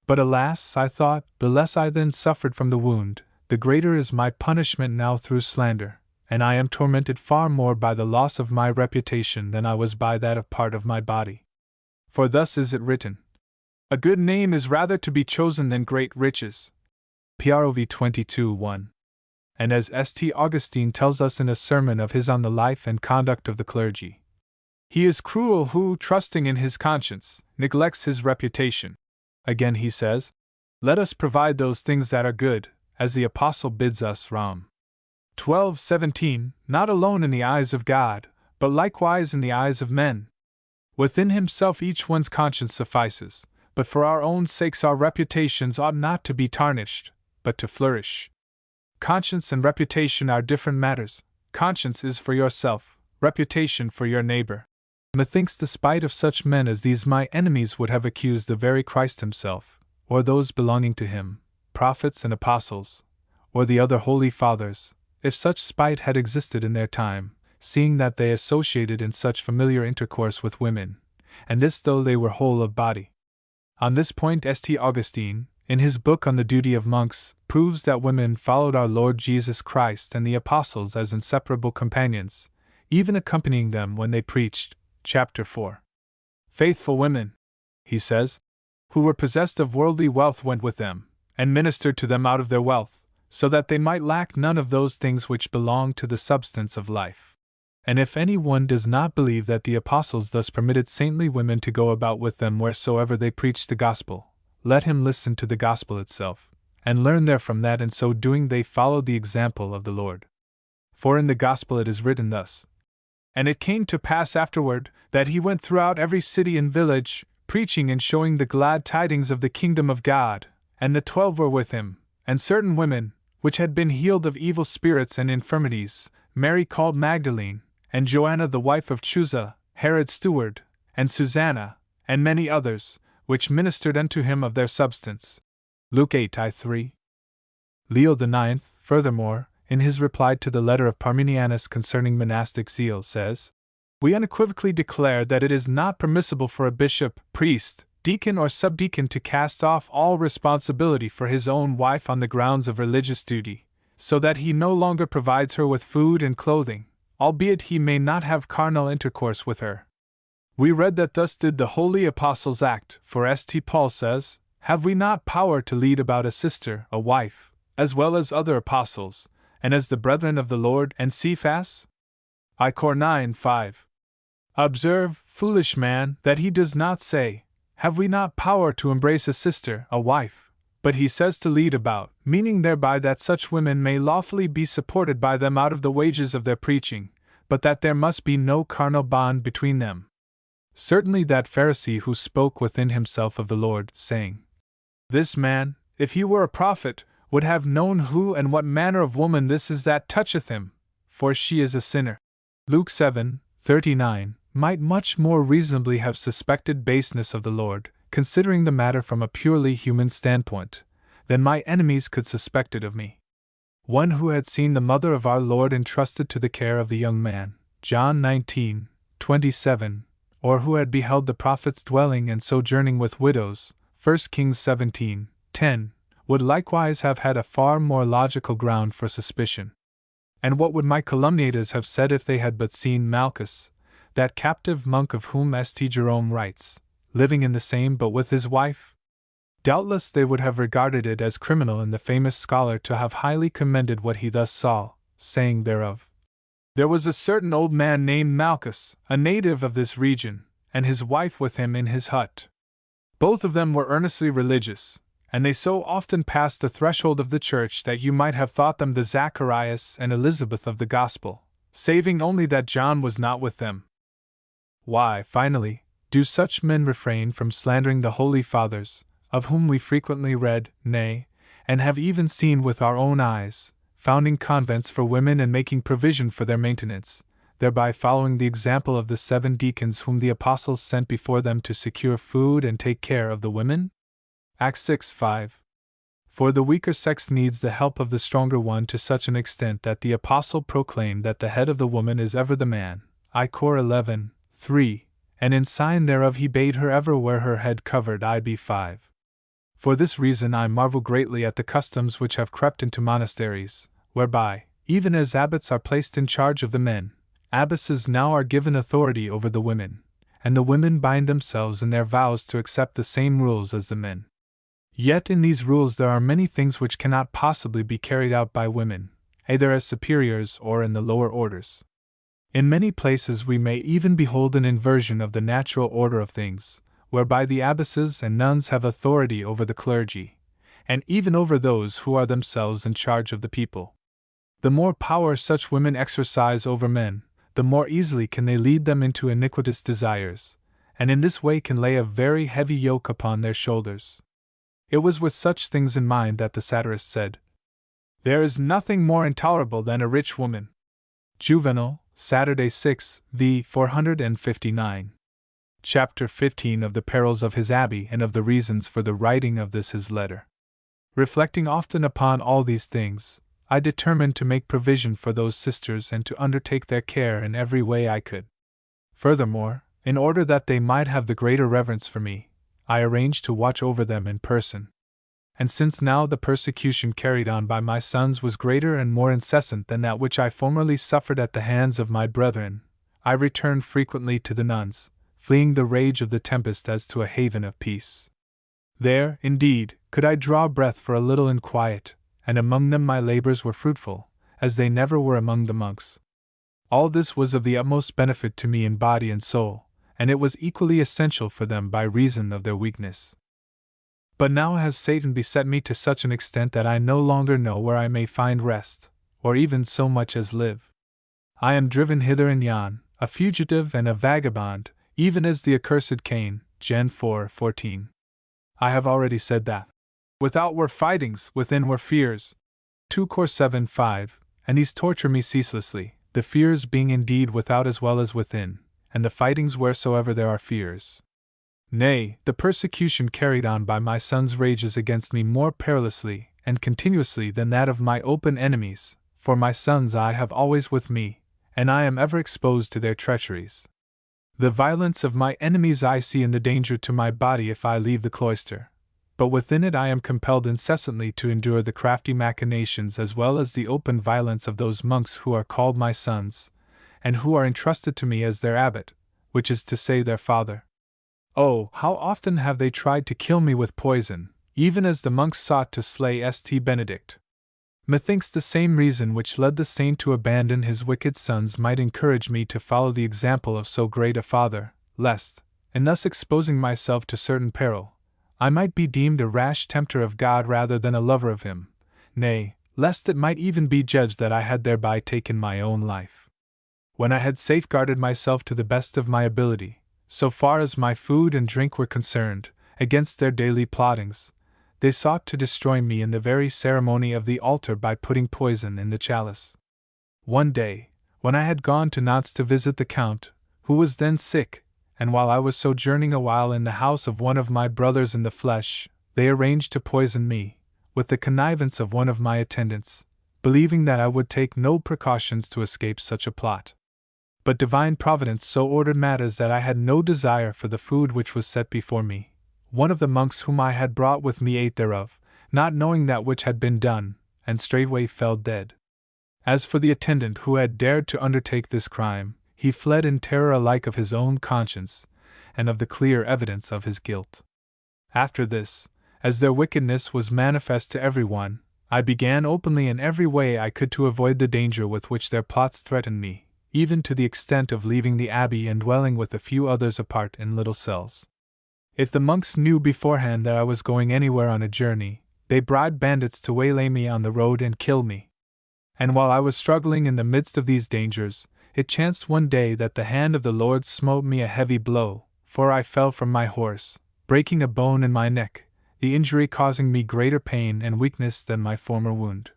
But alas, I thought, the less I then suffered from the wound, the greater is my punishment now through slander, and I am tormented far more by the loss of my reputation than I was by that of part of my body. For thus is it written, a good name is rather to be chosen than great riches. Prov 22:1. and as St. Augustine tells us in a sermon of his on the life and conduct of the clergy, he is cruel who, trusting in his conscience, neglects his reputation. Again he says, let us provide those things that are good, as the Apostle bids us. Rom. 12:17, not alone in the eyes of God, but likewise in the eyes of men. Within himself each one's conscience suffices, but for our own sakes our reputations ought not to be tarnished, but to flourish. Conscience and reputation are different matters. Conscience is for yourself, reputation for your neighbor. Methinks the spite of such men as these my enemies would have accused the very Christ himself, or those belonging to him, prophets and apostles, or the other holy fathers, if such spite had existed in their time, seeing that they associated in such familiar intercourse with women, and this though they were whole of body. On this point St. Augustine, in his book on the duty of monks, proves that women followed our Lord Jesus Christ and the apostles as inseparable companions, even accompanying them when they preached. Chapter 4. Faithful women, he says, who were possessed of worldly wealth went with them, and ministered to them out of their wealth, so that they might lack none of those things which belong to the substance of life. And if any one does not believe that the apostles thus permitted saintly women to go about with them wheresoever they preached the gospel, let him listen to the gospel itself, and learn therefrom that in so doing they followed the example of the Lord. For in the gospel it is written thus, and it came to pass afterward, that he went throughout every city and village, preaching and showing the glad tidings of the kingdom of God, and the 12 were with him, and certain women, which had been healed of evil spirits and infirmities, Mary called Magdalene, and Joanna the wife of Chuza, Herod's steward, and Susanna, and many others, which ministered unto him of their substance. Luke 8:3. Leo IX, furthermore, in his reply to the letter of Parmenianus concerning monastic zeal, says, we unequivocally declare that it is not permissible for a bishop, priest, deacon or subdeacon to cast off all responsibility for his own wife on the grounds of religious duty, so that he no longer provides her with food and clothing, albeit he may not have carnal intercourse with her. We read that thus did the holy apostles act, for St. Paul says, have we not power to lead about a sister, a wife, as well as other apostles, and as the brethren of the Lord and Cephas? I Cor 9:5. Observe, foolish man, that he does not say, have we not power to embrace a sister, a wife, but he says to lead about, meaning thereby that such women may lawfully be supported by them out of the wages of their preaching, but that there must be no carnal bond between them. Certainly that Pharisee who spoke within himself of the Lord, saying, this man, if he were a prophet, would have known who and what manner of woman this is that toucheth him, for she is a sinner. Luke 7:39, might much more reasonably have suspected baseness of the Lord, considering the matter from a purely human standpoint, than my enemies could suspect it of me. One who had seen the mother of our Lord entrusted to the care of the young man, John 19:27, or who had beheld the prophets dwelling and sojourning with widows, 1 Kings 17:10, would likewise have had a far more logical ground for suspicion. And what would my calumniators have said if they had but seen Malchus, that captive monk of whom St. Jerome writes, living in the same boat with his wife? Doubtless they would have regarded it as criminal in the famous scholar to have highly commended what he thus saw, saying thereof, there was a certain old man named Malchus, a native of this region, and his wife with him in his hut. Both of them were earnestly religious, and they so often passed the threshold of the church that you might have thought them the Zacharias and Elizabeth of the gospel, saving only that John was not with them. Why, finally, do such men refrain from slandering the holy fathers, of whom we frequently read, nay, and have even seen with our own eyes, founding convents for women and making provision for their maintenance, thereby following the example of the 7 deacons whom the apostles sent before them to secure food and take care of the women? Acts 6:5. For the weaker sex needs the help of the stronger one to such an extent that the apostle proclaimed that the head of the woman is ever the man, I Cor 11:3, and in sign thereof he bade her ever wear her head covered, IB 5. For this reason I marvel greatly at the customs which have crept into monasteries, whereby, even as abbots are placed in charge of the men, abbesses now are given authority over the women, and the women bind themselves in their vows to accept the same rules as the men. Yet in these rules there are many things which cannot possibly be carried out by women, either as superiors or in the lower orders. In many places we may even behold an inversion of the natural order of things, whereby the abbesses and nuns have authority over the clergy, and even over those who are themselves in charge of the people. The more power such women exercise over men, the more easily can they lead them into iniquitous desires, and in this way can lay a very heavy yoke upon their shoulders. It was with such things in mind that the satirist said, "There is nothing more intolerable than a rich woman." Juvenal, Saturday 6, v. 459. Chapter 15 of the Perils of his Abbey and of the reasons for the writing of this his letter. Reflecting often upon all these things, I determined to make provision for those sisters and to undertake their care in every way I could. Furthermore, in order that they might have the greater reverence for me, I arranged to watch over them in person. And since now the persecution carried on by my sons was greater and more incessant than that which I formerly suffered at the hands of my brethren, I returned frequently to the nuns, fleeing the rage of the tempest as to a haven of peace. There, indeed, could I draw breath for a little in quiet, and among them my labors were fruitful, as they never were among the monks. All this was of the utmost benefit to me in body and soul, and it was equally essential for them by reason of their weakness. But now has Satan beset me to such an extent that I no longer know where I may find rest, or even so much as live. I am driven hither and yon, a fugitive and a vagabond, even as the accursed Cain, Gen 4:14. I have already said that without were fightings, within were fears. 2 Cor 7:5, and these torture me ceaselessly, the fears being indeed without as well as within, and the fightings wheresoever there are fears. Nay, the persecution carried on by my sons rages against me more perilously and continuously than that of my open enemies, for my sons I have always with me, and I am ever exposed to their treacheries. The violence of my enemies I see in the danger to my body if I leave the cloister, but within it I am compelled incessantly to endure the crafty machinations as well as the open violence of those monks who are called my sons, and who are entrusted to me as their abbot, which is to say their father. Oh, how often have they tried to kill me with poison, even as the monks sought to slay St. Benedict. Methinks the same reason which led the saint to abandon his wicked sons might encourage me to follow the example of so great a father, lest, in thus exposing myself to certain peril, I might be deemed a rash tempter of God rather than a lover of him, nay, lest it might even be judged that I had thereby taken my own life. When I had safeguarded myself to the best of my ability, so far as my food and drink were concerned, against their daily plottings, they sought to destroy me in the very ceremony of the altar by putting poison in the chalice. One day, when I had gone to Nantes to visit the Count, who was then sick, and while I was sojourning a while in the house of one of my brothers in the flesh, they arranged to poison me, with the connivance of one of my attendants, believing that I would take no precautions to escape such a plot. But divine providence so ordered matters that I had no desire for the food which was set before me. One of the monks whom I had brought with me ate thereof, not knowing that which had been done, and straightway fell dead. As for the attendant who had dared to undertake this crime, he fled in terror alike of his own conscience, and of the clear evidence of his guilt. After this, as their wickedness was manifest to every one, I began openly in every way I could to avoid the danger with which their plots threatened me, even to the extent of leaving the abbey and dwelling with a few others apart in little cells. If the monks knew beforehand that I was going anywhere on a journey, they bribed bandits to waylay me on the road and kill me. And while I was struggling in the midst of these dangers, it chanced one day that the hand of the Lord smote me a heavy blow, for I fell from my horse, breaking a bone in my neck, the injury causing me greater pain and weakness than my former wound.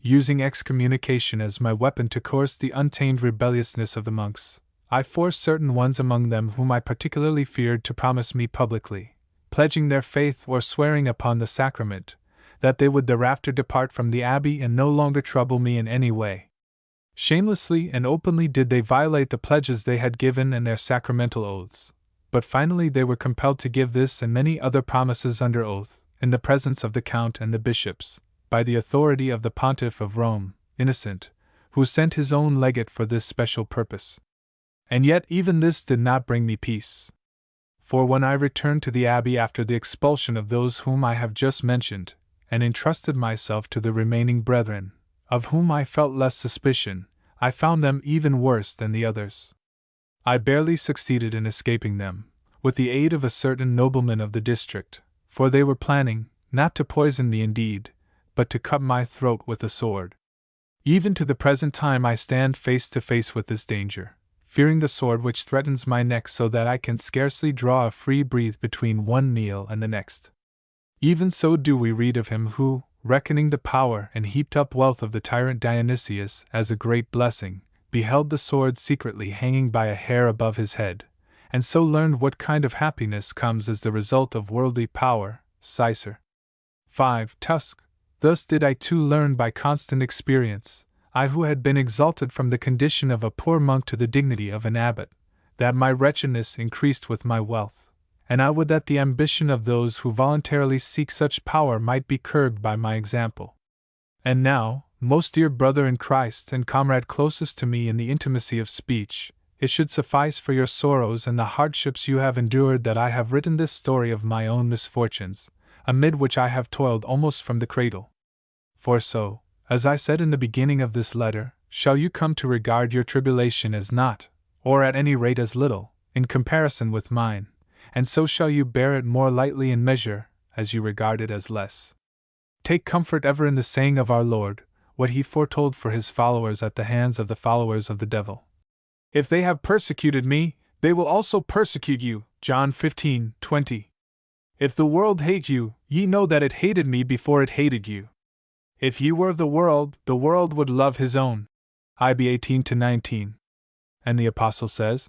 Using excommunication as my weapon to coerce the untamed rebelliousness of the monks, I forced certain ones among them whom I particularly feared to promise me publicly, pledging their faith or swearing upon the sacrament, that they would thereafter depart from the abbey and no longer trouble me in any way. Shamelessly and openly did they violate the pledges they had given and their sacramental oaths, but finally they were compelled to give this and many other promises under oath, in the presence of the Count and the bishops, by the authority of the Pontiff of Rome, Innocent, who sent his own legate for this special purpose. And yet even this did not bring me peace. For when I returned to the abbey after the expulsion of those whom I have just mentioned, and entrusted myself to the remaining brethren, of whom I felt less suspicion, I found them even worse than the others. I barely succeeded in escaping them, with the aid of a certain nobleman of the district, for they were planning, not to poison me indeed, but to cut my throat with a sword. Even to the present time I stand face to face with this danger, fearing the sword which threatens my neck so that I can scarcely draw a free breath between one meal and the next. Even so do we read of him who, reckoning the power and heaped-up wealth of the tyrant Dionysius as a great blessing, beheld the sword secretly hanging by a hair above his head, and so learned what kind of happiness comes as the result of worldly power. Cicer. 5. Tusk. Thus did I too learn by constant experience, I who had been exalted from the condition of a poor monk to the dignity of an abbot, that my wretchedness increased with my wealth, and I would that the ambition of those who voluntarily seek such power might be curbed by my example. And now, most dear brother in Christ and comrade closest to me in the intimacy of speech, it should suffice for your sorrows and the hardships you have endured that I have written this story of my own misfortunes, amid which I have toiled almost from the cradle. For so, as I said in the beginning of this letter, shall you come to regard your tribulation as naught, or at any rate as little, in comparison with mine, and so shall you bear it more lightly in measure, as you regard it as less. Take comfort ever in the saying of our Lord, what he foretold for his followers at the hands of the followers of the devil. If they have persecuted me, they will also persecute you. John 15:20. If the world hate you, ye know that it hated me before it hated you. If ye were of the world would love his own. Ib 18-19. And the Apostle says,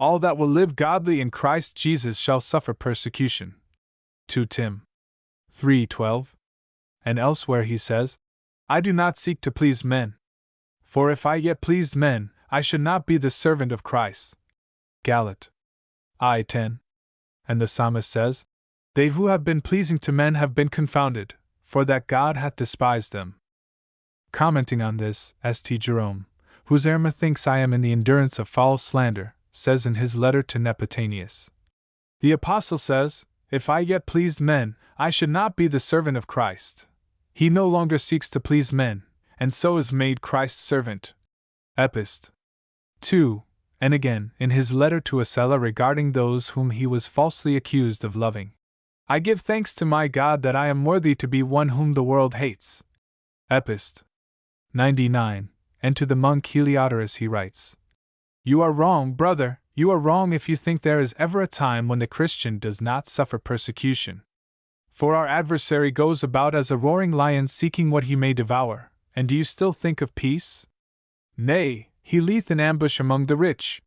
all that will live godly in Christ Jesus shall suffer persecution. 2 Tim. 3:12. And elsewhere he says, I do not seek to please men. For if I yet pleased men, I should not be the servant of Christ. Galat. I-10. And the psalmist says, they who have been pleasing to men have been confounded, for that God hath despised them. Commenting on this, St. Jerome, whose error methinks I am in the endurance of foul slander, says in his letter to Nepotanius, the Apostle says, if I yet pleased men, I should not be the servant of Christ. He no longer seeks to please men, and so is made Christ's servant. Epist. 2. And again, in his letter to Acella regarding those whom he was falsely accused of loving, I give thanks to my God that I am worthy to be one whom the world hates. Epist. 99. And to the monk Heliodorus he writes, you are wrong, brother, you are wrong if you think there is ever a time when the Christian does not suffer persecution. For our adversary goes about as a roaring lion seeking what he may devour, and do you still think of peace? Nay, he lieth in ambush among the rich.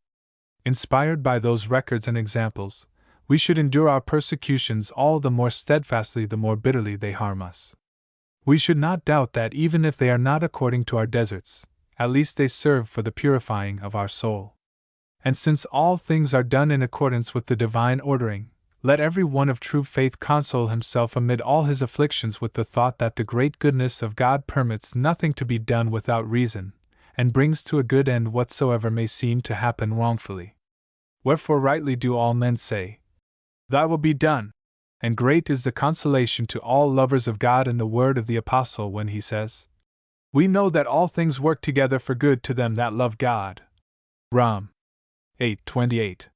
Inspired by those records and examples, we should endure our persecutions all the more steadfastly the more bitterly they harm us. We should not doubt that even if they are not according to our deserts, at least they serve for the purifying of our soul. And since all things are done in accordance with the divine ordering, let every one of true faith console himself amid all his afflictions with the thought that the great goodness of God permits nothing to be done without reason, and brings to a good end whatsoever may seem to happen wrongfully. Wherefore rightly do all men say, Thy will be done, and great is the consolation to all lovers of God in the word of the Apostle when he says, we know that all things work together for good to them that love God. Rom. 8:28.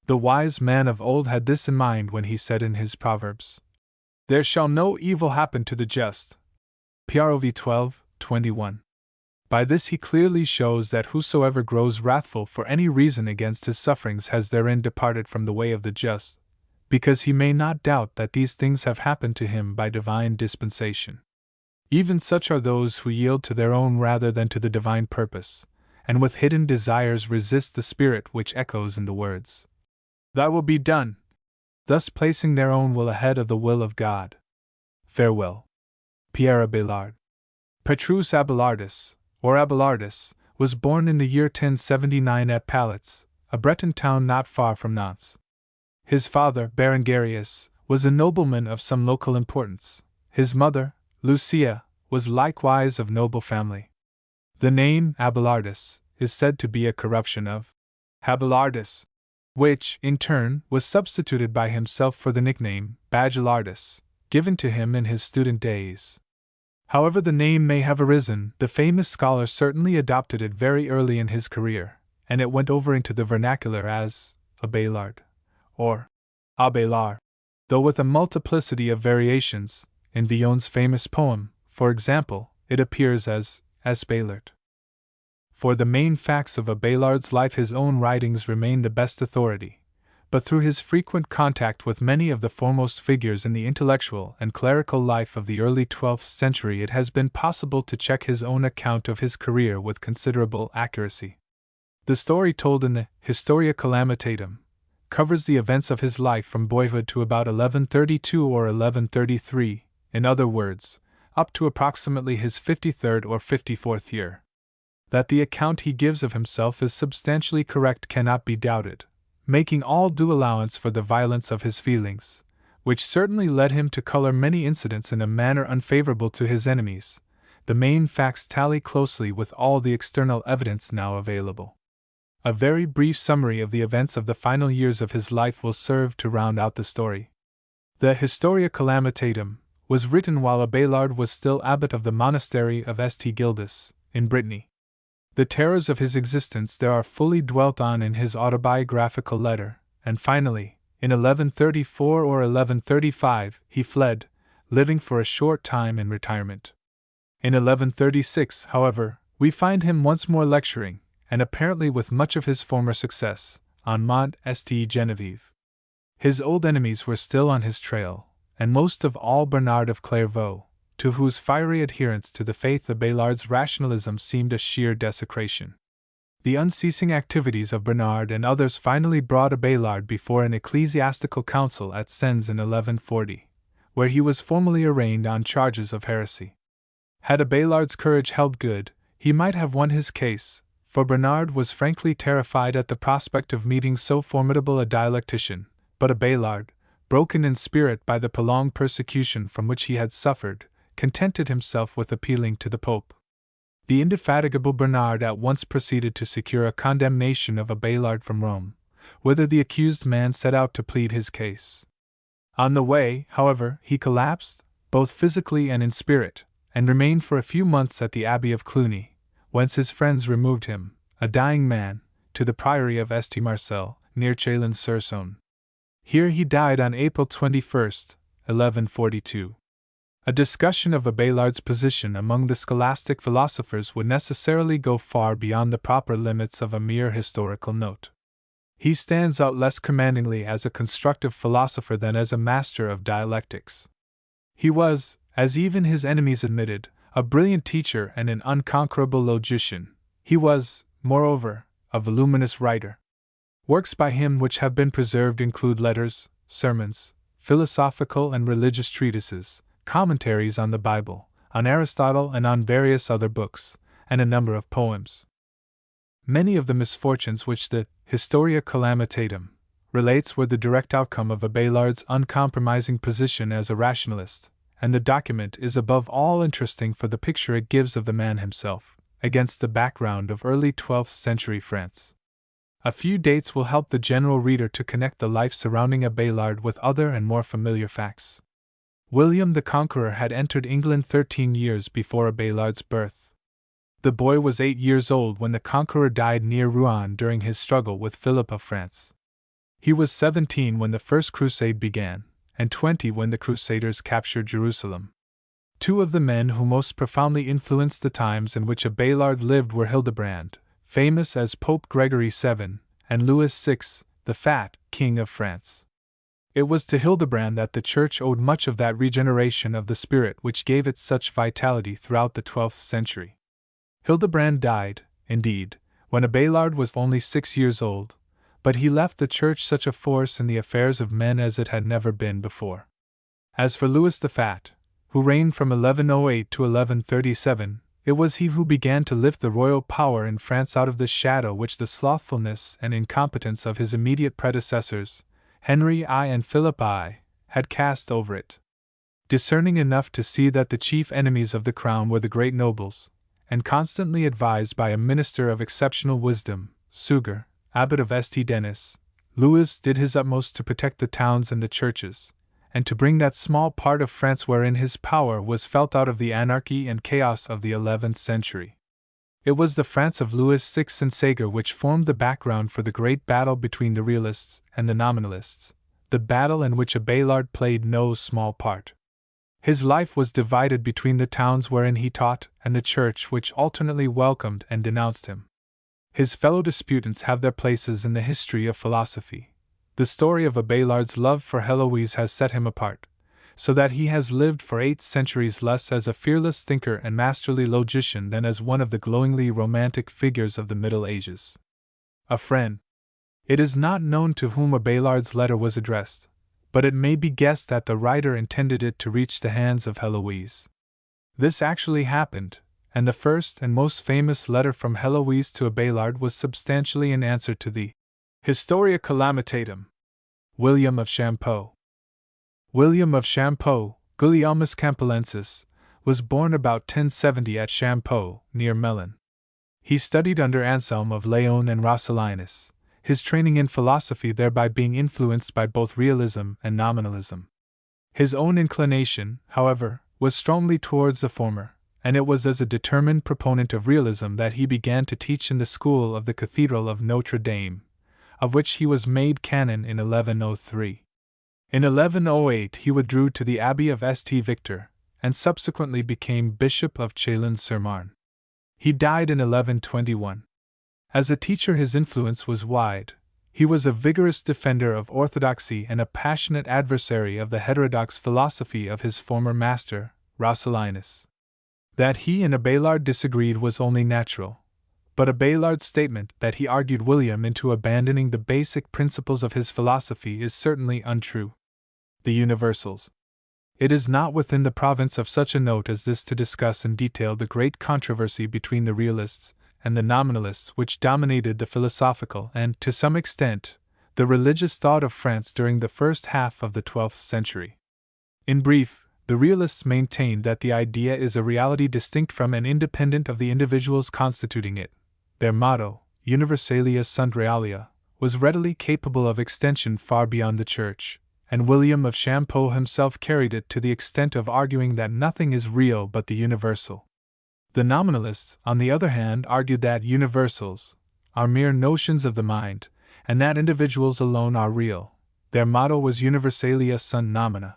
The wise man of old had this in mind when he said in his Proverbs, there shall no evil happen to the just. Prov 12:21. By this he clearly shows that whosoever grows wrathful for any reason against his sufferings has therein departed from the way of the just, because he may not doubt that these things have happened to him by divine dispensation. Even such are those who yield to their own rather than to the divine purpose, and with hidden desires resist the spirit which echoes in the words, Thy will be done, thus placing their own will ahead of the will of God. Farewell. Peter Abelard. Petrus Abelardus, or Abelardus, was born in the year 1079 at Palitz, a Breton town not far from Nantes. His father, Berengarius, was a nobleman of some local importance. His mother, Lucia, was likewise of noble family. The name Abelardus is said to be a corruption of Abelardus, which, in turn, was substituted by himself for the nickname Bagelardus, given to him in his student days. However the name may have arisen, the famous scholar certainly adopted it very early in his career, and it went over into the vernacular as Abelard, or Abelard, though with a multiplicity of variations. In Villon's famous poem, for example, it appears as Abelard. For the main facts of Abelard's life his own writings remain the best authority, but through his frequent contact with many of the foremost figures in the intellectual and clerical life of the early 12th century it has been possible to check his own account of his career with considerable accuracy. The story told in the Historia Calamitatum covers the events of his life from boyhood to about 1132 or 1133, in other words, up to approximately his 53rd or 54th year. That the account he gives of himself is substantially correct cannot be doubted, making all due allowance for the violence of his feelings, which certainly led him to color many incidents in a manner unfavorable to his enemies. The main facts tally closely with all the external evidence now available. A very brief summary of the events of the final years of his life will serve to round out the story. The Historia Calamitatum was written while Abelard was still abbot of the monastery of St. Gildas, in Brittany. The terrors of his existence there are fully dwelt on in his autobiographical letter, and finally, in 1134 or 1135, he fled, living for a short time in retirement. In 1136, however, we find him once more lecturing, and apparently with much of his former success, on Mont St. Genevieve. His old enemies were still on his trail, and most of all Bernard of Clairvaux, to whose fiery adherence to the faith Abelard's rationalism seemed a sheer desecration. The unceasing activities of Bernard and others finally brought Abelard before an ecclesiastical council at Sens in 1140, where he was formally arraigned on charges of heresy. Had Abelard's courage held good, he might have won his case, for Bernard was frankly terrified at the prospect of meeting so formidable a dialectician, but Abelard, broken in spirit by the prolonged persecution from which he had suffered, contented himself with appealing to the Pope. The indefatigable Bernard at once proceeded to secure a condemnation of Abelard from Rome, whither the accused man set out to plead his case. On the way, however, he collapsed, both physically and in spirit, and remained for a few months at the Abbey of Cluny, whence his friends removed him, a dying man, to the priory of St. Marcel, near Chalons-sur-Saône. Here he died on April 21, 1142. A discussion of Abelard's position among the scholastic philosophers would necessarily go far beyond the proper limits of a mere historical note. He stands out less commandingly as a constructive philosopher than as a master of dialectics. He was, as even his enemies admitted, a brilliant teacher and an unconquerable logician. He was, moreover, a voluminous writer. Works by him which have been preserved include letters, sermons, philosophical and religious treatises, commentaries on the Bible, on Aristotle and on various other books, and a number of poems. Many of the misfortunes which the Historia Calamitatum relates were the direct outcome of Abelard's uncompromising position as a rationalist, and the document is above all interesting for the picture it gives of the man himself, against the background of early 12th century France. A few dates will help the general reader to connect the life surrounding Abelard with other and more familiar facts. William the Conqueror had entered England 13 years before Abelard's birth. The boy was 8 years old when the Conqueror died near Rouen during his struggle with Philip of France. He was 17 when the First Crusade began, and 20 when the Crusaders captured Jerusalem. Two of the men who most profoundly influenced the times in which Abelard lived were Hildebrand, famous as Pope Gregory VII, and Louis VI, the Fat, King of France. It was to Hildebrand that the Church owed much of that regeneration of the spirit which gave it such vitality throughout the 12th century. Hildebrand died, indeed, when Abelard was only 6 years old, but he left the Church such a force in the affairs of men as it had never been before. As for Louis the Fat, who reigned from 1108 to 1137, it was he who began to lift the royal power in France out of the shadow which the slothfulness and incompetence of his immediate predecessors, Henry I and Philip I, had cast over it. Discerning enough to see that the chief enemies of the crown were the great nobles, and constantly advised by a minister of exceptional wisdom, Suger, abbot of St. Denis, Louis did his utmost to protect the towns and the churches, and to bring that small part of France wherein his power was felt out of the anarchy and chaos of the 11th century. It was the France of Louis VI and Sager which formed the background for the great battle between the Realists and the Nominalists, the battle in which Abelard played no small part. His life was divided between the towns wherein he taught and the church which alternately welcomed and denounced him. His fellow disputants have their places in the history of philosophy. The story of Abelard's love for Heloise has set him apart, so that he has lived for 8 centuries less as a fearless thinker and masterly logician than as one of the glowingly romantic figures of the Middle Ages. A friend. It is not known to whom Abelard's letter was addressed, but it may be guessed that the writer intended it to reach the hands of Heloise. This actually happened, and the first and most famous letter from Heloise to Abelard was substantially an answer to the Historia Calamitatum. William of Champeaux. William of Champeaux, Gulielmus Campolensis, was born about 1070 at Champeaux, near Melun. He studied under Anselm of Laon and Roscellinus, his training in philosophy thereby being influenced by both realism and nominalism. His own inclination, however, was strongly towards the former, and it was as a determined proponent of realism that he began to teach in the school of the Cathedral of Notre Dame, of which he was made canon in 1103. In 1108 he withdrew to the Abbey of St. Victor, and subsequently became Bishop of Chalons-sur-Marne. He died in 1121. As a teacher his influence was wide. He was a vigorous defender of orthodoxy and a passionate adversary of the heterodox philosophy of his former master, Roscellinus. That he and Abelard disagreed was only natural, but Abelard's statement that he argued William into abandoning the basic principles of his philosophy is certainly untrue. The Universals. It is not within the province of such a note as this to discuss in detail the great controversy between the Realists and the Nominalists which dominated the philosophical and, to some extent, the religious thought of France during the first half of the 12th century. In brief, the Realists maintained that the idea is a reality distinct from and independent of the individuals constituting it. Their motto, Universalia sunt realia, was readily capable of extension far beyond the Church, and William of Champeaux himself carried it to the extent of arguing that nothing is real but the universal. The Nominalists, on the other hand, argued that universals are mere notions of the mind, and that individuals alone are real. Their motto was Universalia sunt nomina.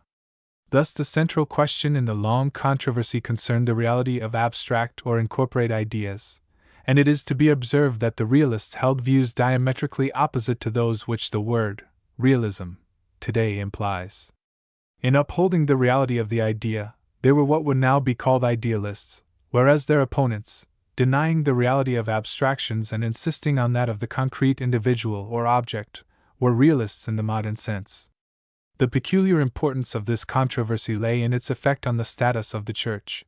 Thus the central question in the long controversy concerned the reality of abstract or incorporate ideas, and it is to be observed that the Realists held views diametrically opposite to those which the word realism today implies. In upholding the reality of the idea, they were what would now be called idealists, whereas their opponents, denying the reality of abstractions and insisting on that of the concrete individual or object, were realists in the modern sense. The peculiar importance of this controversy lay in its effect on the status of the Church.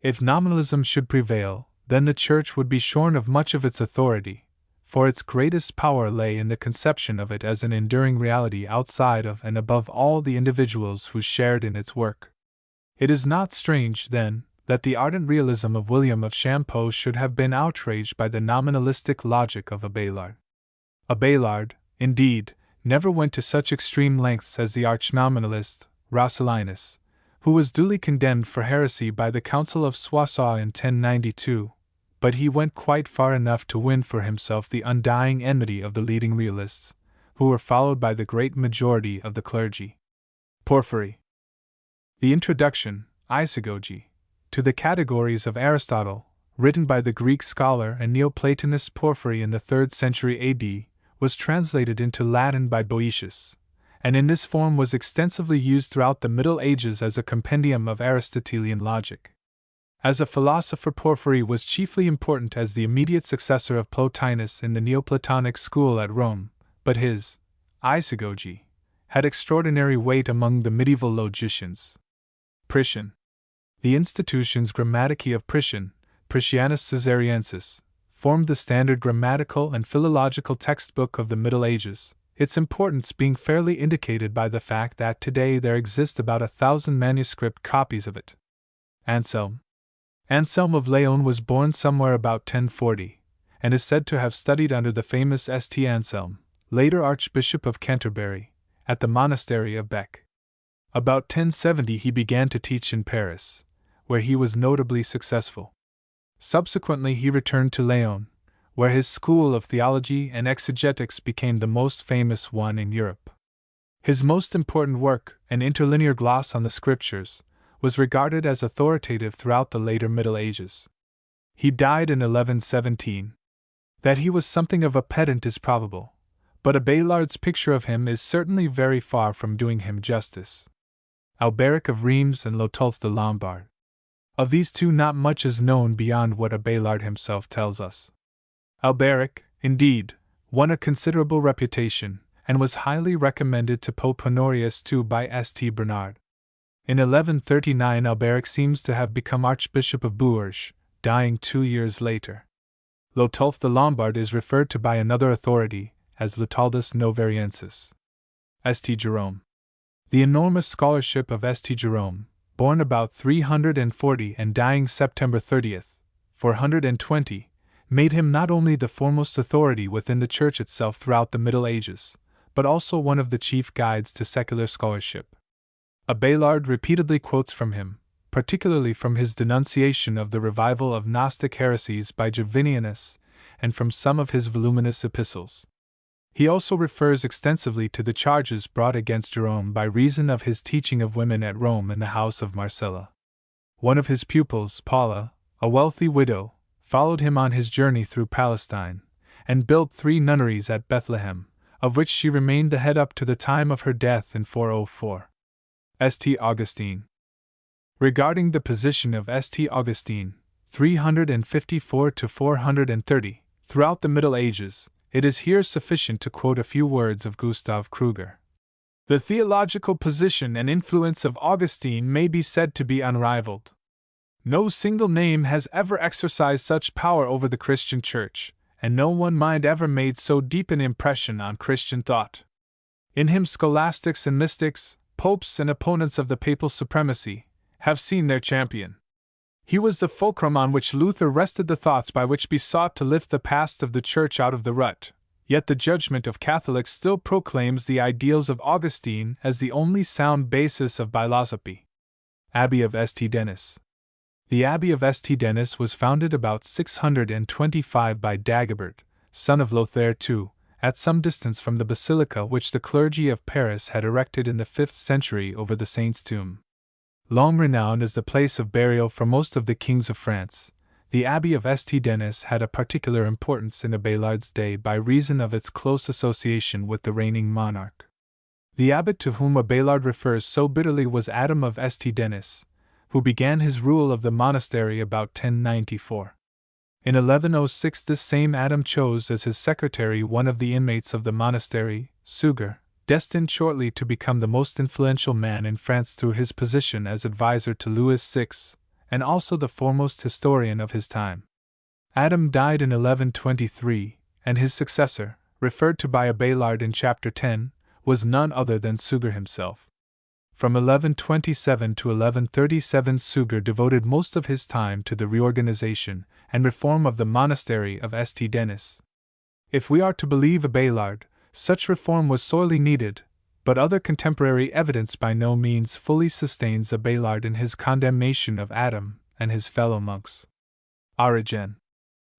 If nominalism should prevail, then the Church would be shorn of much of its authority, for its greatest power lay in the conception of it as an enduring reality outside of and above all the individuals who shared in its work. It is not strange, then, that the ardent realism of William of Champeaux should have been outraged by the nominalistic logic of Abelard. Abelard, indeed, never went to such extreme lengths as the arch-nominalist, Roscellinus, who was duly condemned for heresy by the Council of Soissons in 1092, but he went quite far enough to win for himself the undying enmity of the leading realists, who were followed by the great majority of the clergy. Porphyry. The introduction, isagogy, to the categories of Aristotle, written by the Greek scholar and Neoplatonist Porphyry in the 3rd century AD, was translated into Latin by Boëtius, and in this form was extensively used throughout the Middle Ages as a compendium of Aristotelian logic. As a philosopher, Porphyry was chiefly important as the immediate successor of Plotinus in the Neoplatonic school at Rome, but his isagogy had extraordinary weight among the medieval logicians. Priscian. The Institutiones Grammaticae of Priscian, Priscianus Caesariensis, formed the standard grammatical and philological textbook of the Middle Ages, its importance being fairly indicated by the fact that today there exist about 1,000 manuscript copies of it. Anselm of Laon was born somewhere about 1040, and is said to have studied under the famous St. Anselm, later Archbishop of Canterbury, at the monastery of Bec. About 1070 he began to teach in Paris, where he was notably successful. Subsequently he returned to Lyon, where his school of theology and exegetics became the most famous one in Europe. His most important work, an interlinear gloss on the Scriptures, was regarded as authoritative throughout the later Middle Ages. He died in 1117. That he was something of a pedant is probable, but Abelard's picture of him is certainly very far from doing him justice. Alberic of Rheims and Lotolf the Lombard. Of these two not much is known beyond what Abelard himself tells us. Alberic, indeed, won a considerable reputation, and was highly recommended to Pope Honorius II by St. Bernard. In 1139 Alberic seems to have become Archbishop of Bourges, dying 2 years later. Lotolf the Lombard is referred to by another authority as Lotaldus Novariensis. St. Jerome. The enormous scholarship of St. Jerome, born about 340 and dying September 30th, 420, made him not only the foremost authority within the Church itself throughout the Middle Ages, but also one of the chief guides to secular scholarship. Abelard repeatedly quotes from him, particularly from his denunciation of the revival of Gnostic heresies by Jovinianus, and from some of his voluminous epistles. He also refers extensively to the charges brought against Jerome by reason of his teaching of women at Rome in the house of Marcella. One of his pupils, Paula, a wealthy widow, followed him on his journey through Palestine, and built 3 nunneries at Bethlehem, of which she remained the head up to the time of her death in 404. St. Augustine. Regarding the position of St. Augustine, 354 to 430, throughout the Middle Ages, it is here sufficient to quote a few words of Gustav Kruger. The theological position and influence of Augustine may be said to be unrivaled. No single name has ever exercised such power over the Christian Church, and no one mind ever made so deep an impression on Christian thought. In him scholastics and mystics, popes and opponents of the papal supremacy, have seen their champion. He was the fulcrum on which Luther rested the thoughts by which besought to lift the past of the Church out of the rut, yet the judgment of Catholics still proclaims the ideals of Augustine as the only sound basis of philosophy. Abbey of St. Denis. The Abbey of St. Denis was founded about 625 by Dagobert, son of Lothair II, at some distance from the basilica which the clergy of Paris had erected in the 5th century over the saint's tomb. Long renowned as the place of burial for most of the kings of France, the Abbey of St. Denis had a particular importance in Abelard's day by reason of its close association with the reigning monarch. The abbot to whom Abelard refers so bitterly was Adam of St. Denis, who began his rule of the monastery about 1094. In 1106 this same Adam chose as his secretary one of the inmates of the monastery, Suger, destined shortly to become the most influential man in France through his position as advisor to Louis VI, and also the foremost historian of his time. Adam died in 1123, and his successor, referred to by Abelard in Chapter 10, was none other than Suger himself. From 1127 to 1137 Suger devoted most of his time to the reorganization and reform of the monastery of St. Denis. If we are to believe Abelard, such reform was sorely needed, but other contemporary evidence by no means fully sustains Abelard in his condemnation of Adam and his fellow monks. Origen.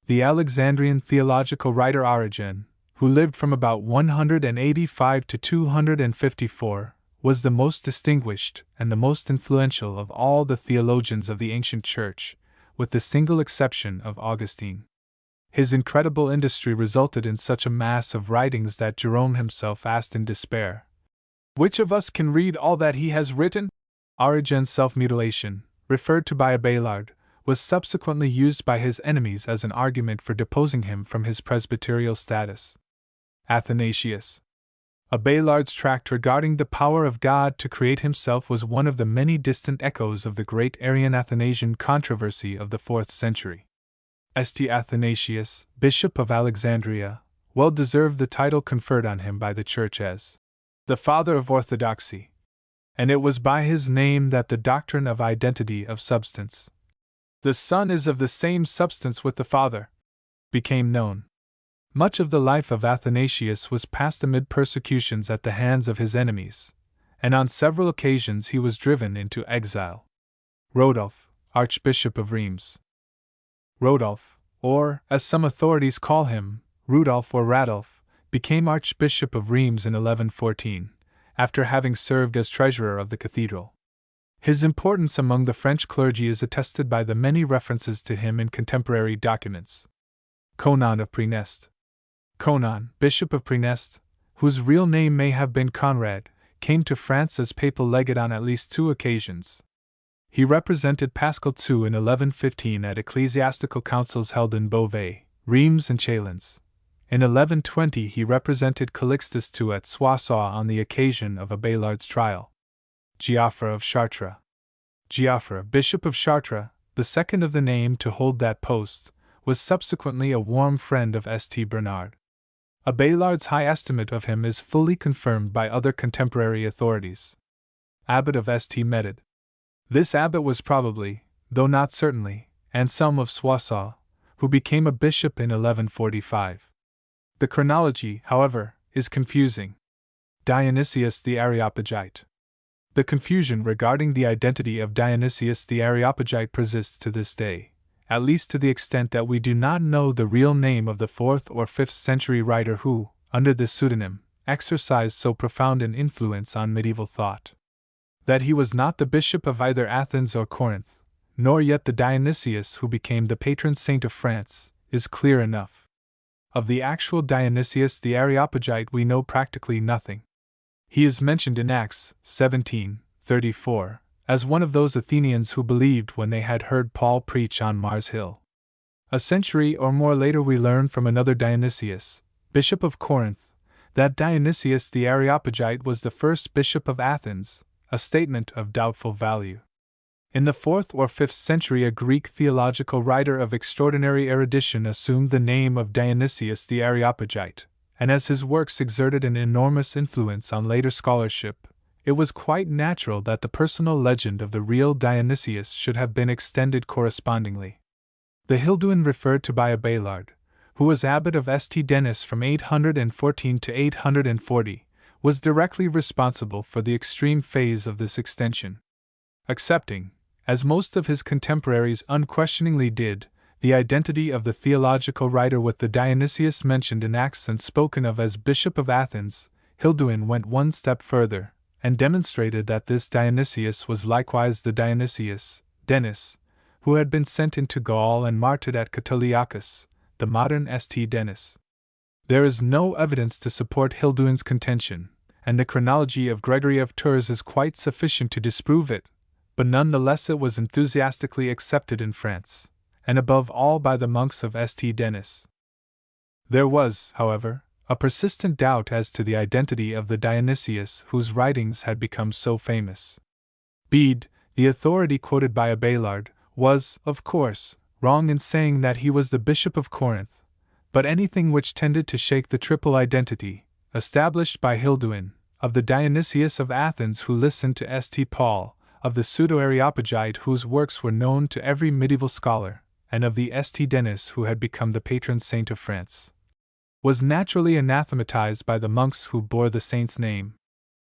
The Alexandrian theological writer Origen, who lived from about 185 to 254, was the most distinguished and the most influential of all the theologians of the ancient Church, with the single exception of Augustine. His incredible industry resulted in such a mass of writings that Jerome himself asked in despair, "Which of us can read all that he has written?" Origen's self-mutilation, referred to by Abelard, was subsequently used by his enemies as an argument for deposing him from his presbyterial status. Athanasius. Abelard's tract regarding the power of God to create himself was one of the many distant echoes of the great Arian-Athanasian controversy of the 4th century. St. Athanasius, Bishop of Alexandria, well deserved the title conferred on him by the Church as the Father of Orthodoxy, and it was by his name that the doctrine of identity of substance, "the Son is of the same substance with the Father," became known. Much of the life of Athanasius was passed amid persecutions at the hands of his enemies, and on several occasions he was driven into exile. Rodolphe, Archbishop of Reims. Rodolphe, or, as some authorities call him, Rudolph or Radolf, became Archbishop of Reims in 1114, after having served as treasurer of the cathedral. His importance among the French clergy is attested by the many references to him in contemporary documents. Conan of Preneste. Conan, Bishop of Preneste, whose real name may have been Conrad, came to France as papal legate on at least 2 occasions. He represented Pascal II in 1115 at ecclesiastical councils held in Beauvais, Reims, and Chalons. In 1120 he represented Calixtus II at Soissons on the occasion of Abelard's trial. Giaffre of Chartres. Giaffre, Bishop of Chartres, the second of the name to hold that post, was subsequently a warm friend of St. Bernard. Abelard's high estimate of him is fully confirmed by other contemporary authorities. Abbot of St. Medard. This abbot was probably, though not certainly, Anselm of Soissons, who became a bishop in 1145. The chronology, however, is confusing. Dionysius the Areopagite. The confusion regarding the identity of Dionysius the Areopagite persists to this day, at least to the extent that we do not know the real name of the 4th or 5th century writer who, under this pseudonym, exercised so profound an influence on medieval thought. That he was not the bishop of either Athens or Corinth, nor yet the Dionysius who became the patron saint of France, is clear enough. Of the actual Dionysius the Areopagite we know practically nothing. He is mentioned in Acts 17:34 as one of those Athenians who believed when they had heard Paul preach on Mars Hill. A century or more later we learn from another Dionysius, Bishop of Corinth, that Dionysius the Areopagite was the first bishop of Athens, a statement of doubtful value. In the 4th or 5th century a Greek theological writer of extraordinary erudition assumed the name of Dionysius the Areopagite, and as his works exerted an enormous influence on later scholarship, it was quite natural that the personal legend of the real Dionysius should have been extended correspondingly. The Hilduin referred to by Abelard, who was abbot of St. Denis from 814 to 840, was directly responsible for the extreme phase of this extension. Accepting, as most of his contemporaries unquestioningly did, the identity of the theological writer with the Dionysius mentioned in Acts and spoken of as Bishop of Athens, Hilduin went one step further, and demonstrated that this Dionysius was likewise the Dionysius, Denis, who had been sent into Gaul and martyred at Catoliacus, the modern St. Denis. There is no evidence to support Hilduin's contention, and the chronology of Gregory of Tours is quite sufficient to disprove it, but none the less it was enthusiastically accepted in France, and above all by the monks of St. Denis. There was, however, a persistent doubt as to the identity of the Dionysius whose writings had become so famous. Bede, the authority quoted by Abelard, was, of course, wrong in saying that he was the Bishop of Corinth, but anything which tended to shake the triple identity, established by Hilduin, of the Dionysius of Athens who listened to St. Paul, of the pseudo-Areopagite whose works were known to every medieval scholar, and of the St. Denis who had become the patron saint of France, was naturally anathematized by the monks who bore the saint's name.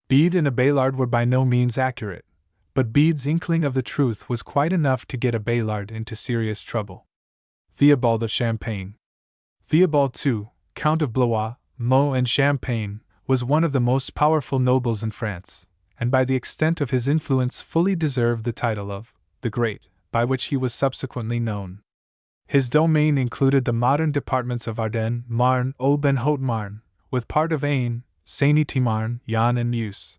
Bede and Abelard were by no means accurate, but Bede's inkling of the truth was quite enough to get Abelard into serious trouble. Theobald of Champagne. Theobald II, Count of Blois, Meaux and Champagne, was one of the most powerful nobles in France, and by the extent of his influence fully deserved the title of the Great, by which he was subsequently known. His domain included the modern departments of Ardennes, Marne, Aube and Haute-Marne, with part of Aisne, Seine-et-Marne, Yonne and Meuse.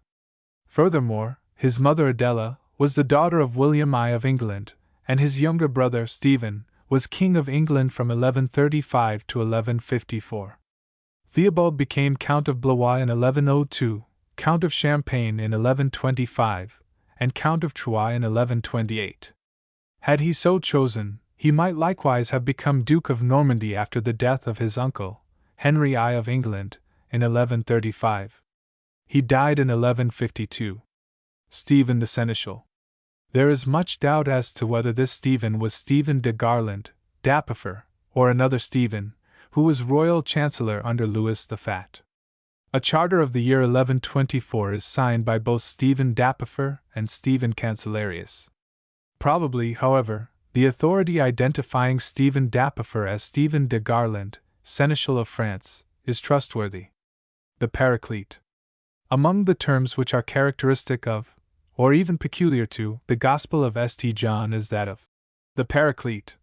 Furthermore, his mother Adela was the daughter of William I of England, and his younger brother Stephen was King of England from 1135 to 1154. Theobald became Count of Blois in 1102, Count of Champagne in 1125, and Count of Troyes in 1128. Had he so chosen, he might likewise have become Duke of Normandy after the death of his uncle, Henry I of England, in 1135. He died in 1152. Stephen the Seneschal. There is much doubt as to whether this Stephen was Stephen de Garland, d'Apifer, or another Stephen, who was royal chancellor under Louis the Fat. A charter of the year 1124 is signed by both Stephen Dapifer and Stephen Cancellarius. Probably, however, the authority identifying Stephen Dapifer as Stephen de Garland, Seneschal of France, is trustworthy. The Paraclete. Among the terms which are characteristic of, or even peculiar to, the Gospel of St. John is that of the Paraclete,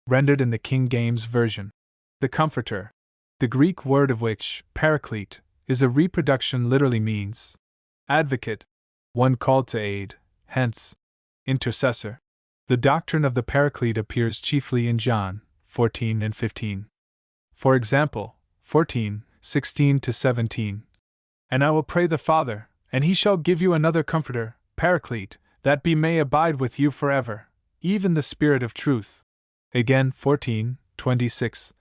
rendered in the King James Version, the Comforter, the Greek word of which, Paraclete, is a reproduction literally means advocate, one called to aid, hence, intercessor. The doctrine of the Paraclete appears chiefly in John 14 and 15. For example, 14, 16-17. And I will pray the Father, and he shall give you another Comforter, Paraclete, that may abide with you forever, even the Spirit of truth. Again, 14, 26.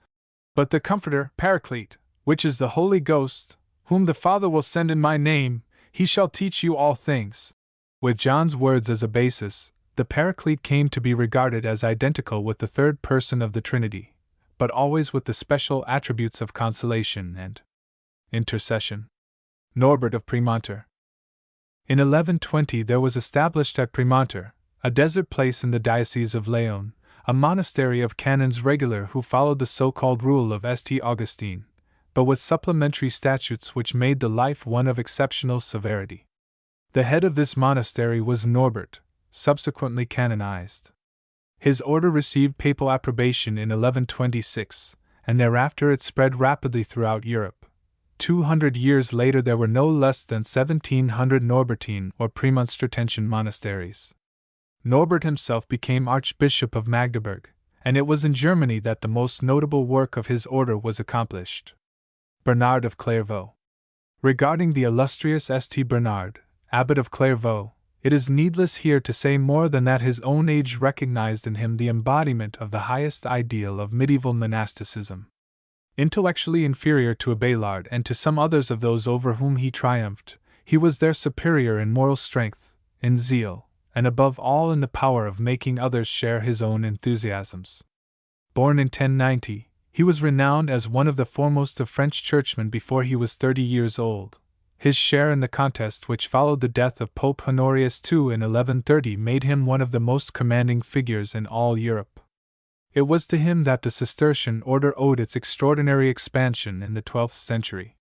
But the Comforter, Paraclete, which is the Holy Ghost, whom the Father will send in my name, he shall teach you all things. With John's words as a basis, the Paraclete came to be regarded as identical with the third person of the Trinity, but always with the special attributes of consolation and intercession. Norbert of Premontre. In 1120 there was established at Premontre, a desert place in the Diocese of Leon, a monastery of canons regular who followed the so-called rule of St. Augustine, but with supplementary statutes which made the life one of exceptional severity. The head of this monastery was Norbert, subsequently canonized. His order received papal approbation in 1126, and thereafter it spread rapidly throughout Europe. 200 years later there were no less than 1,700 Norbertine or Premonstratensian monasteries. Norbert himself became Archbishop of Magdeburg, and it was in Germany that the most notable work of his order was accomplished. Bernard of Clairvaux. Regarding the illustrious St. Bernard, Abbot of Clairvaux, it is needless here to say more than that his own age recognized in him the embodiment of the highest ideal of medieval monasticism. Intellectually inferior to Abelard and to some others of those over whom he triumphed, he was their superior in moral strength, in zeal, and above all in the power of making others share his own enthusiasms. Born in 1090, he was renowned as one of the foremost of French churchmen before he was 30 years old. His share in the contest which followed the death of Pope Honorius II in 1130 made him one of the most commanding figures in all Europe. It was to him that the Cistercian order owed its extraordinary expansion in the 12th century.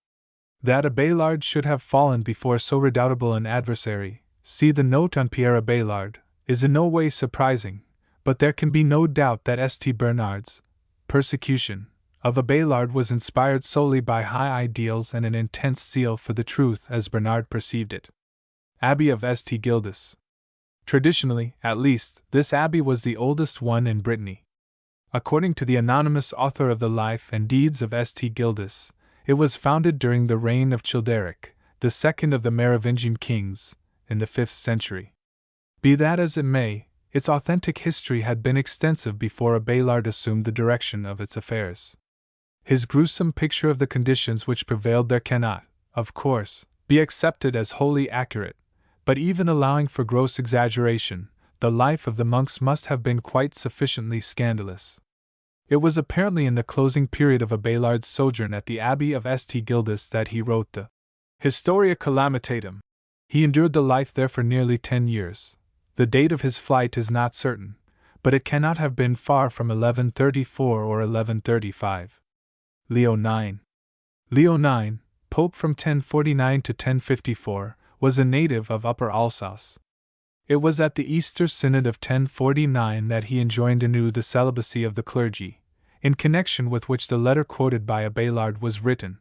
That Abelard should have fallen before so redoubtable an adversary, see the note on Pierre Abelard, is in no way surprising, but there can be no doubt that St. Bernard's persecution of Abelard was inspired solely by high ideals and an intense zeal for the truth as Bernard perceived it. Abbey of St. Gildas. Traditionally, at least, this abbey was the oldest one in Brittany. According to the anonymous author of the Life and Deeds of St. Gildas, it was founded during the reign of Childeric, the second of the Merovingian kings, in the 5th century. Be that as it may, its authentic history had been extensive before Abelard assumed the direction of its affairs. His gruesome picture of the conditions which prevailed there cannot, of course, be accepted as wholly accurate, but even allowing for gross exaggeration, the life of the monks must have been quite sufficiently scandalous. It was apparently in the closing period of Abelard's sojourn at the Abbey of St. Gildas that he wrote the Historia Calamitatum. He endured the life there for nearly 10 years. The date of his flight is not certain, but it cannot have been far from 1134 or 1135. Leo IX. Leo IX, Pope from 1049 to 1054, was a native of Upper Alsace. It was at the Easter Synod of 1049 that he enjoined anew the celibacy of the clergy, in connection with which the letter quoted by Abelard was written,